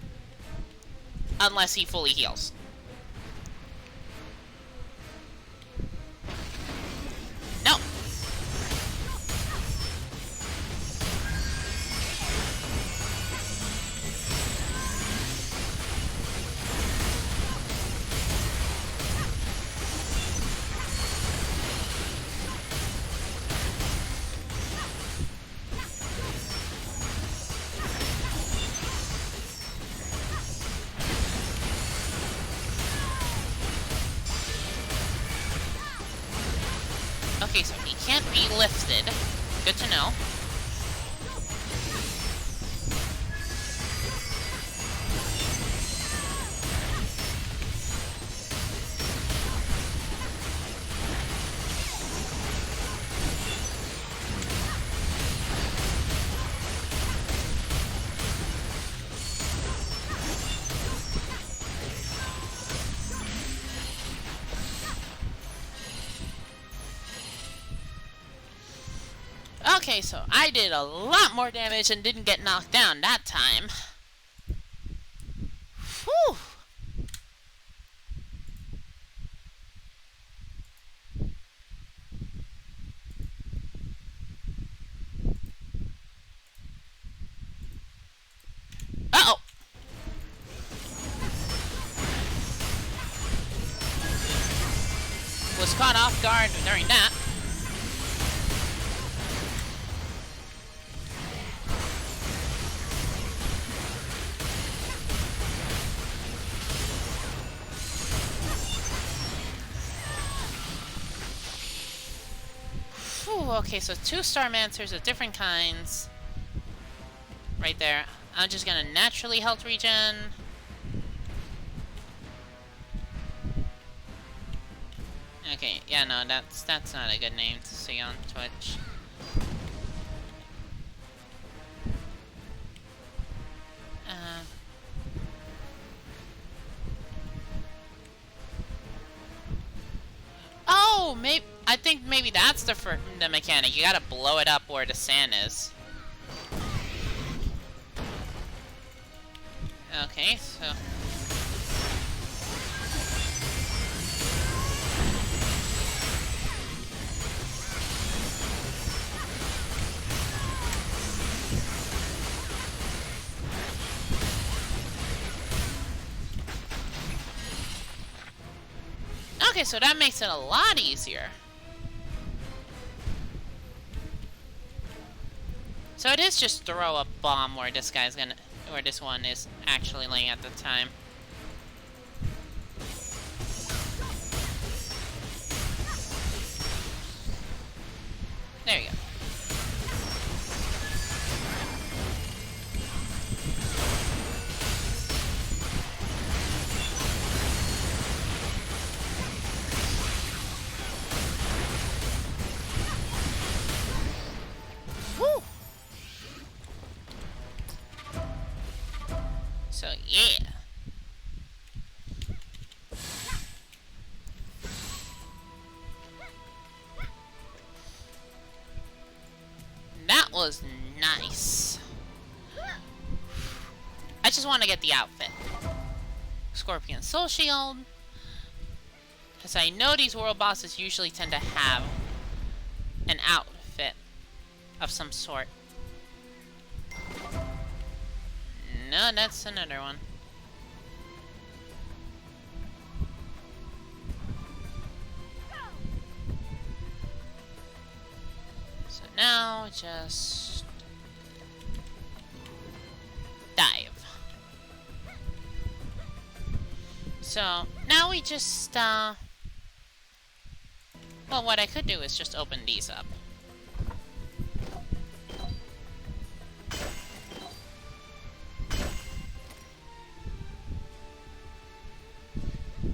Unless he fully heals. No! Okay, so he can't be lifted. Good to know. Okay, so I did a lot more damage and didn't get knocked down that time. Whew! was caught off guard during that. Whew, okay, so 2 Starmancers of different kinds. Right there. I'm just gonna naturally health regen. Okay, yeah, no, that's not a good name to see on Twitch. Oh, maybe I think maybe that's the mechanic. You gotta blow it up where the sand is. Okay, so. Okay, so that makes it a lot easier. So it is just throw a bomb where this guy's gonna, where this one is actually laying at the time. There you go. Woo! So yeah. That was nice. I just want to get the outfit. Scorpion Soul Shield. Because I know these world bosses usually tend to have an outfit of some sort. No, that's another one. So now, just dive. So now we just, well, what I could do is just open these up.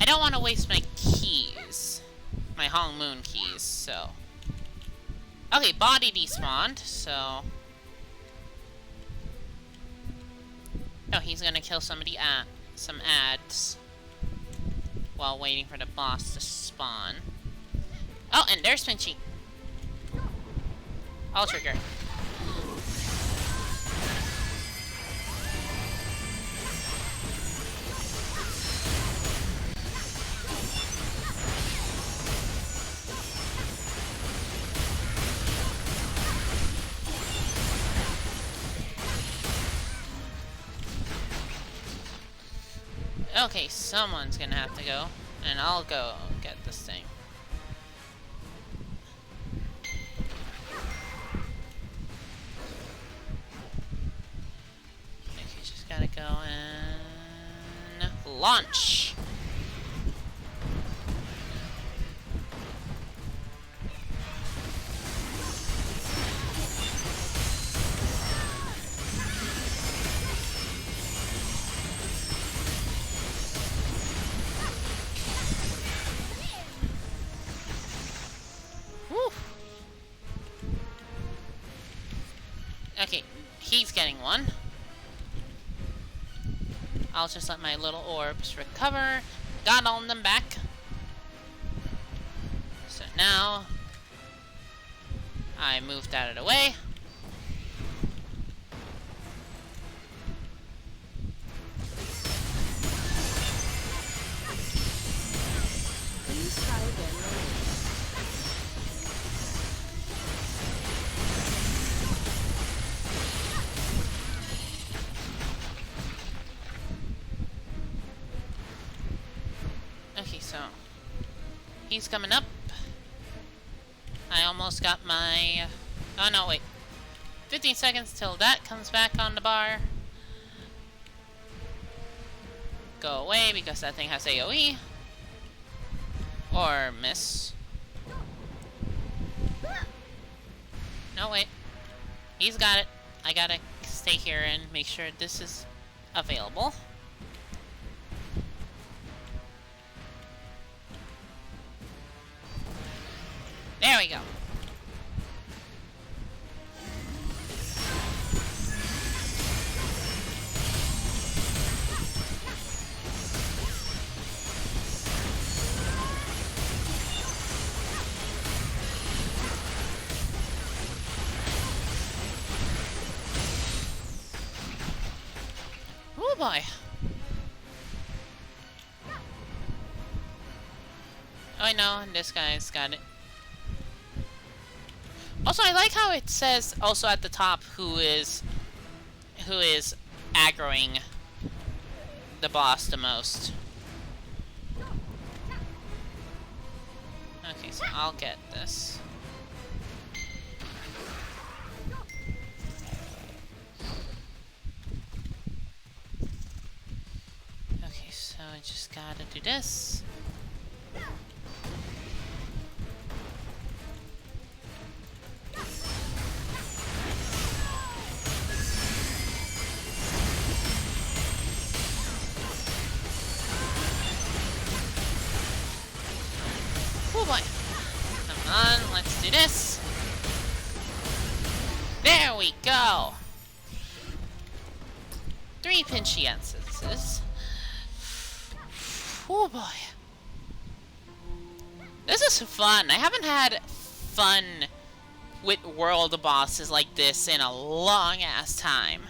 I don't want to waste my keys. My Hong Moon keys, so. Okay, body despawned, so. Oh, he's gonna kill somebody at some ads while waiting for the boss to spawn. Oh, and there's Pinchy. I'll trigger. Okay, someone's gonna have to go, and I'll go get this thing. Okay, just gotta go and launch. Okay, he's getting one. I'll just let my little orbs recover. Got all of them back. So now, I moved out of the way.
Please try again later.
Okay, so he's coming up. I almost got my... Oh no, wait. 15 seconds till that comes back on the bar. Go away because that thing has AoE. Or miss. No, wait. He's got it. I gotta stay here and make sure this is available. There we go. Oh boy. Oh, I know, and this guy's got it. Also, I like how it says also at the top who is aggroing the boss the most. Okay, so I'll get this. Okay, so I just gotta do this. Oh boy. Come on, let's do this. There we go. 3 pinchy instances. Oh boy. This is fun. I haven't had fun with world bosses like this in a long ass time.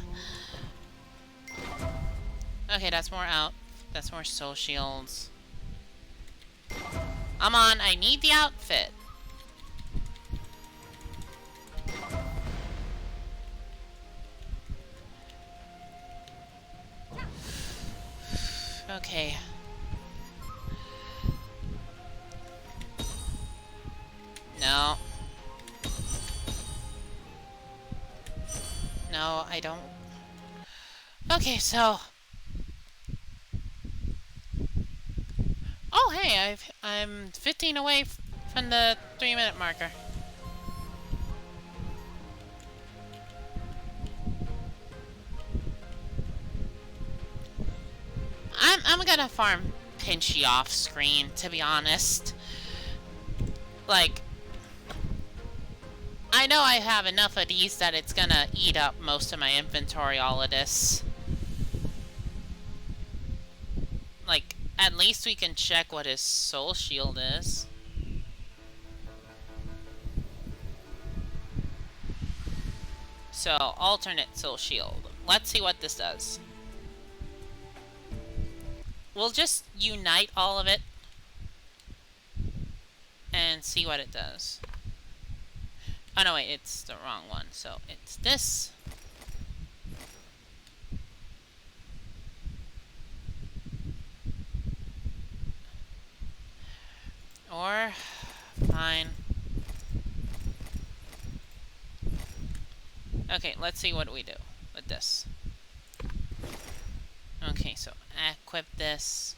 Okay, that's more out. That's more soul shields. I'm on. I need the outfit. Okay. No. No, I don't. Okay, so. Oh, hey, I'm 15 away from the 3-minute marker. I'm gonna farm Pinchy off screen, to be honest. Like, I know I have enough of these that it's gonna eat up most of my inventory, all of this. Like, at least we can check what his soul shield is. So, alternate soul shield. Let's see what this does. We'll just unite all of it and see what it does. Oh no, wait, it's the wrong one. So it's this. Or, fine. Okay, let's see what we do with this. Okay, so equip this.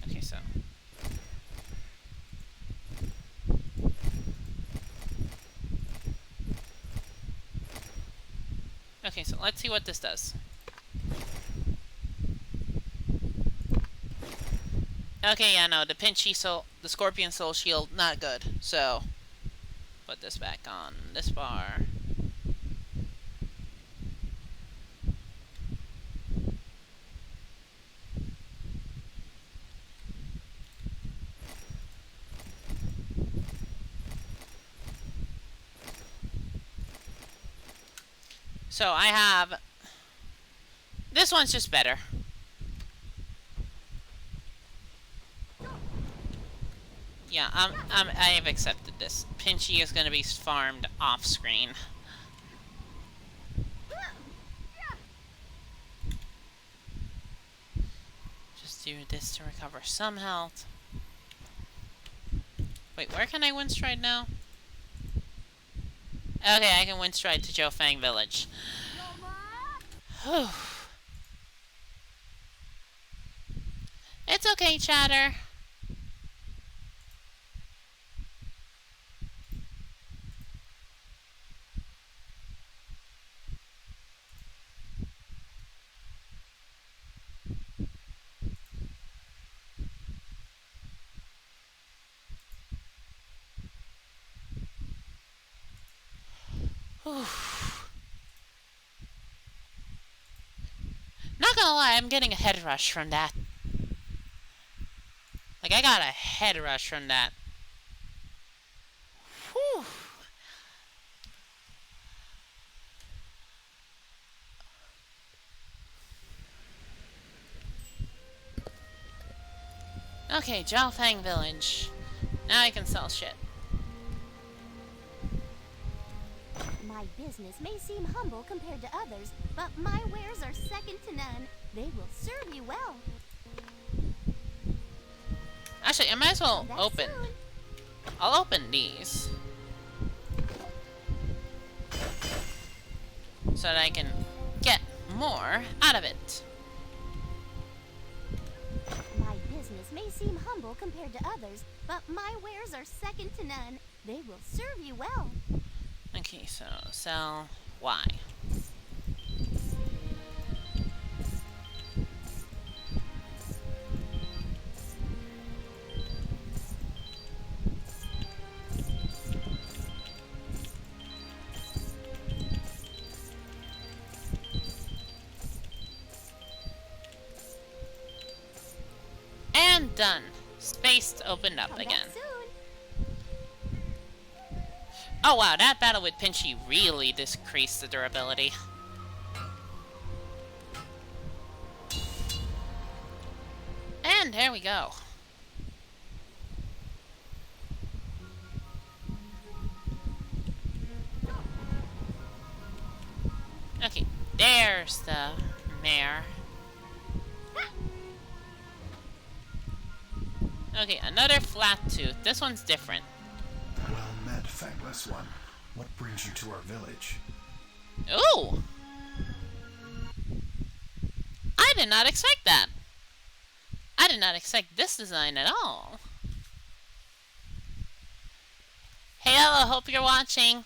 Okay, so. Okay, so let's see what this does. Okay, yeah, no, the Pinchy soul, the Scorpion Soul Shield, not good. So, put this back on this bar. So I have, this one's just better. Yeah, I have accepted this. Pinchy is going to be farmed off screen. Just do this to recover some health. Wait, where can I wind stride now? Okay, I can wind stride to Jiaofang Village. Whew. It's okay, Chatter. Whew. Not gonna lie, I'm getting a head rush from that. Like, I got a head rush from that. Whew. Okay, Jiaofang Village. Now I can sell shit.
My business may seem humble compared to others, but my wares are second to none. They will serve you well.
Actually, I might as well open. I'll open these. So that I can get more out of it.
My business may seem humble compared to others, but my wares are second to none. They will serve you well.
Okay, so sell Y. And done. Space opened up again. Oh wow, that battle with Pinchy really decreased the durability. And there we go. Okay, there's the mare. Okay, another flat tooth. This one's different.
Well met, Fangless One. What brings you to our village?
Ooh! I did not expect that. I did not expect this design at all. Hey Ella, hope you're watching.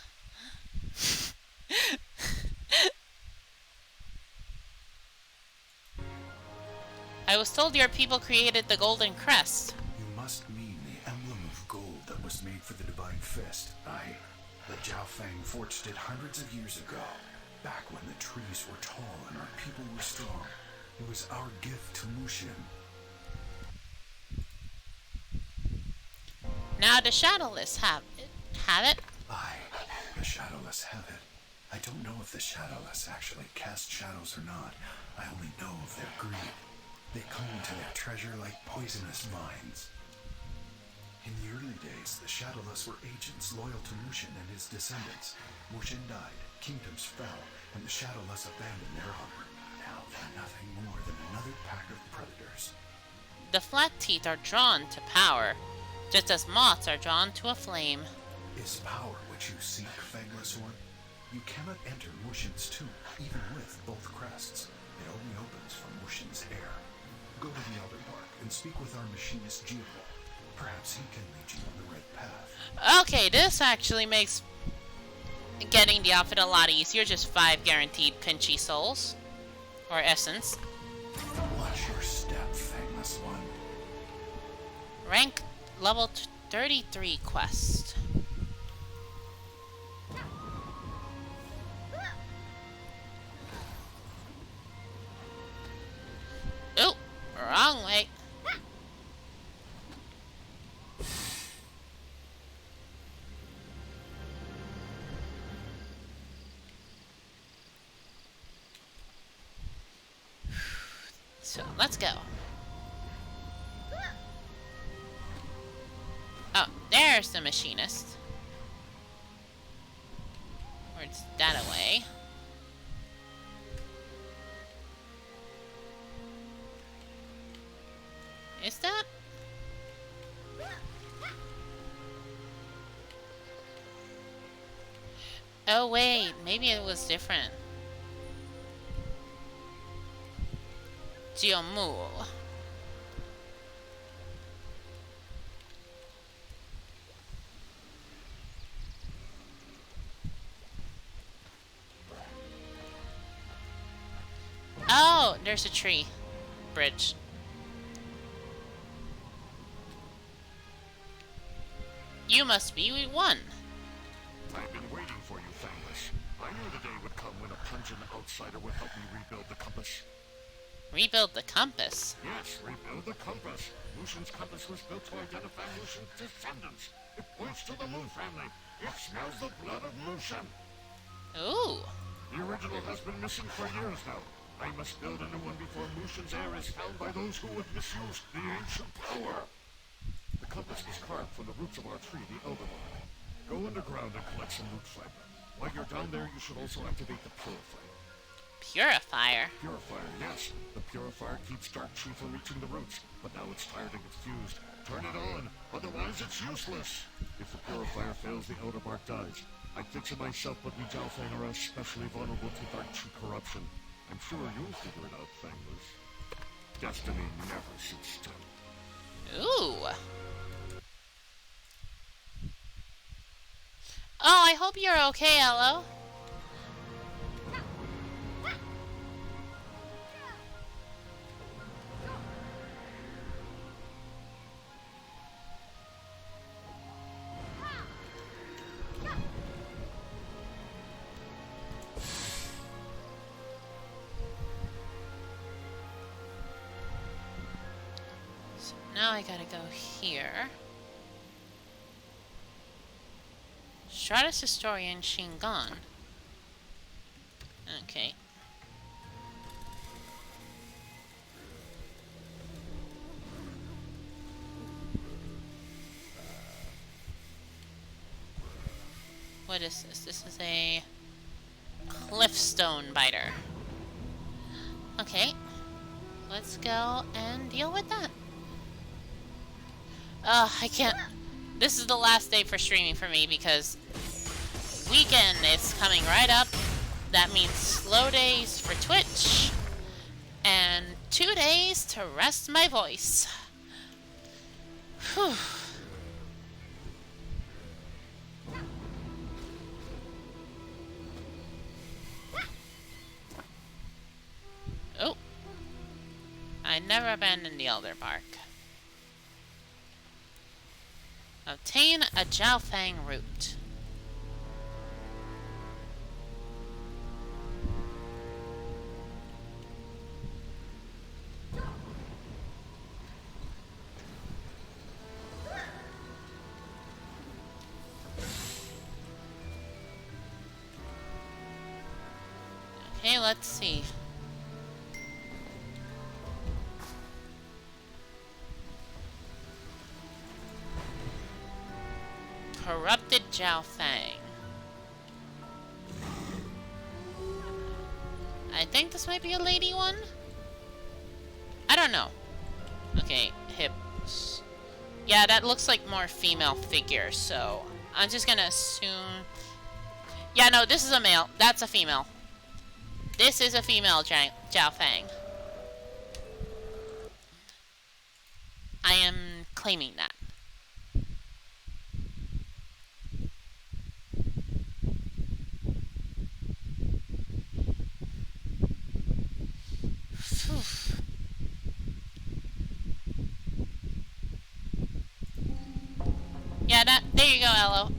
I was told your people created the golden crest.
You must mean the emblem of gold that was made for the Divine Fist. Aye, the Jiaofang forged it hundreds of years ago, back when the trees were tall and our people were strong. It was our gift to Mushin.
Now the Shadowless have it?
Aye, the Shadowless have it. I don't know if the Shadowless actually cast shadows or not. I only know of their greed. They cling to their treasure like poisonous vines. In the early days, the Shadowless were agents loyal to Mushin and his descendants. Mushin died, kingdoms fell, and the Shadowless abandoned their honor. Now they're nothing more than another pack of predators.
The flat teeth are drawn to power, just as moths are drawn to a flame.
Is power what you seek, Fangless One? You cannot enter Mushin's tomb, even with both crests. It only opens from Mushin's heir. Go to the Elder Park and speak with our machinist Geoble. Perhaps he can lead you on the right path.
Okay, this actually makes getting the outfit a lot easier. Just 5 guaranteed Pinchy souls. Or essence.
Watch your step, Fangless One.
Rank level 33 quest. Ooh, wrong way. So, let's go. Oh, there's the machinist. Or it's that away. Is that? Oh wait, maybe it was different. Geomul. Oh, there's a tree. Bridge. You must be one.
I've been waiting for you, Fangless. I knew the day would come when a pungent outsider would help me rebuild the compass.
Rebuild the compass?
Yes, rebuild the compass. Mushin's compass was built to identify Mushin's descendants. It points to the Mu family. It smells the blood of Mushin.
Ooh.
The original has been missing for years now. I must build a new one before Mushin's heir is found by those who would misuse the ancient power. The compass was carved from the roots of our tree, the Elderbark. Go underground and collect some root fragments. While you're down there, you should also activate the Purifier.
Purifier?
Purifier, yes. The Purifier keeps Dark Chi from reaching the roots, but now it's tired and gets fused. Turn it on, otherwise it's useless. If the Purifier fails, the Elderbark dies. I'd fix it myself, but we Jiaofeng are especially vulnerable to Dark Chi corruption. I'm sure you'll figure it out, Fangless. Destiny never sits still.
Ooh. Oh, I hope you're okay, Elo. So now I gotta go here. Stratus Historian Shingon. Okay. What is this? This is a Cliffstone Biter. Okay. Let's go and deal with that. I can't. This is the last day for streaming for me because weekend is coming right up. That means slow days for Twitch and 2 days to rest my voice. Whew. Oh. I never abandoned the Elderbark. Obtain a Jiaofeng root. Okay, let's see. Corrupted Jiaofeng. I think this might be a lady one? I don't know. Okay, hips. Yeah, that looks like more female figure, so I'm just gonna assume... Yeah, no, this is a male. That's a female. This is a female Jiaofeng. I am claiming that. Yeah, there you go, Elo.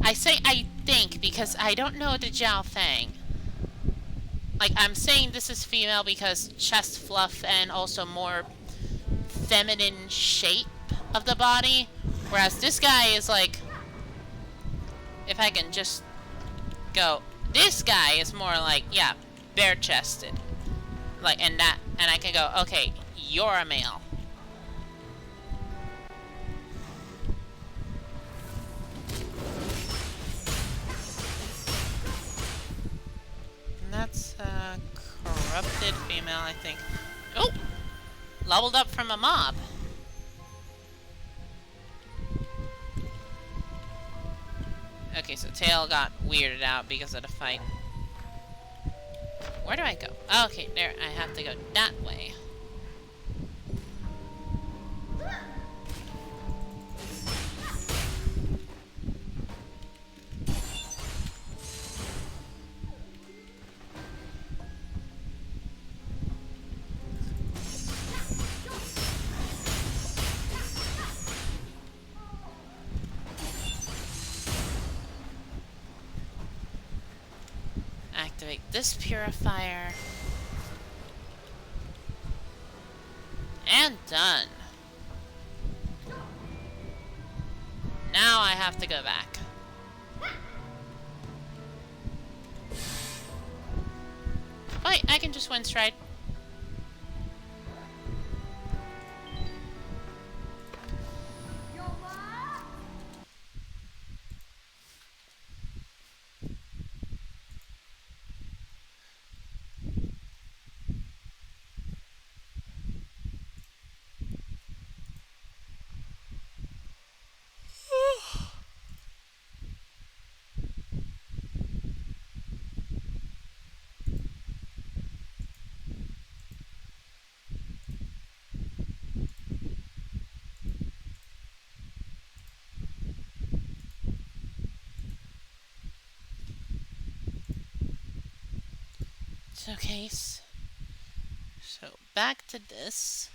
I say I think because I don't know the Jiaofeng. Like, I'm saying this is female because chest fluff and also more feminine shape of the body. Whereas this guy is like, if I can just go, this guy is more like, yeah, bare chested. Like, and I can go, okay, you're a male. That's a corrupted female, I think. Oh! Leveled up from a mob. Okay, so Tail got weirded out because of the fight. Where do I go? Oh, okay, there. I have to go that way. Activate this purifier. And done. Now I have to go back. Wait, I can just wind stride. Okay, so back to this.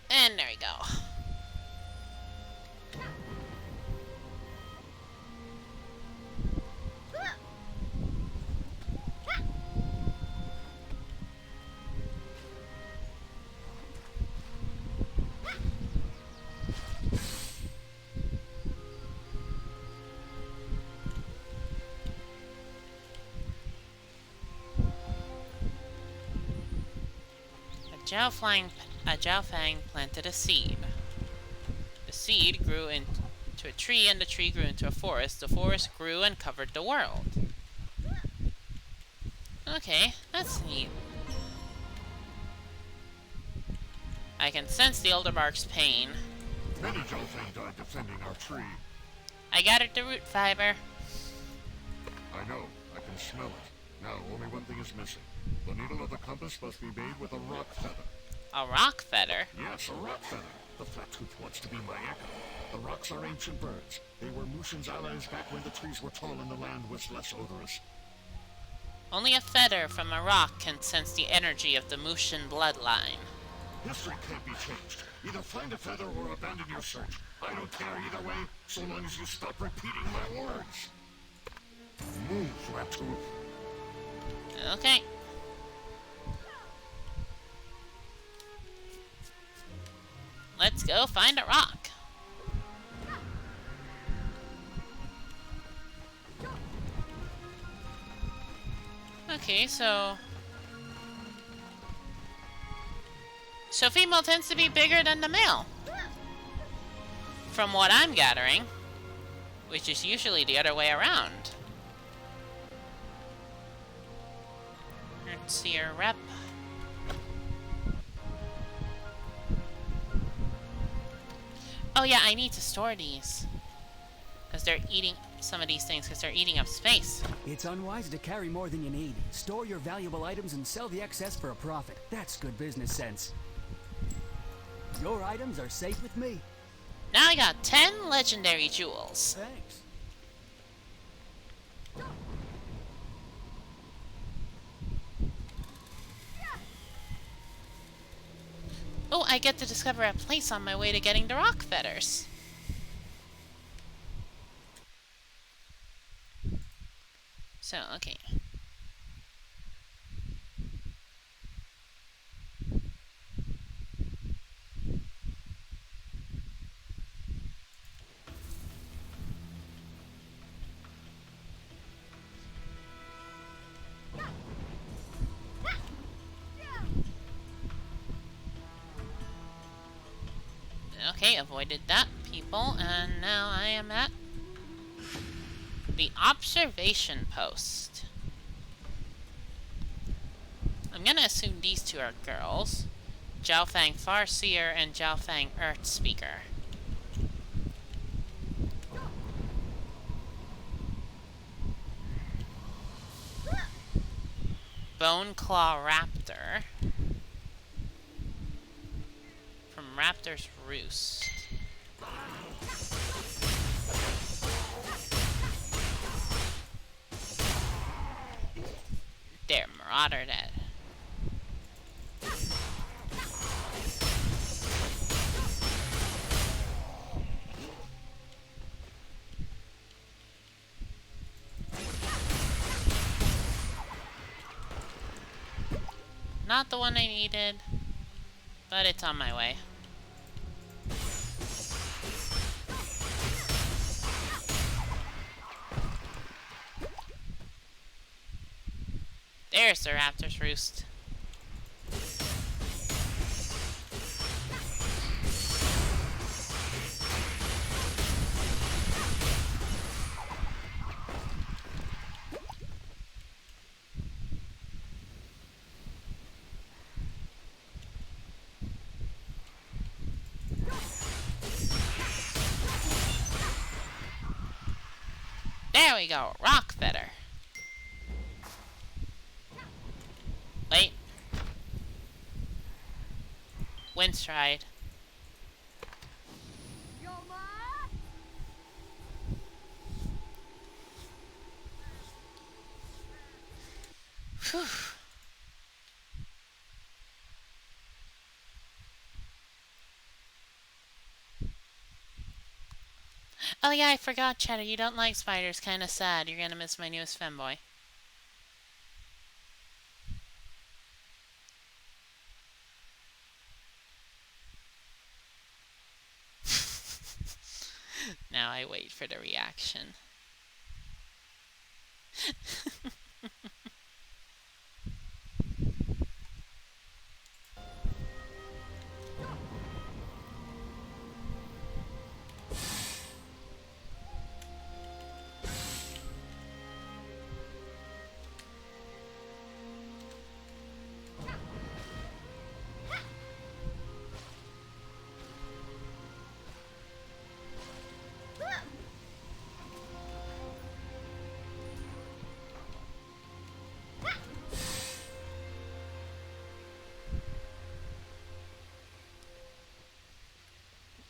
And there we go. A Jiaofang planted a seed. The seed grew into a tree, and the tree grew into a forest. The forest grew and covered the world. Okay, that's neat. I can sense the older bark's pain.
Many Jiaofang died defending our tree.
I gathered the root fiber.
I know. I can smell it. Now, only one thing is missing. The needle of the compass must be made with a rock feather.
A rock feather?
Yes, a rock feather. The flat-tooth wants to be my echo. The rocks are ancient birds. They were Mushin's allies back when the trees were tall and the land was less odorous.
Only a feather from a rock can sense the energy of the Mushin bloodline.
History can't be changed. Either find a feather or abandon your search. I don't care either way, so long as you stop repeating my words. Move, flat-tooth.
Okay. Let's go find a rock. Okay, so female tends to be bigger than the male. From what I'm gathering. Which is usually the other way around. Let's see your rep. Oh yeah, I need to store these. Because they're eating some of these things, because they're eating up space.
It's unwise to carry more than you need. Store your valuable items and sell the excess for a profit. That's good business sense. Your items are safe with me.
Now I got 10 legendary jewels.
Thanks.
Oh, I get to discover a place on my way to getting the rock feathers. So, okay. Okay, avoided that, people, and now I am at the observation post. I'm gonna assume these two are girls. Jiaofang Farseer and Jiaofang Earth Speaker. Bone Claw Raptor from Raptor's Roost. There, Marauder dead. Not the one I needed, but it's on my way. There's the Raptor's Roost. There we go, Rock Feather. Wait. Windstride. Whew. Oh yeah, I forgot, Cheddar. You don't like spiders. Kinda sad. You're gonna miss my newest femboy. Now I wait for the reaction.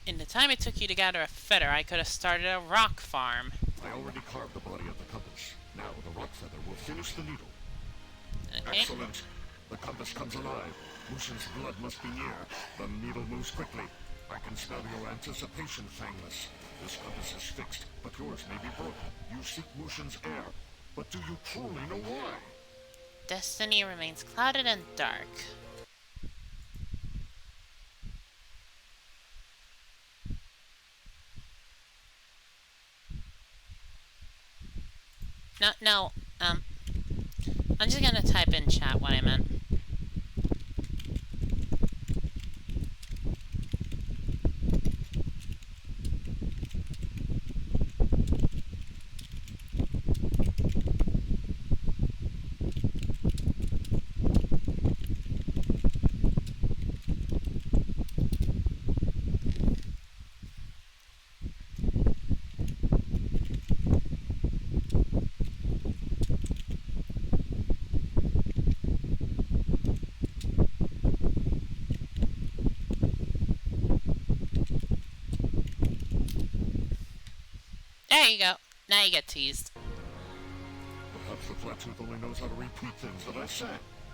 In the time it took you to gather a feather, I could have started a rock farm.
I already carved the body of the compass. Now the rock feather will finish the needle.
Okay.
Excellent. The compass comes alive. Mushin's blood must be near. The needle moves quickly. I can smell your anticipation, Fangless. This compass is fixed, but yours may be broken. You seek Mushin's heir, but do you truly know why?
Destiny remains clouded and dark. No, I'm just gonna type in chat what I meant. There you go. Now you get teased.
Perhaps the flat-tooth only knows how to repeat things that I say.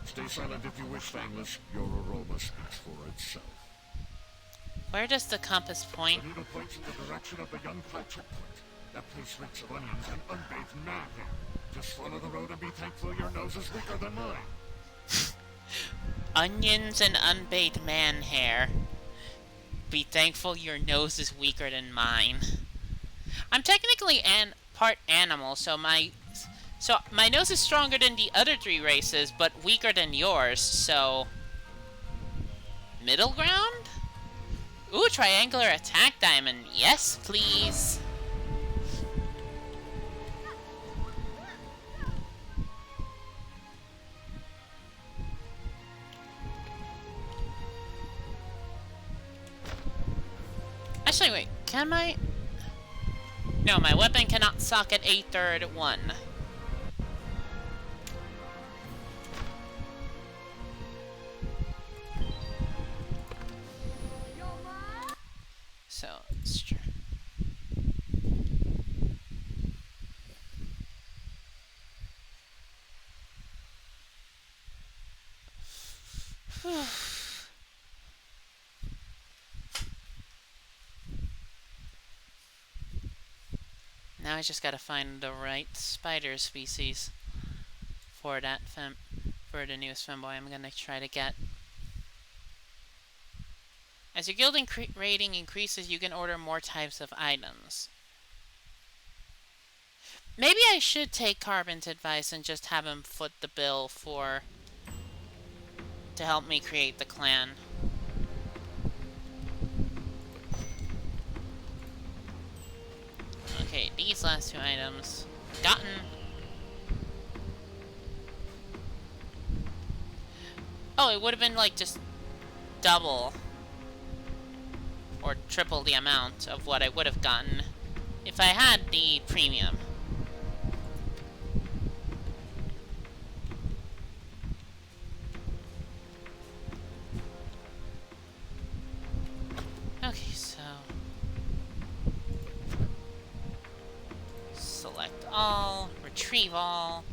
Stay silent if you wish, Fangless. Your aroma speaks for itself.
Where does the compass point?
The needle points in the direction of the young plateau point. That place reeks of onions and unbathed man hair. Just follow the road and be thankful your nose is weaker than mine.
Onions and unbathed man hair. Be thankful your nose is weaker than mine. I'm technically part animal, so my nose is stronger than the other three races, but weaker than yours, so... Middle ground? Ooh, triangular attack diamond. Yes, please. Actually, wait, can my... No, my weapon cannot socket a third one. Now I just gotta find the right spider species for that for the newest femboy I'm gonna try to get. As your guild rating increases, you can order more types of items. Maybe I should take Carbon's advice and just have him foot the bill to help me create the clan. Okay, these last two items gotten. Oh, it would have been like just double or triple the amount of what I would have gotten if I had the premium. Okay, so select all, retrieve all.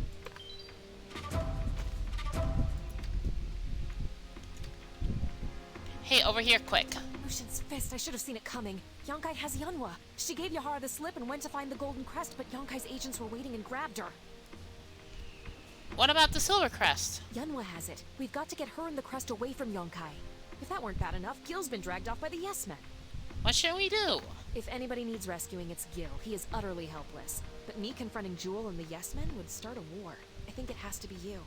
Hey, over here, quick.
Lucian's fist, I should have seen it coming. Yonkai has Yunwa. She gave Yahara the slip and went to find the golden crest, but Yonkai's agents were waiting and grabbed her.
What about the silver crest?
Yunwa has it. We've got to get her and the crest away from Yonkai. If that weren't bad enough, Gil's been dragged off by the Yes Men.
What should we do?
If anybody needs rescuing, it's Gil. He is utterly helpless. But me confronting Jewel and the Yes Men would start a war. I think it has to be you.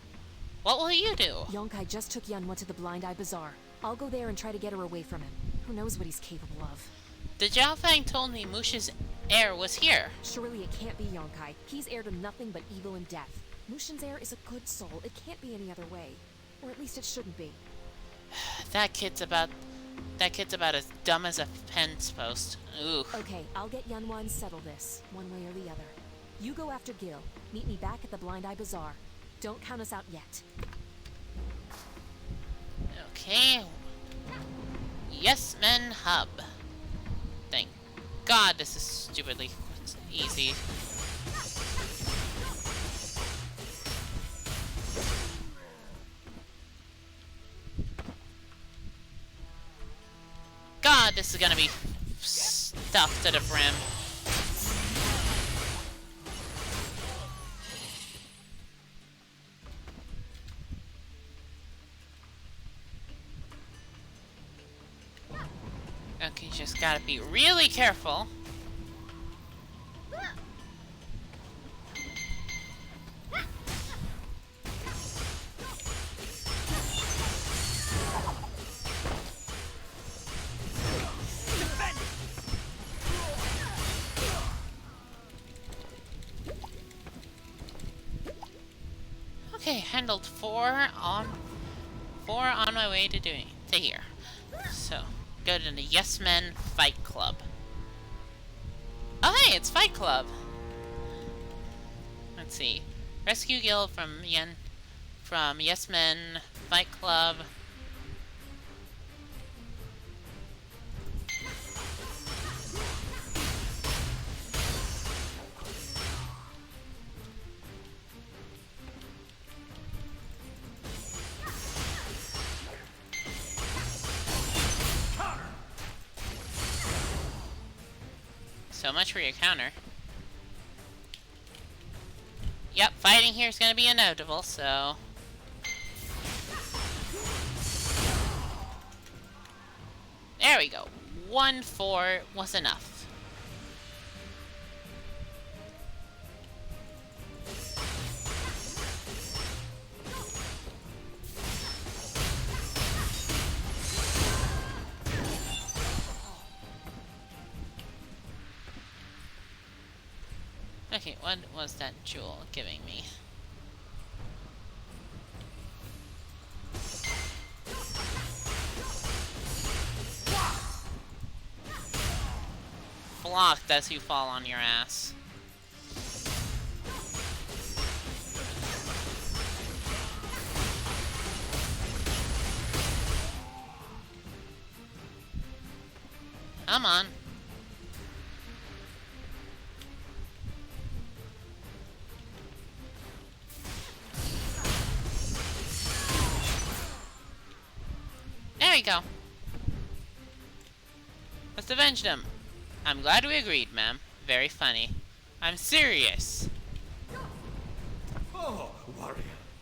What will you do?
Yonkai just took Yunwa to the Blind Eye Bazaar. I'll go there and try to get her away from him. Who knows what he's capable of?
The Jiaofang told me Musha's heir was here.
Surely it can't be Yonkai. He's heir to nothing but evil and death. Mushin's heir is a good soul. It can't be any other way. Or at least it shouldn't be.
That kid's about as dumb as a fence post. Ooh.
Okay, I'll get Yunwa and settle this, one way or the other. You go after Gil. Meet me back at the Blind Eye Bazaar. Don't count us out yet.
Okay. Yes Men Hub. Thank God this is stupidly easy. God, this is gonna be stuffed to the brim. Okay, just gotta be really careful. Okay, handled four on my way to here. So, go to the Yes Men Fight Club. Oh hey, it's Fight Club. Let's see. Rescue Gil from Yes Men Fight Club. So much for your counter. Yep, fighting here is going to be inevitable, so... There we go. 1-4 was enough. Okay, what was that jewel giving me? Blocked as you fall on your ass. Come on. There we go. Let's avenge them. I'm glad we agreed, ma'am. Very funny. I'm serious.
Oh, warrior,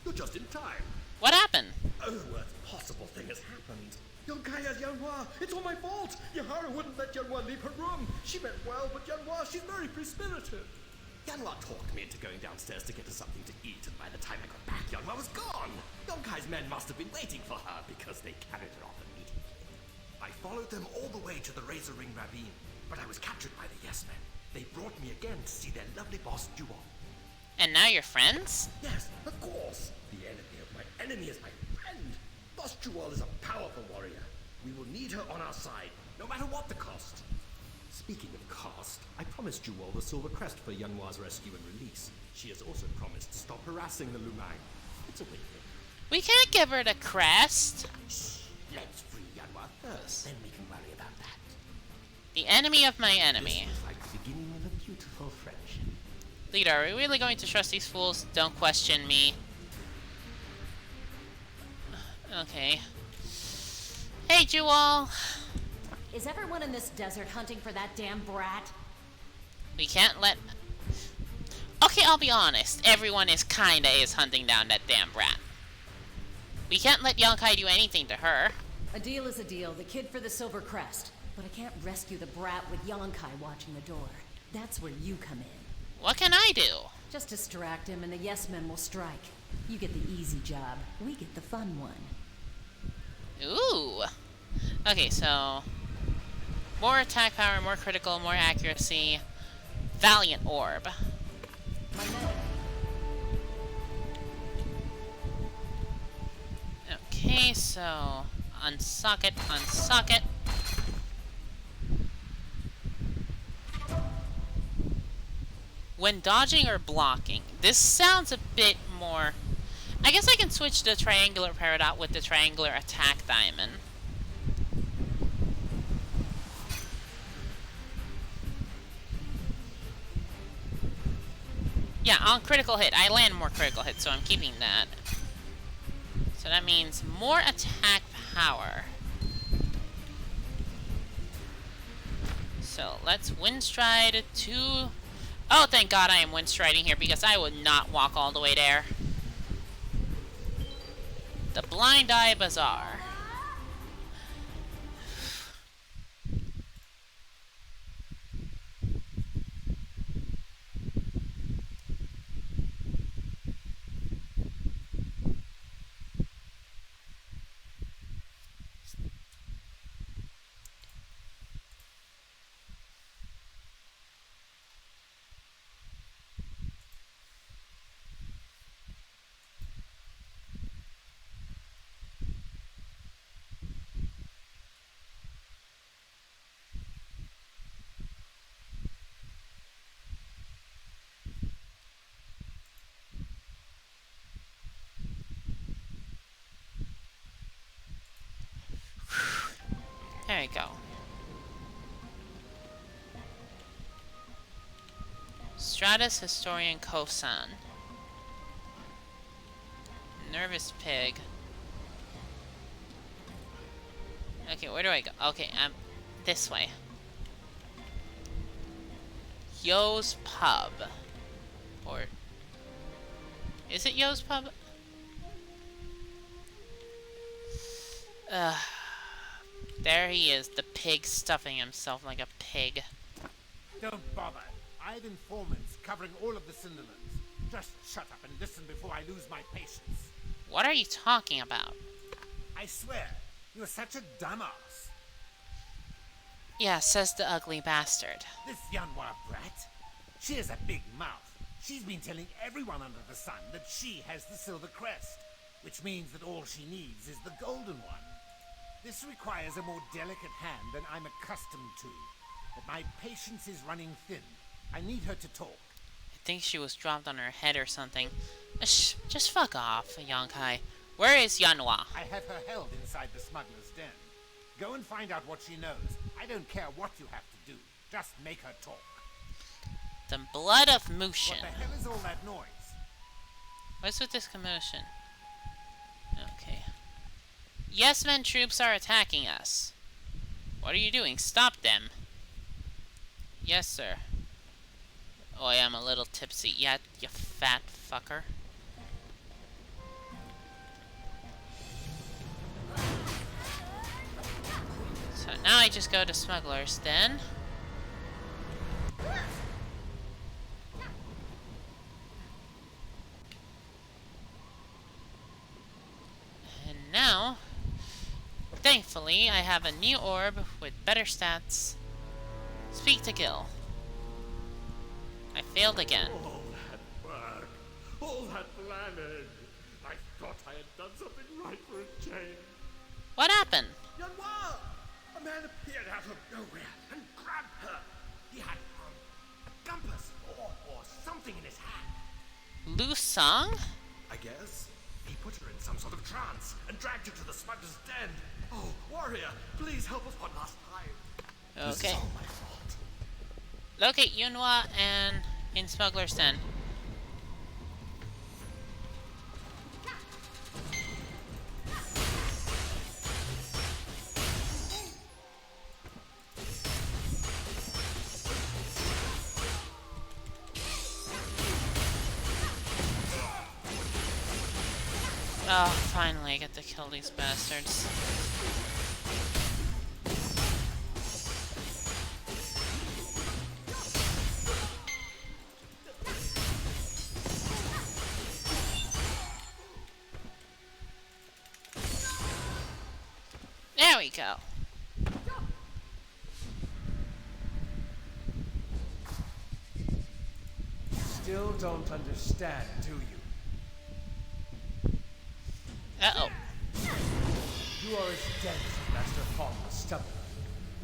you're just in time.
What happened?
Oh, a possible thing has happened. Yonkai has Yanhua. It's all my fault. Yahara wouldn't let Yanhua leave her room. She meant well, but Yanhua, she's very free-spirited. Yanhua talked me into going downstairs to get her something to eat, and by the time I got back, Yanhua was gone. Yonkai's men must have been waiting for her because they carried her off immediately. I followed them all the way to the Razor Ring Ravine, but I was captured by the Yes Men. They brought me again to see their lovely boss, Jewel.
And now you're friends?
Yes, of course. The enemy of my enemy is my friend. Boss Jewel is a powerful warrior. We will need her on our side, no matter what the cost. Speaking of cost, I promised Jewel the Silver Crest for Yanhua's rescue and release. She has also promised to stop harassing the Lumang. It's a win-win.
We can't give her the crest.
Shh. Let's free Yanhua first, then we can worry about that.
The enemy of my enemy.
This is like the beginning of a beautiful friendship.
Leader, are we really going to trust these fools? Don't question me. Okay. Hey, Jewel.
Is everyone in this desert hunting for that damn brat?
We can't let... Okay, I'll be honest. Everyone is hunting down that damn brat. We can't let Yonkai do anything to her.
A deal is a deal. The kid for the Silver Crest. But I can't rescue the brat with Yonkai watching the door. That's where you come in.
What can I do?
Just distract him and the Yes Men will strike. You get the easy job. We get the fun one.
Ooh. Okay, so... more attack power, more critical, more accuracy. Valiant Orb. Okay, so... unsock it, unsock it. When dodging or blocking. This sounds a bit more... I guess I can switch the triangular Peridot with the triangular attack diamond. Yeah, on critical hit. I land more critical hits, so I'm keeping that. So that means more attack power. So let's wind stride to... Oh, thank God I am wind striding here because I would not walk all the way there. The Blind Eye Bazaar. There we go. Stratus Historian Kosan. Nervous Pig. Okay, where do I go? Okay, this way. Yo's Pub. Or... is it Yo's Pub? There he is, the pig stuffing himself like a pig.
Don't bother. I have informants covering all of the Cinderlands. Just shut up and listen before I lose my patience.
What are you talking about?
I swear, you're such a dumbass.
Yeah, says the ugly bastard.
This Yanhua brat. She has a big mouth. She's been telling everyone under the sun that she has the Silver Crest, which means that all she needs is the golden one. This requires a more delicate hand than I'm accustomed to. But my patience is running thin. I need her to talk.
I think she was dropped on her head or something. Just fuck off, Yonkai. Where is Yanhua?
I have her held inside the smuggler's den. Go and find out what she knows. I don't care what you have to do. Just make her talk.
The blood of Mushin.
What the hell is all that noise?
What's with this commotion? Okay. Yes Men troops are attacking us. What are you doing? Stop them. Yes, sir. Oh, I am a little tipsy yet, you fat fucker. So now I just go to Smuggler's Den. And now, thankfully, I have a new orb with better stats. Speak to Gil. I failed again.
All that work, all that planning. I thought I had done something right for a change.
What happened?
Yanwa! A man appeared out of nowhere and grabbed her. He had a compass or something in his hand.
Lu Song?
I guess. He put her in some sort of trance and dragged her to the smuggler's den. Oh, warrior, please help us one last time. This is
Okay.
all my fault.
Locate Yunhua and in Smuggler's Den. Oh, finally I get to kill these bastards. There we go.
Still don't understand, do you?
Uh-oh.
You are as dead as Master Hong was stubborn.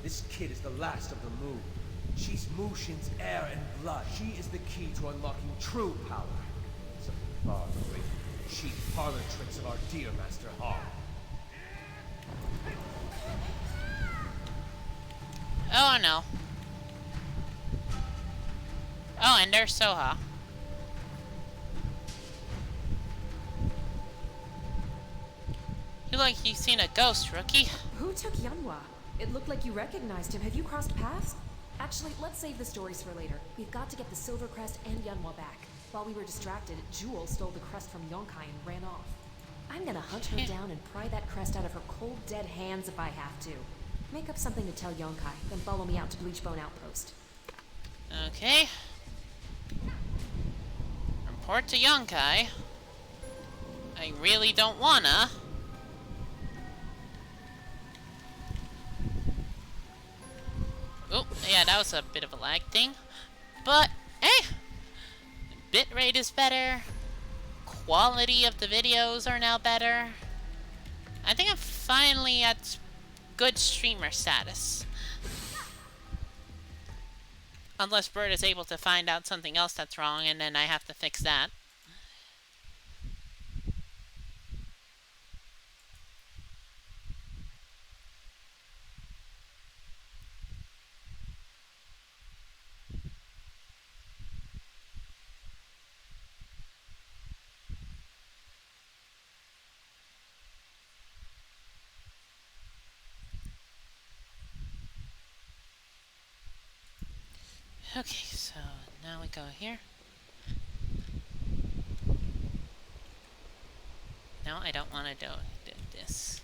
This kid is the last of the Mu. She's Mushin's heir and blood. She is the key to unlocking true power. Something far away from the cheap parlor tricks of our dear Master Hong.
Oh no. Oh, and there's Soha. You look like you've seen a ghost, rookie.
Who took Yanhua? It looked like you recognized him. Have you crossed paths? Actually, let's save the stories for later. We've got to get the Silver Crest and Yanhua back. While we were distracted, Jewel stole the crest from Yonkai and ran off. I'm gonna hunt her down and pry that crest out of her cold, dead hands if I have to. Make up something to tell Yonkai, then follow me out to Bleachbone Outpost.
Okay. Report to Yonkai. I really don't wanna. Oh, yeah, that was a bit of a lag thing. But, hey! Bitrate is better. Quality of the videos are now better. I think I'm finally at good streamer status. Unless Bird is able to find out something else that's wrong and then I have to fix that. Okay, so now we go here. No, I don't want to do this.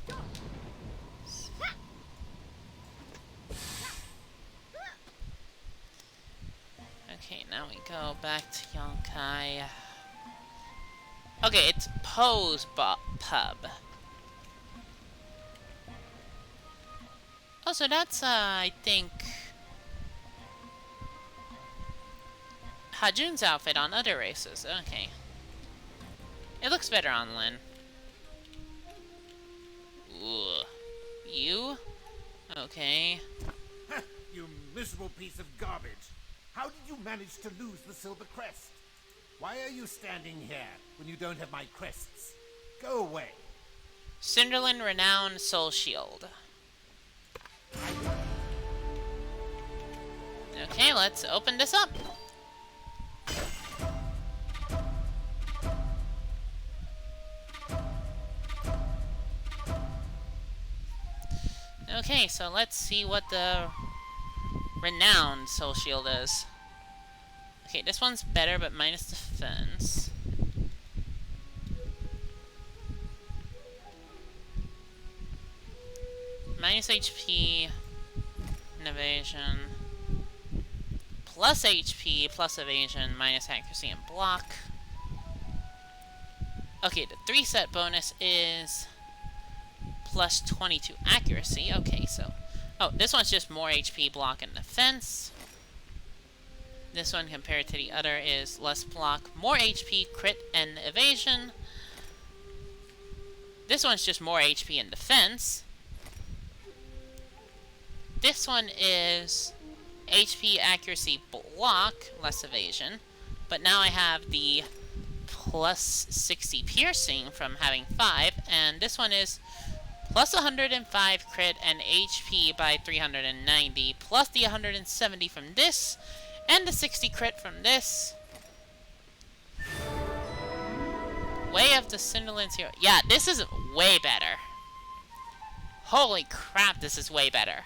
Okay, now we go back to Yonkai. Okay, it's Poe's Pub. Oh, so that's, I think, Hajun's outfit on other races. Okay. It looks better on Lin. Ooh. You? Okay.
You miserable piece of garbage. How did you manage to lose the Silver Crest? Why are you standing here when you don't have my crests? Go away.
Cinderlin Renowned Soul Shield. Okay, let's open this up. Okay, so let's see what the Renowned Soul Shield is. Okay, this one's better, but minus defense. Minus HP and evasion. Plus HP, plus evasion, minus accuracy and block. Okay, the 3-set bonus is plus 22 accuracy. Okay, so... Oh, this one's just more HP, block, and defense. This one, compared to the other, is less block, more HP, crit, and evasion. This one's just more HP and defense. This one is HP, accuracy, block, less evasion. But now I have the plus 60 piercing from having 5. And this one is plus 105 crit and HP by 390. Plus the 170 from this. And the 60 crit from this. Way of the Cinderlands Hero. Yeah, this is way better. Holy crap, this is way better.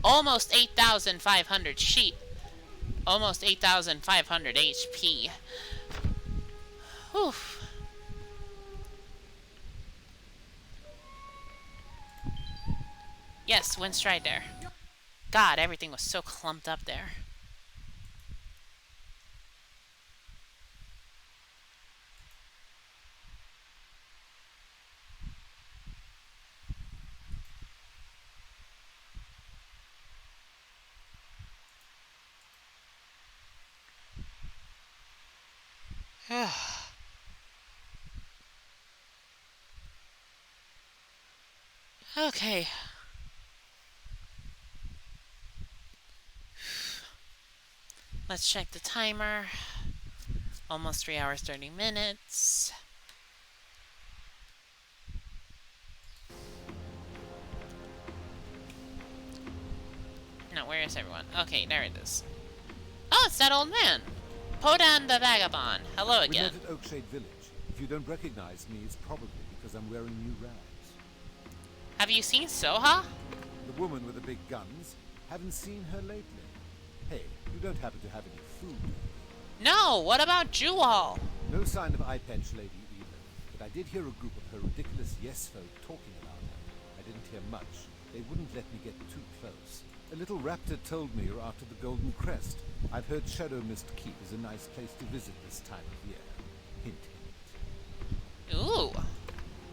Almost 8,500 sheet. Almost 8,500 HP. Whew. Yes, wind stride there. God, everything was so clumped up there. Okay. Let's check the timer. Almost 3 hours, 30 minutes. No, where is everyone? Okay, there it is. Oh, it's that old man. Podan the Vagabond. Hello again.
We met at Oakshade Village. If you don't recognize me, it's probably because I'm wearing new rags.
Have you seen Soha?
The woman with the big guns? Haven't seen her lately. Hey, you don't happen to have any food?
No, what about Jewel?
No sign of Eye Patch Lady either. But I did hear a group of her ridiculous yes-folk talking about her. I didn't hear much. They wouldn't let me get too close. A little raptor told me you're after the Golden Crest. I've heard Shadow Mist Keep is a nice place to visit this time of year. Hint, hint.
Ooh.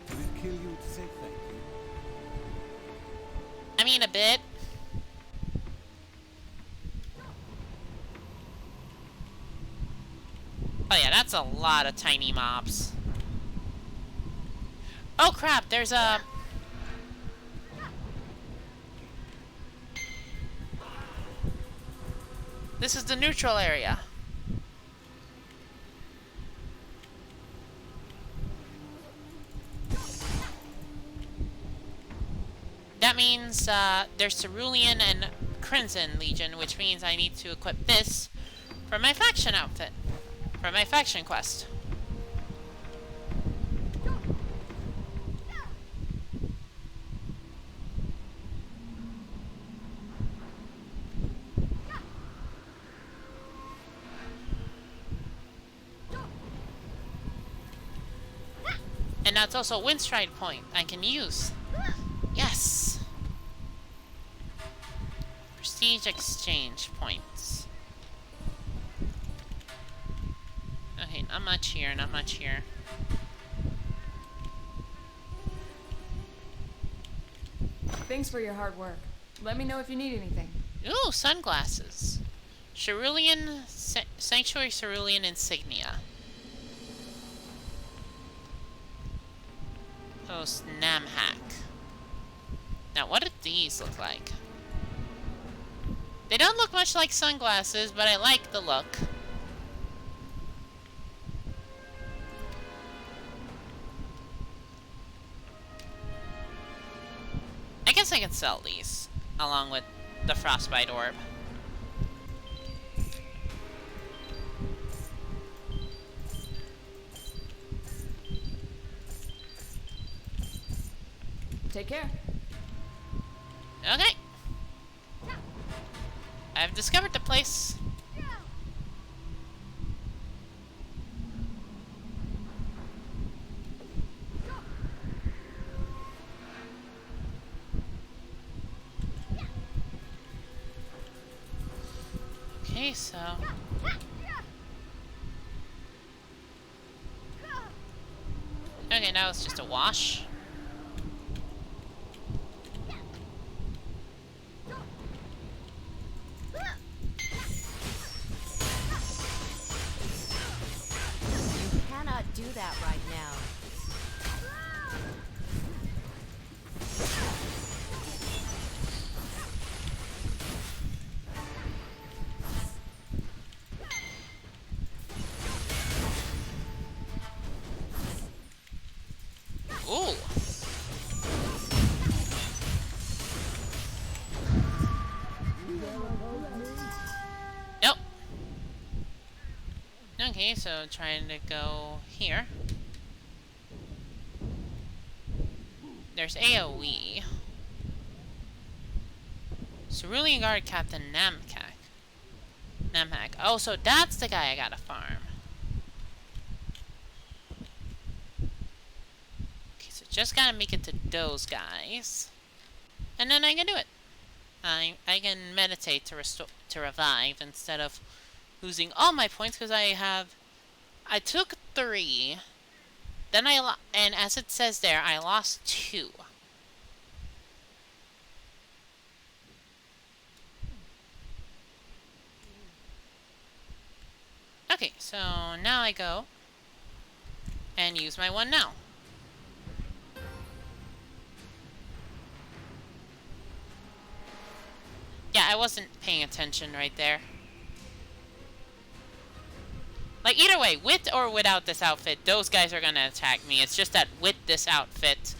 Did it kill you to say thank you?
I mean, a bit. Oh yeah, that's a lot of tiny mobs. Oh crap, there's a... This is the neutral area. That means there's Cerulean and Crimson Legion, which means I need to equip this for my faction outfit. For my faction quest. And that's also a wind stride point I can use. Yes! Prestige exchange points. Okay, not much here, not much here.
Thanks for your hard work. Let me know if you need anything.
Ooh, sunglasses. Cerulean, Sanctuary Cerulean Insignia. Post Namhack. Now, what do these look like? They don't look much like sunglasses, but I like the look. I guess I can sell these, along with the Frostbite Orb.
Take care.
Okay. I've discovered the place. Okay, so... Okay, now it's just a wash.
You cannot do that right now.
Ooh. Nope. Okay, so trying to go here. There's AoE. Cerulean Guard Captain Namhak. Oh, so that's the guy I gotta farm. Okay, so just gotta make it to those guys. And then I can do it. I can meditate to revive instead of losing all my points because I took 3. Then and as it says there, I lost 2. Okay, so now I go and use my 1 now. Yeah, I wasn't paying attention right there. Like, either way, with or without this outfit, those guys are gonna attack me. It's just that with this outfit,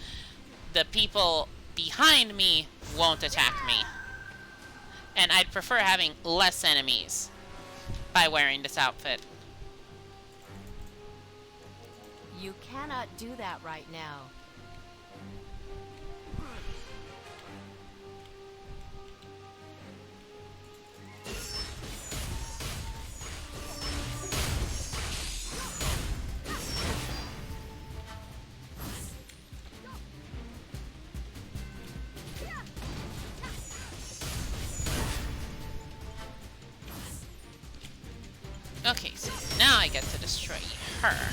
the people behind me won't attack me. And I'd prefer having less enemies by wearing this outfit.
You cannot do that right now.
Okay, so now I get to destroy her.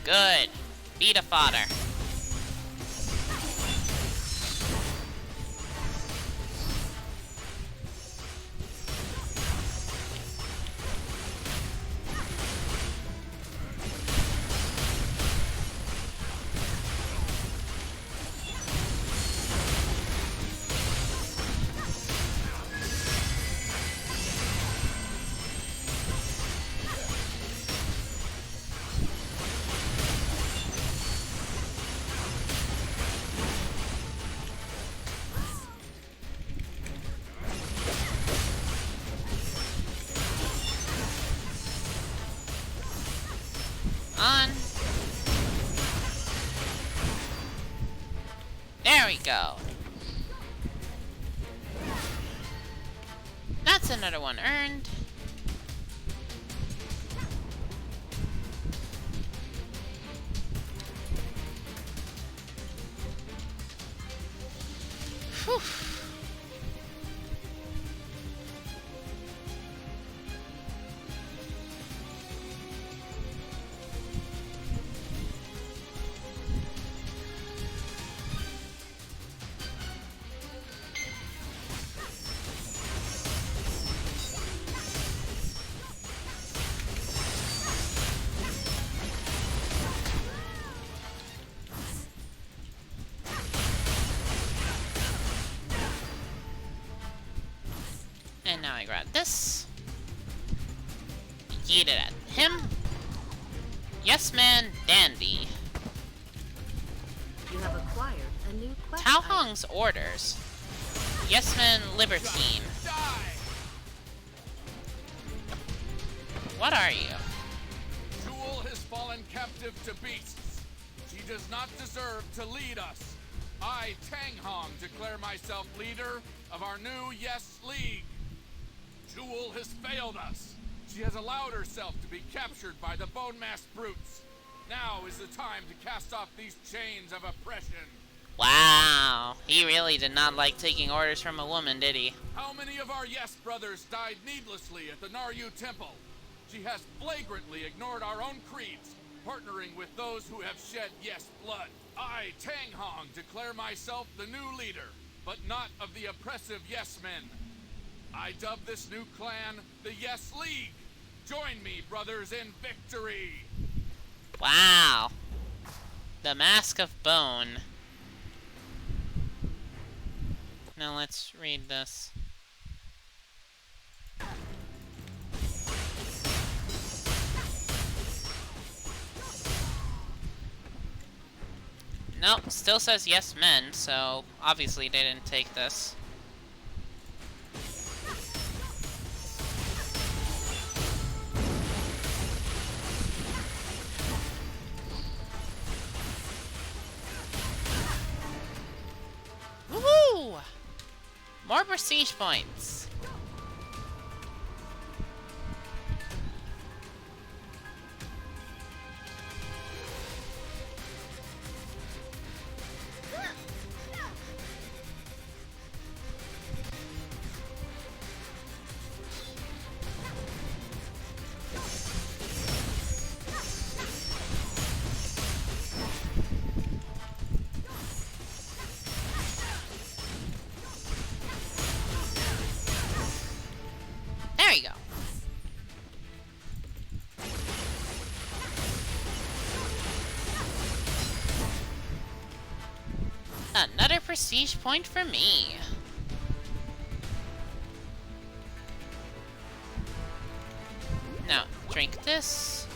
Good. Beat a fodder. On. There we go. That's another one earned. Whew. And now I grab this. yeeted at him. Yes, man, dandy.
You have acquired a new quest
Tao
item.
Hong's orders. Yes, man, libertine. What are you?
Jewel has fallen captive to beasts. She does not deserve to lead us. I, Tang Hong, declare myself leader of our new Yes League. Jewel has failed us. She has allowed herself to be captured by the bone-masked brutes. Now is the time to cast off these chains of oppression.
Wow, he really did not like taking orders from a woman, did he?
How many of our Yes brothers died needlessly at the Naryu Temple? She has flagrantly ignored our own creeds, partnering with those who have shed Yes blood. I, Tang Hong, declare myself the new leader, but not of the oppressive Yes men. I dub this new clan the Yes League. Join me, brothers, in victory.
Wow. The Mask of Bone. Now let's read this. Nope, still says yes men, so obviously they didn't take this. Woohoo! More prestige points. There you go. Another prestige point for me. Now, drink this.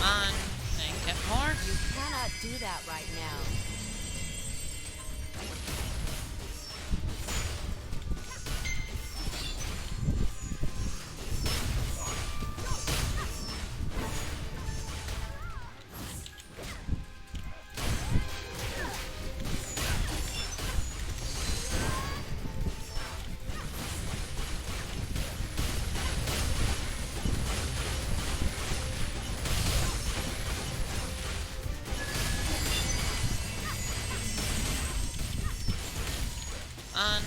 On and get more.
You cannot do that right now.
On.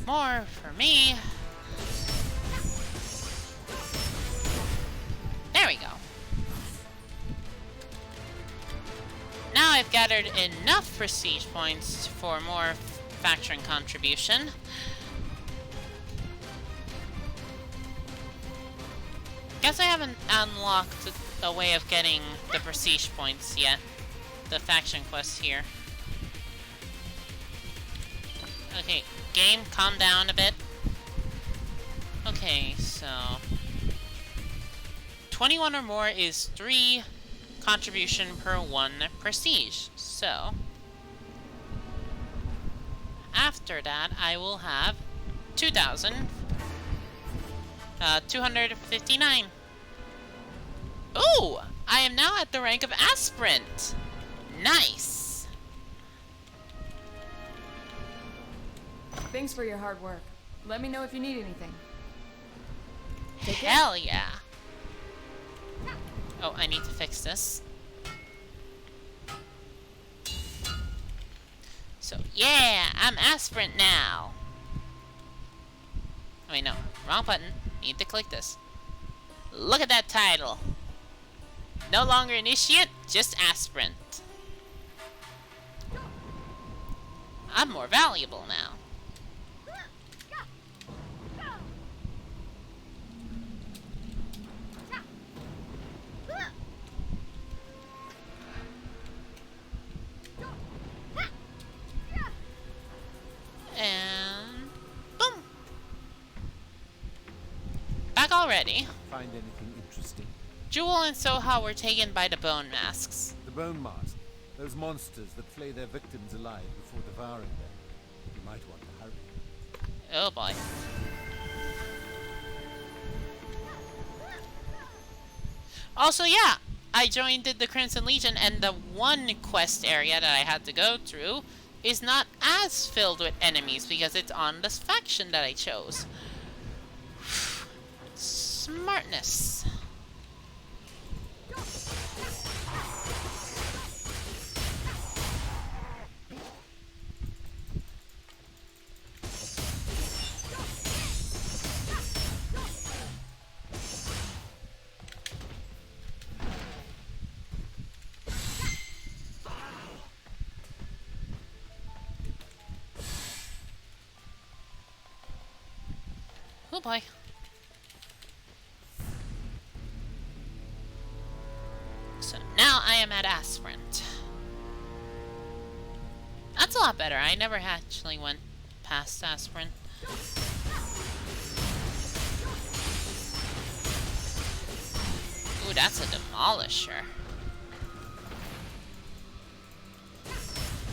More for me. There we go. Now I've gathered enough prestige points for more faction contribution. Guess I haven't unlocked a way of getting the prestige points yet. The faction quests here. Okay, game, calm down a bit. Okay, so 21 or more is 3 contribution per 1 prestige. So after that, I will have 2,259. Ooh! I am now at the rank of aspirant. Nice.
Thanks for your hard work. Let me know if you need anything.
Hell yeah. Oh, I need to fix this. So, yeah, I'm aspirant now. Oh, wait, no. Wrong button. Need to click this. Look at that title. No longer initiate, just aspirant. I'm more valuable now. And boom. Back already.
Find anything interesting?
Jewel and Soha were taken by the bone masks.
The bone mask. Those monsters that flay their victims alive before devouring them. You might want to hurry.
Oh boy. Also, yeah, I joined the Crimson Legion, and the one quest area that I had to go through is not as filled with enemies because it's on this faction that I chose. Smartness. Oh boy. So now I am at aspirant. That's a lot better. I never actually went past aspirant. Ooh, that's a demolisher.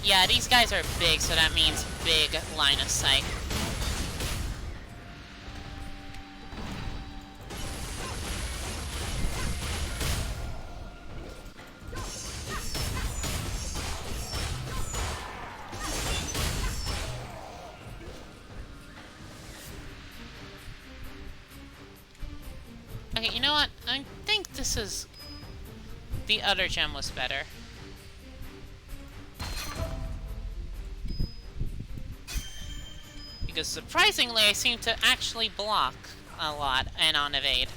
Yeah, these guys are big, so that means big line of sight. Okay, you know what? I think this is... The other gem was better. Because surprisingly, I seem to actually block a lot and on evade.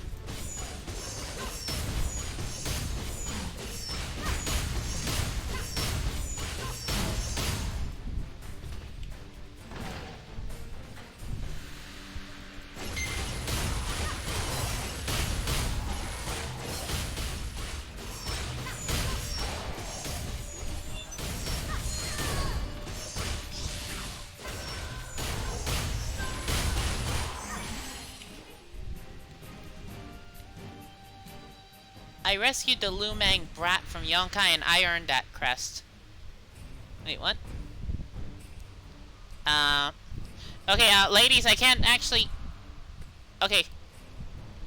I rescued the Lumang brat from Yonkai and I earned that crest. Wait, what? Okay, ladies, I can't actually... Okay.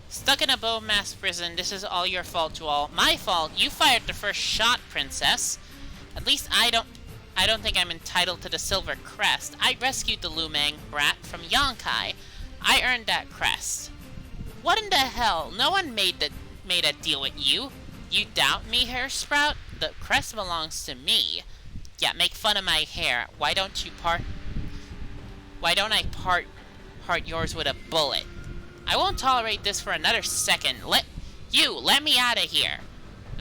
Stuck in a bone mask prison, this is all your fault, Jewel. My fault? You fired the first shot, princess. At least I don't think I'm entitled to the silver crest. I rescued the Lumang brat from Yonkai. I earned that crest. What in the hell? No one made a deal with you. You doubt me, Hair Sprout? The crest belongs to me. Yeah, make fun of my hair. Why don't I part yours with a bullet? I won't tolerate this for another second. Let me out of here.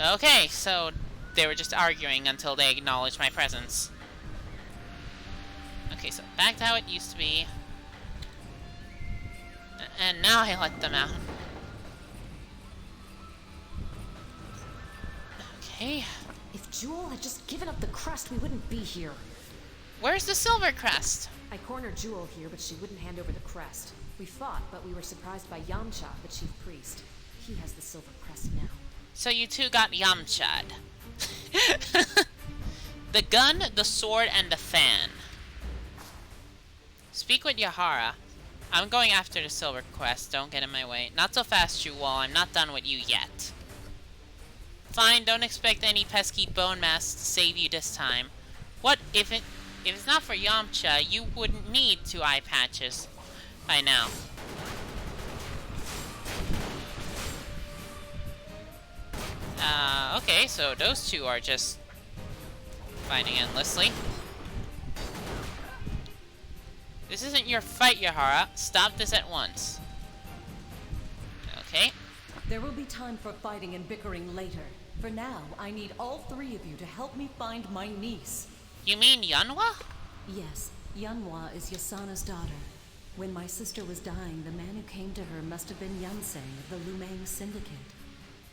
Okay, so they were just arguing until they acknowledged my presence. Okay, so back to how it used to be. And now I let them out. Okay.
If Jewel had just given up the crest, we wouldn't be here.
Where's the silver crest?
I cornered Jewel here, but she wouldn't hand over the crest. We fought, but we were surprised by Yamcha, the chief priest. He has the silver crest now.
So you two got Yamcha'd. The gun, the sword, and the fan. Speak with Yahara. I'm going after the silver quest. Don't get in my way. Not so fast, Jewel. I'm not done with you yet. Fine, don't expect any pesky bone masks to save you this time. What if If it's not for Yamcha, you wouldn't need 2 eye patches by now. Okay, so those 2 are just fighting endlessly. This isn't your fight, Yahara. Stop this at once. Okay.
There will be time for fighting and bickering later. For now, I need all 3 of you to help me find my niece.
You mean Yanwa?
Yes, Yanwa is Yasana's daughter. When my sister was dying, the man who came to her must have been Yanseng of the Lumang Syndicate.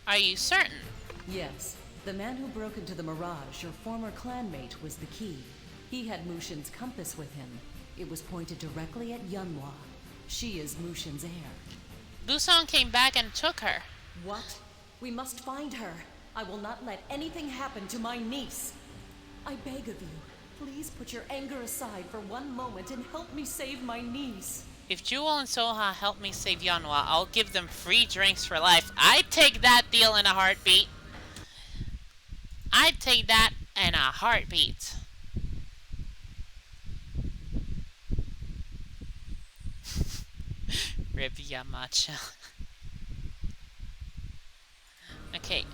Are you certain?
Yes. The man who broke into the Mirage, your former clanmate, was the key. He had Mushin's compass with him. It was pointed directly at Yanwa. She is Mushin's heir.
Lusong came back and took her.
What? We must find her. I will not let anything happen to my niece. I beg of you, please put your anger aside for one moment and help me save my niece.
If Jewel and Soha help me save Yanwa, I'll give them free drinks for life. I'd take that deal in a heartbeat. I'd take that in a heartbeat. Rip Yamacha. Okay.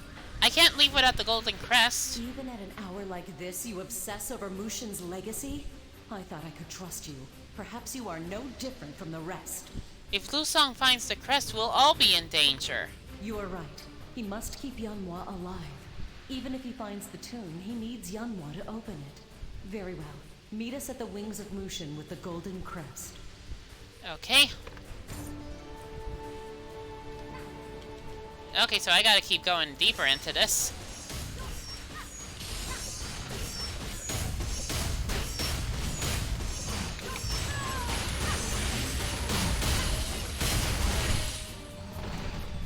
I can't leave without the Golden Crest.
Even at an hour like this, you obsess over Mushin's legacy? I thought I could trust you. Perhaps you are no different from the rest.
If Lusong finds the crest, we'll all be in danger.
You are right. He must keep Yanwa alive. Even if he finds the tomb, he needs Yanwa to open it. Very well. Meet us at the wings of Mushin with the Golden Crest.
Okay. Okay, so I gotta keep going deeper into this.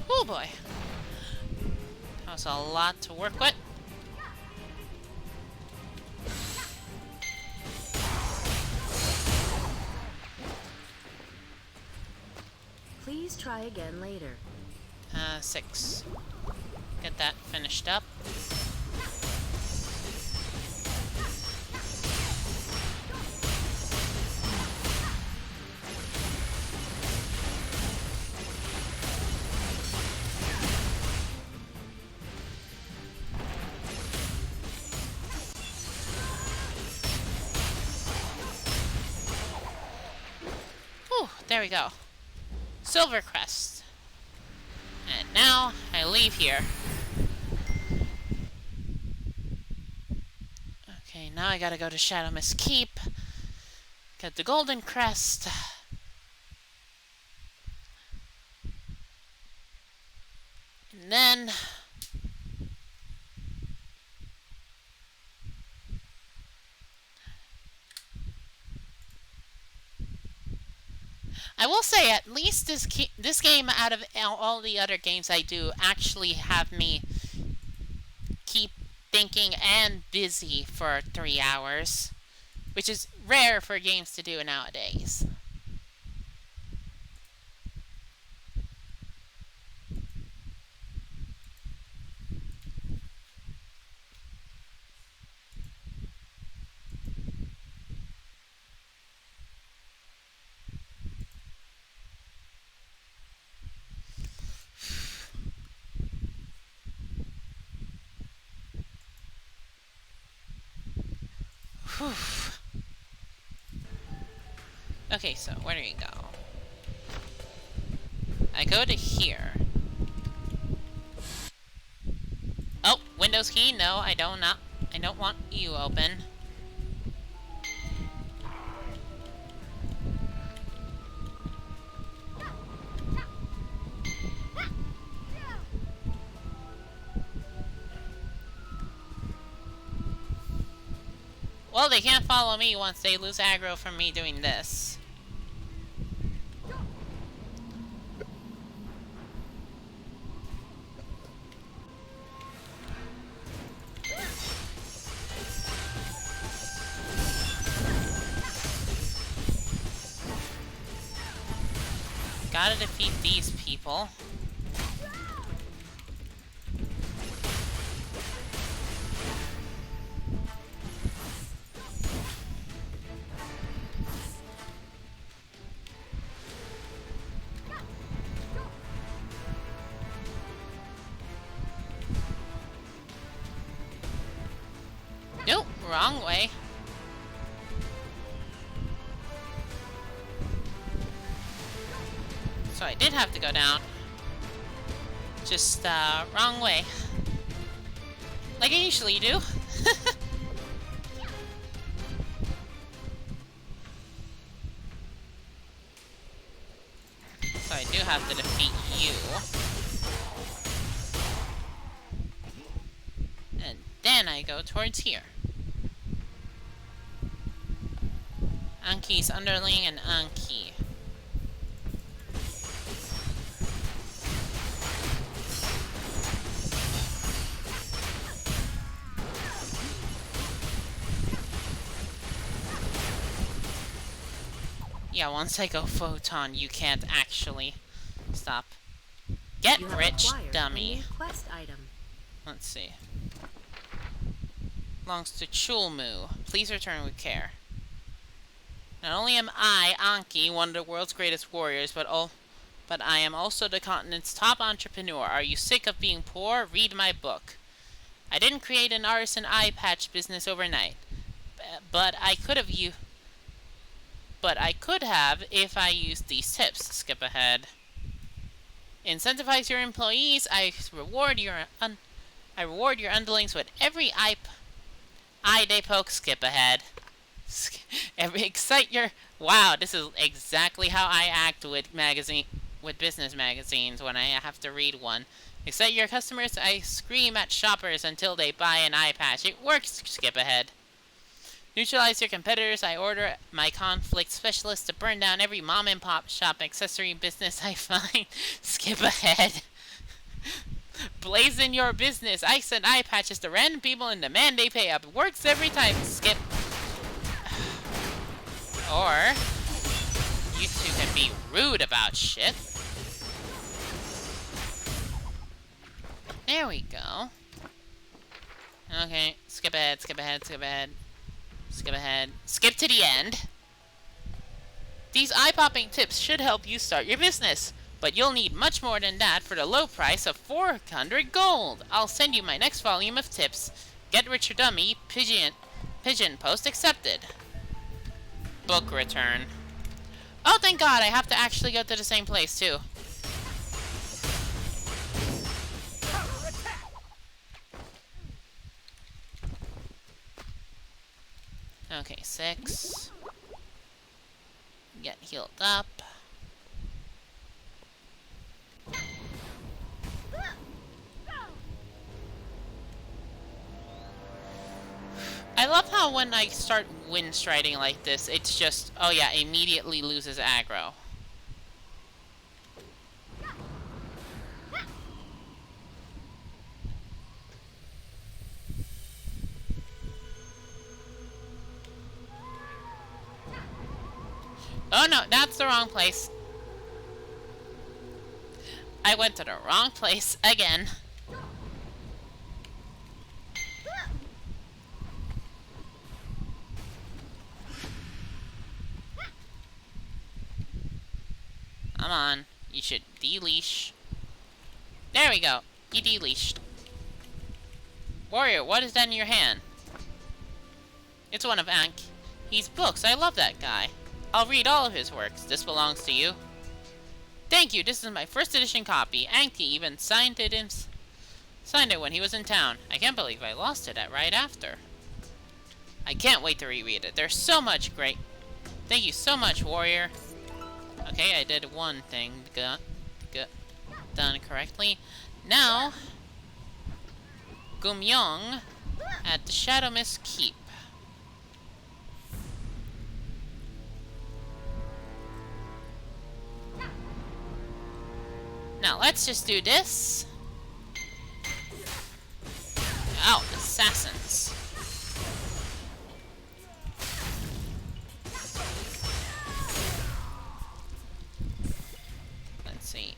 Oh boy. That was a lot to work with.
Please try again later.
6. Get that finished up. Whew, there we go. Silver Crest. And now, I leave here. Okay, now I gotta go to Shadow Mist Keep. Get the Golden Crest. And then... I will say, at least this game, out of all the other games I do, actually have me keep thinking and busy for 3 hours, which is rare for games to do nowadays. Okay, so where do you go? I go to here. Oh, Windows key? No, I don't want you open. Well, they can't follow me once they lose aggro from me doing this. Gotta defeat these people. wrong way. So I did have to go down. Just, wrong way. Like I usually do. So I do have to defeat you. And then I go towards here. Anki's underling and Anki. Yeah, once I go photon, you can't actually stop. Get rich, dummy.
Quest item.
Let's see. Belongs to Chulmu. Please return with care. Not only am I, Anki, one of the world's greatest warriors, but I am also the continent's top entrepreneur. Are you sick of being poor? Read my book. I didn't create an artisan eye patch business overnight, but I could have if I used these tips. Skip ahead. Incentivize your employees. I reward your underlings with every eye they poke. Skip ahead. Excite your... Wow, this is exactly how I act with business magazines when I have to read one. Excite your customers. I scream at shoppers until they buy an eye patch. It works. Skip ahead. Neutralize your competitors. I order my conflict specialist to burn down every mom and pop shop accessory business I find. Skip ahead. Blazing your business. I send eye patches to random people and demand they pay up. It works every time. Skip. Or you two can be rude about shit. There we go. Okay, skip ahead, skip ahead, skip ahead. Skip ahead. Skip to the end. These eye-popping tips should help you start your business, but you'll need much more than that for the low price of 400 gold. I'll send you my next volume of tips. Get rich or dummy. Pigeon post accepted. Book return. Oh, thank God, I have to actually go to the same place, too. Okay, 6. Get healed up. I love how when I start wind striding like this, it's just, oh yeah, immediately loses aggro. Oh no, that's the wrong place. I went to the wrong place again. Come on, you should de-leash. There we go, you de-leashed. Warrior, what is that in your hand? It's one of He's books, I love that guy. I'll read all of his works. This belongs to you. Thank you, this is my first edition copy. Anki even signed it when he was in town. I can't believe I lost it right after. I can't wait to reread it. There's so much great. Thank you so much, warrior. Okay, I did one thing done correctly. Now, Gumyong at the Shadow Mist Keep. Now, let's just do this. Oh, assassins. Let's see.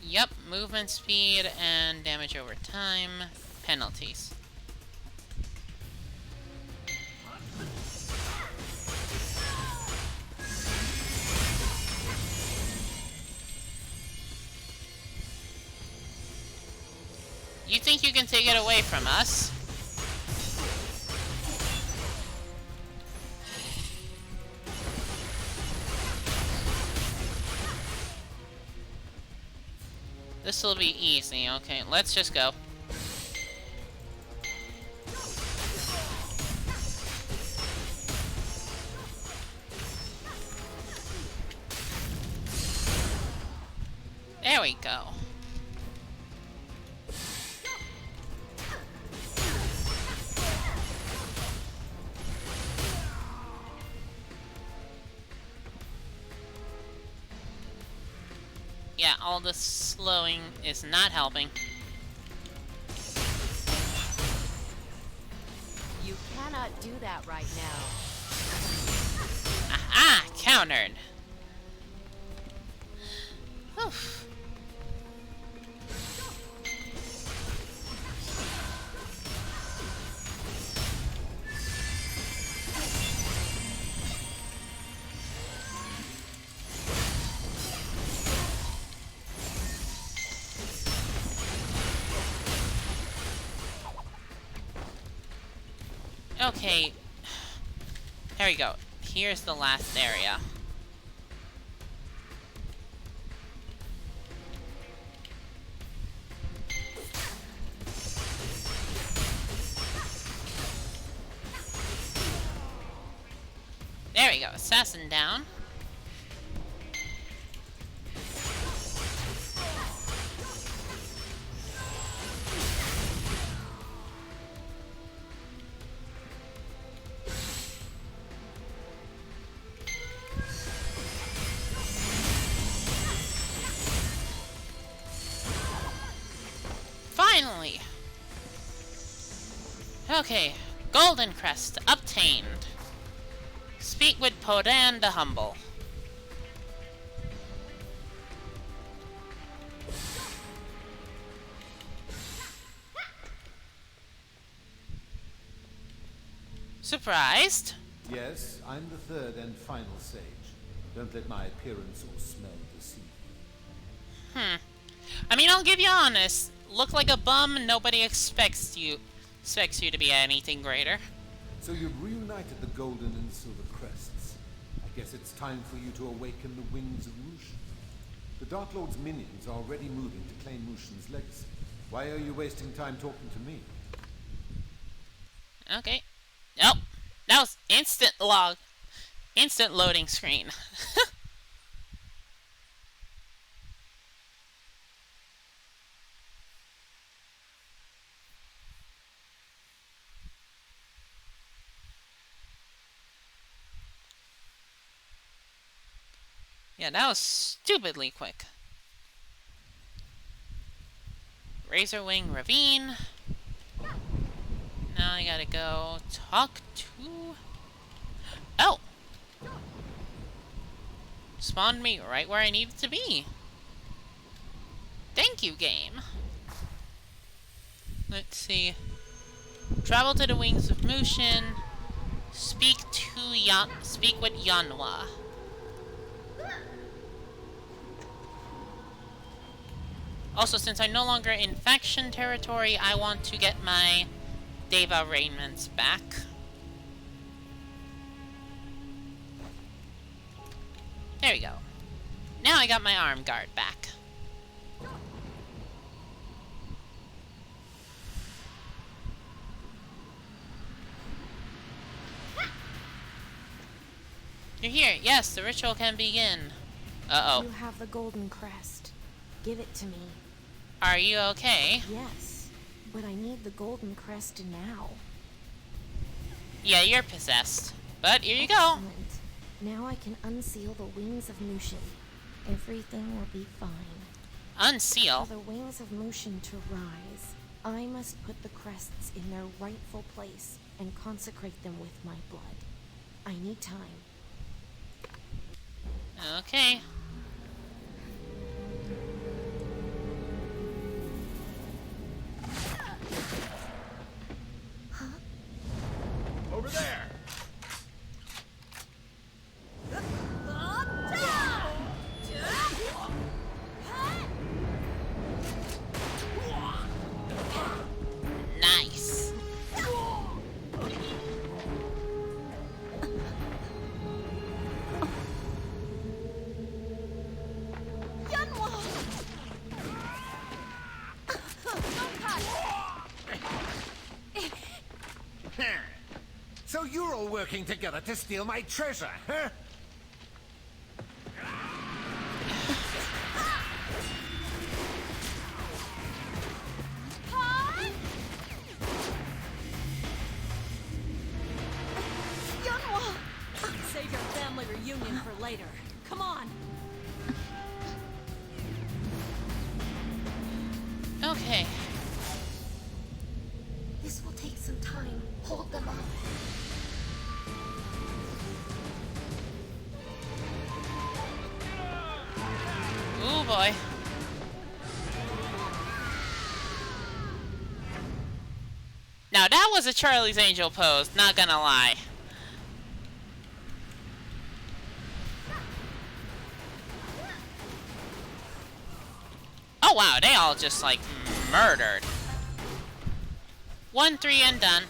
Yep, movement speed and damage over time. Penalties. You think you can take it away from us? this will be easy. Okay, let's just go. There we go. Yeah, all this slowing is not helping.
You cannot do that right now.
Aha! Countered. Whew. Okay. There we go. Here's the last area. There we go. Assassin down. Finally! Okay, Golden Crest obtained. Speak with Podan the Humble. Surprised?
Yes, I'm the third and final sage. Don't let my appearance or smell deceive you.
I mean, I'll give you honest. Look like a bum, nobody expects you to be anything greater.
So you've reunited the golden and silver crests. I guess it's time for you to awaken the wings of Mushin. The Dark Lord's minions are already moving to claim Mushin's legacy. Why are you wasting time talking to me?
Okay. Nope. That was instant loading screen. Yeah, that was stupidly quick. Razorwing Ravine. Now I gotta go talk to... Oh! Spawned me right where I needed to be. Thank you, game. Let's see. Travel to the Wings of Mushin. Speak with Yanwa. Also, since I'm no longer in faction territory, I want to get my Deva raiments back. There we go. Now I got my arm guard back. You're here. Yes, the ritual can begin. Uh-oh.
You have the golden crest. Give it to me.
Are you okay?
Yes, but I need the golden crest now.
Yeah, you're possessed. But here you go.
Excellent. Now I can unseal the wings of Mushin. Everything will be fine.
Unseal?
For the wings of Mushin to rise, I must put the crests in their rightful place and consecrate them with my blood. I need time.
Okay.
Over there!
Nice.
So you're all working together to steal my treasure, huh?
Save your family reunion for later. Come on.
Okay.
This will take some time. Hold them up.
Ooh, boy. Now that was a Charlie's Angel pose, not gonna lie. Oh wow, they all just like murdered. 1, 3, and done.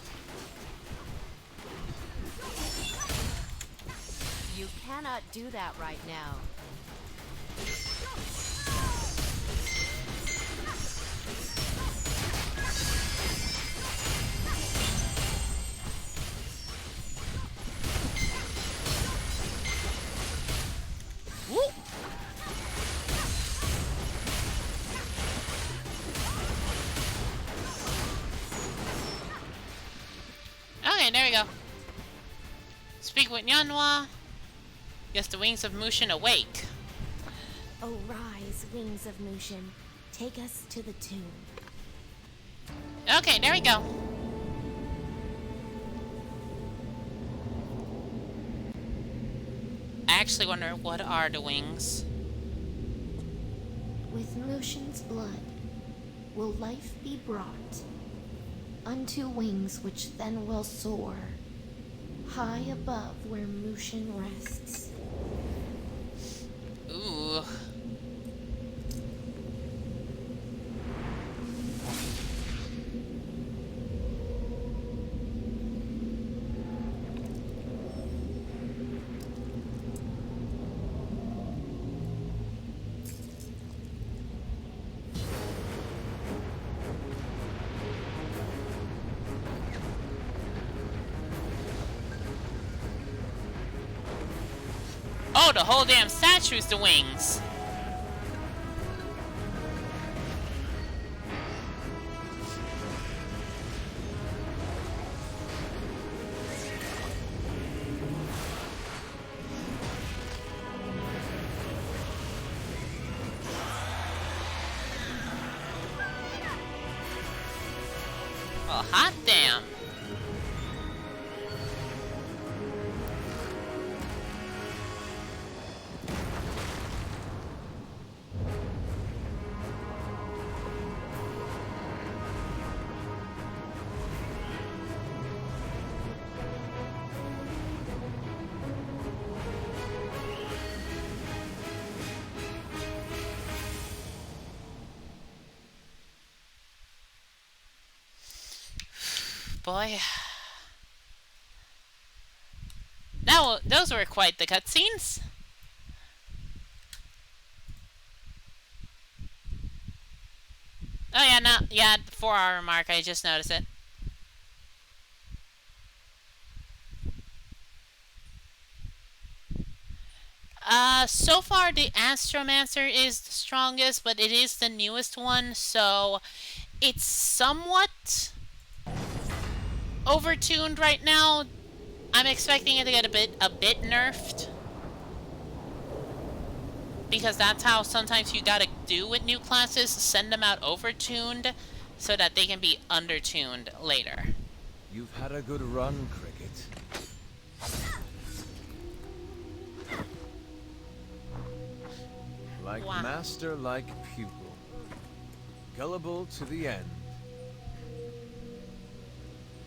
You cannot do that right now.
Woo! Okay, there we go. Speak with Yanhua. Yes, the wings of Mushin awake.
Oh, rise, wings of Mushin. Take us to the tomb.
Okay, there we go. I actually wonder, what are the wings?
With Mushin's blood, will life be brought unto wings which then will soar high above where Mushin rests.
Ooh. Oh, the whole damn statue's the wings. Well, hot damn. Boy. Now, those were quite the cutscenes. Oh yeah, no, yeah, 4-hour mark, I just noticed it. So far the Astromancer is the strongest, but it is the newest one, so it's somewhat overtuned right now. I'm expecting it to get a bit nerfed, because that's how sometimes you gotta do with new classes, send them out overtuned so that they can be undertuned later.
You've had a good run, Cricket. Like
Wow.
master, like pupil. Gullible to the end.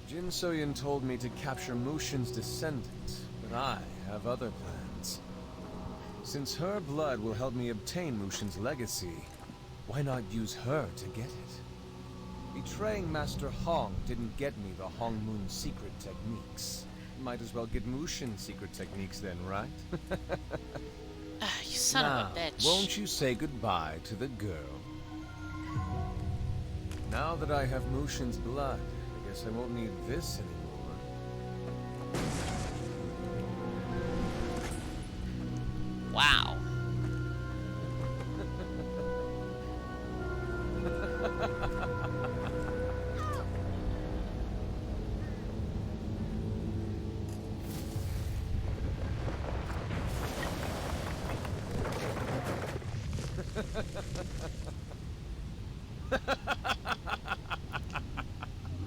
Jin Soyin told me to capture Mushin's descendant, but I have other plans. Since her blood will help me obtain Mushin's legacy, why not use her to get it? Betraying Master Hong didn't get me the Hong Moon's secret techniques. Might as well get Mushin's secret techniques then, right?
You son of a bitch.
Won't you say goodbye to the girl? Now that I have Mushin's blood, I guess I won't need this anymore.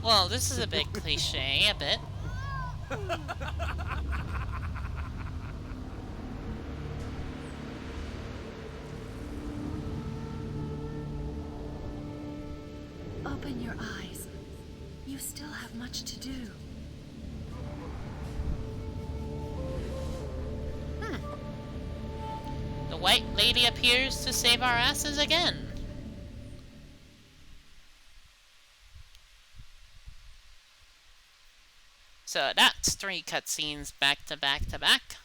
Well, this is a bit cliche, a bit.
Open your eyes. You still have much to do.
The White Lady appears to save our asses again. So that's 3 cutscenes back to back to back.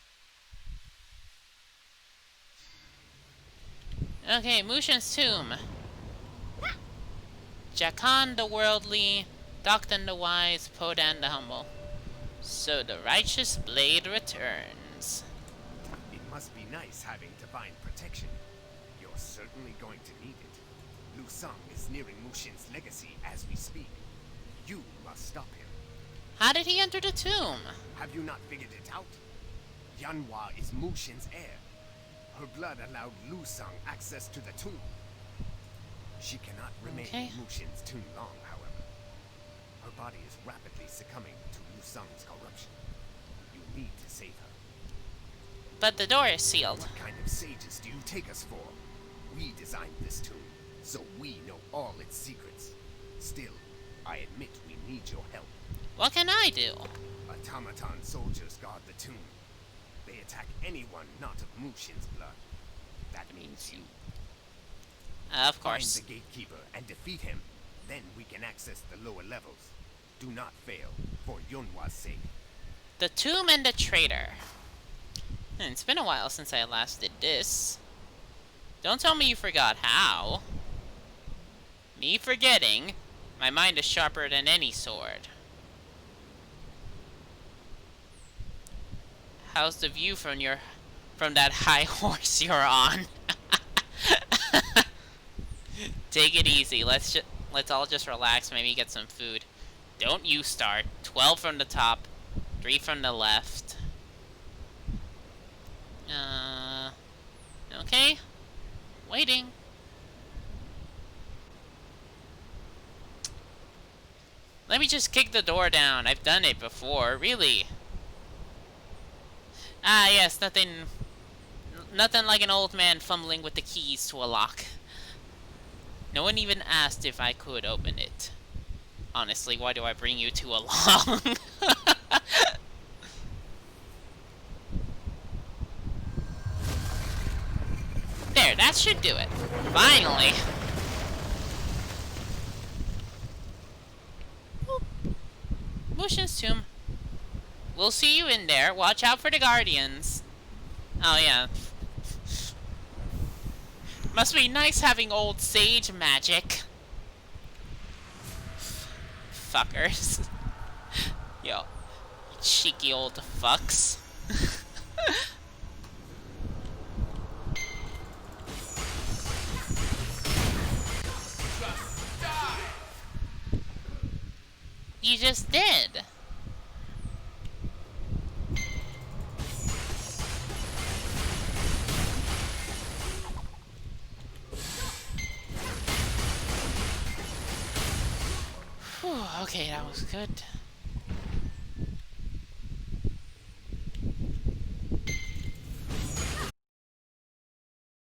Okay, Mushin's Tomb. Jakan the Worldly, Doktan the Wise, Podan the Humble. So the Righteous Blade returns.
It must be nice having divine protection. You're certainly going to need it. Lu Sang is nearing Mushin's legacy as we speak. You must stop him.
How did he enter the tomb?
Have you not figured it out? Yanhua is Mushin's heir. Her blood allowed Lu Sang access to the tomb. She cannot remain in Mushin's tomb long, however. Her body is rapidly succumbing to Lu Sang's corruption. You need to save her.
But the door is sealed.
What kind of sages do you take us for? We designed this tomb, so we know all its secrets. Still, I admit we need your help.
What can I do?
Automaton soldiers guard the tomb. They attack anyone not of Mushin's blood. That means you.
Of course.
Find the gatekeeper and defeat him. Then we can access the lower levels. Do not fail, for Yunhwa's sake.
The Tomb and the Traitor. It's been a while since I last did this. Don't tell me you forgot how. Me forgetting? My mind is sharper than any sword. How's the view from that high horse you're on? Take it easy. Let's all just relax. Maybe get some food. Don't you start. 12 from the top, 3 from the left. Okay. Waiting. Let me just kick the door down. I've done it before. Really. Ah, yes. Nothing like an old man fumbling with the keys to a lock. No one even asked if I could open it. Honestly, why do I bring you two along? There, that should do it. Finally. Mushin's Tomb. We'll see you in there. Watch out for the guardians. Oh, yeah. Must be nice having old sage magic. Fuckers. Yo. Cheeky old fucks. You just did. Whew, okay, that was good.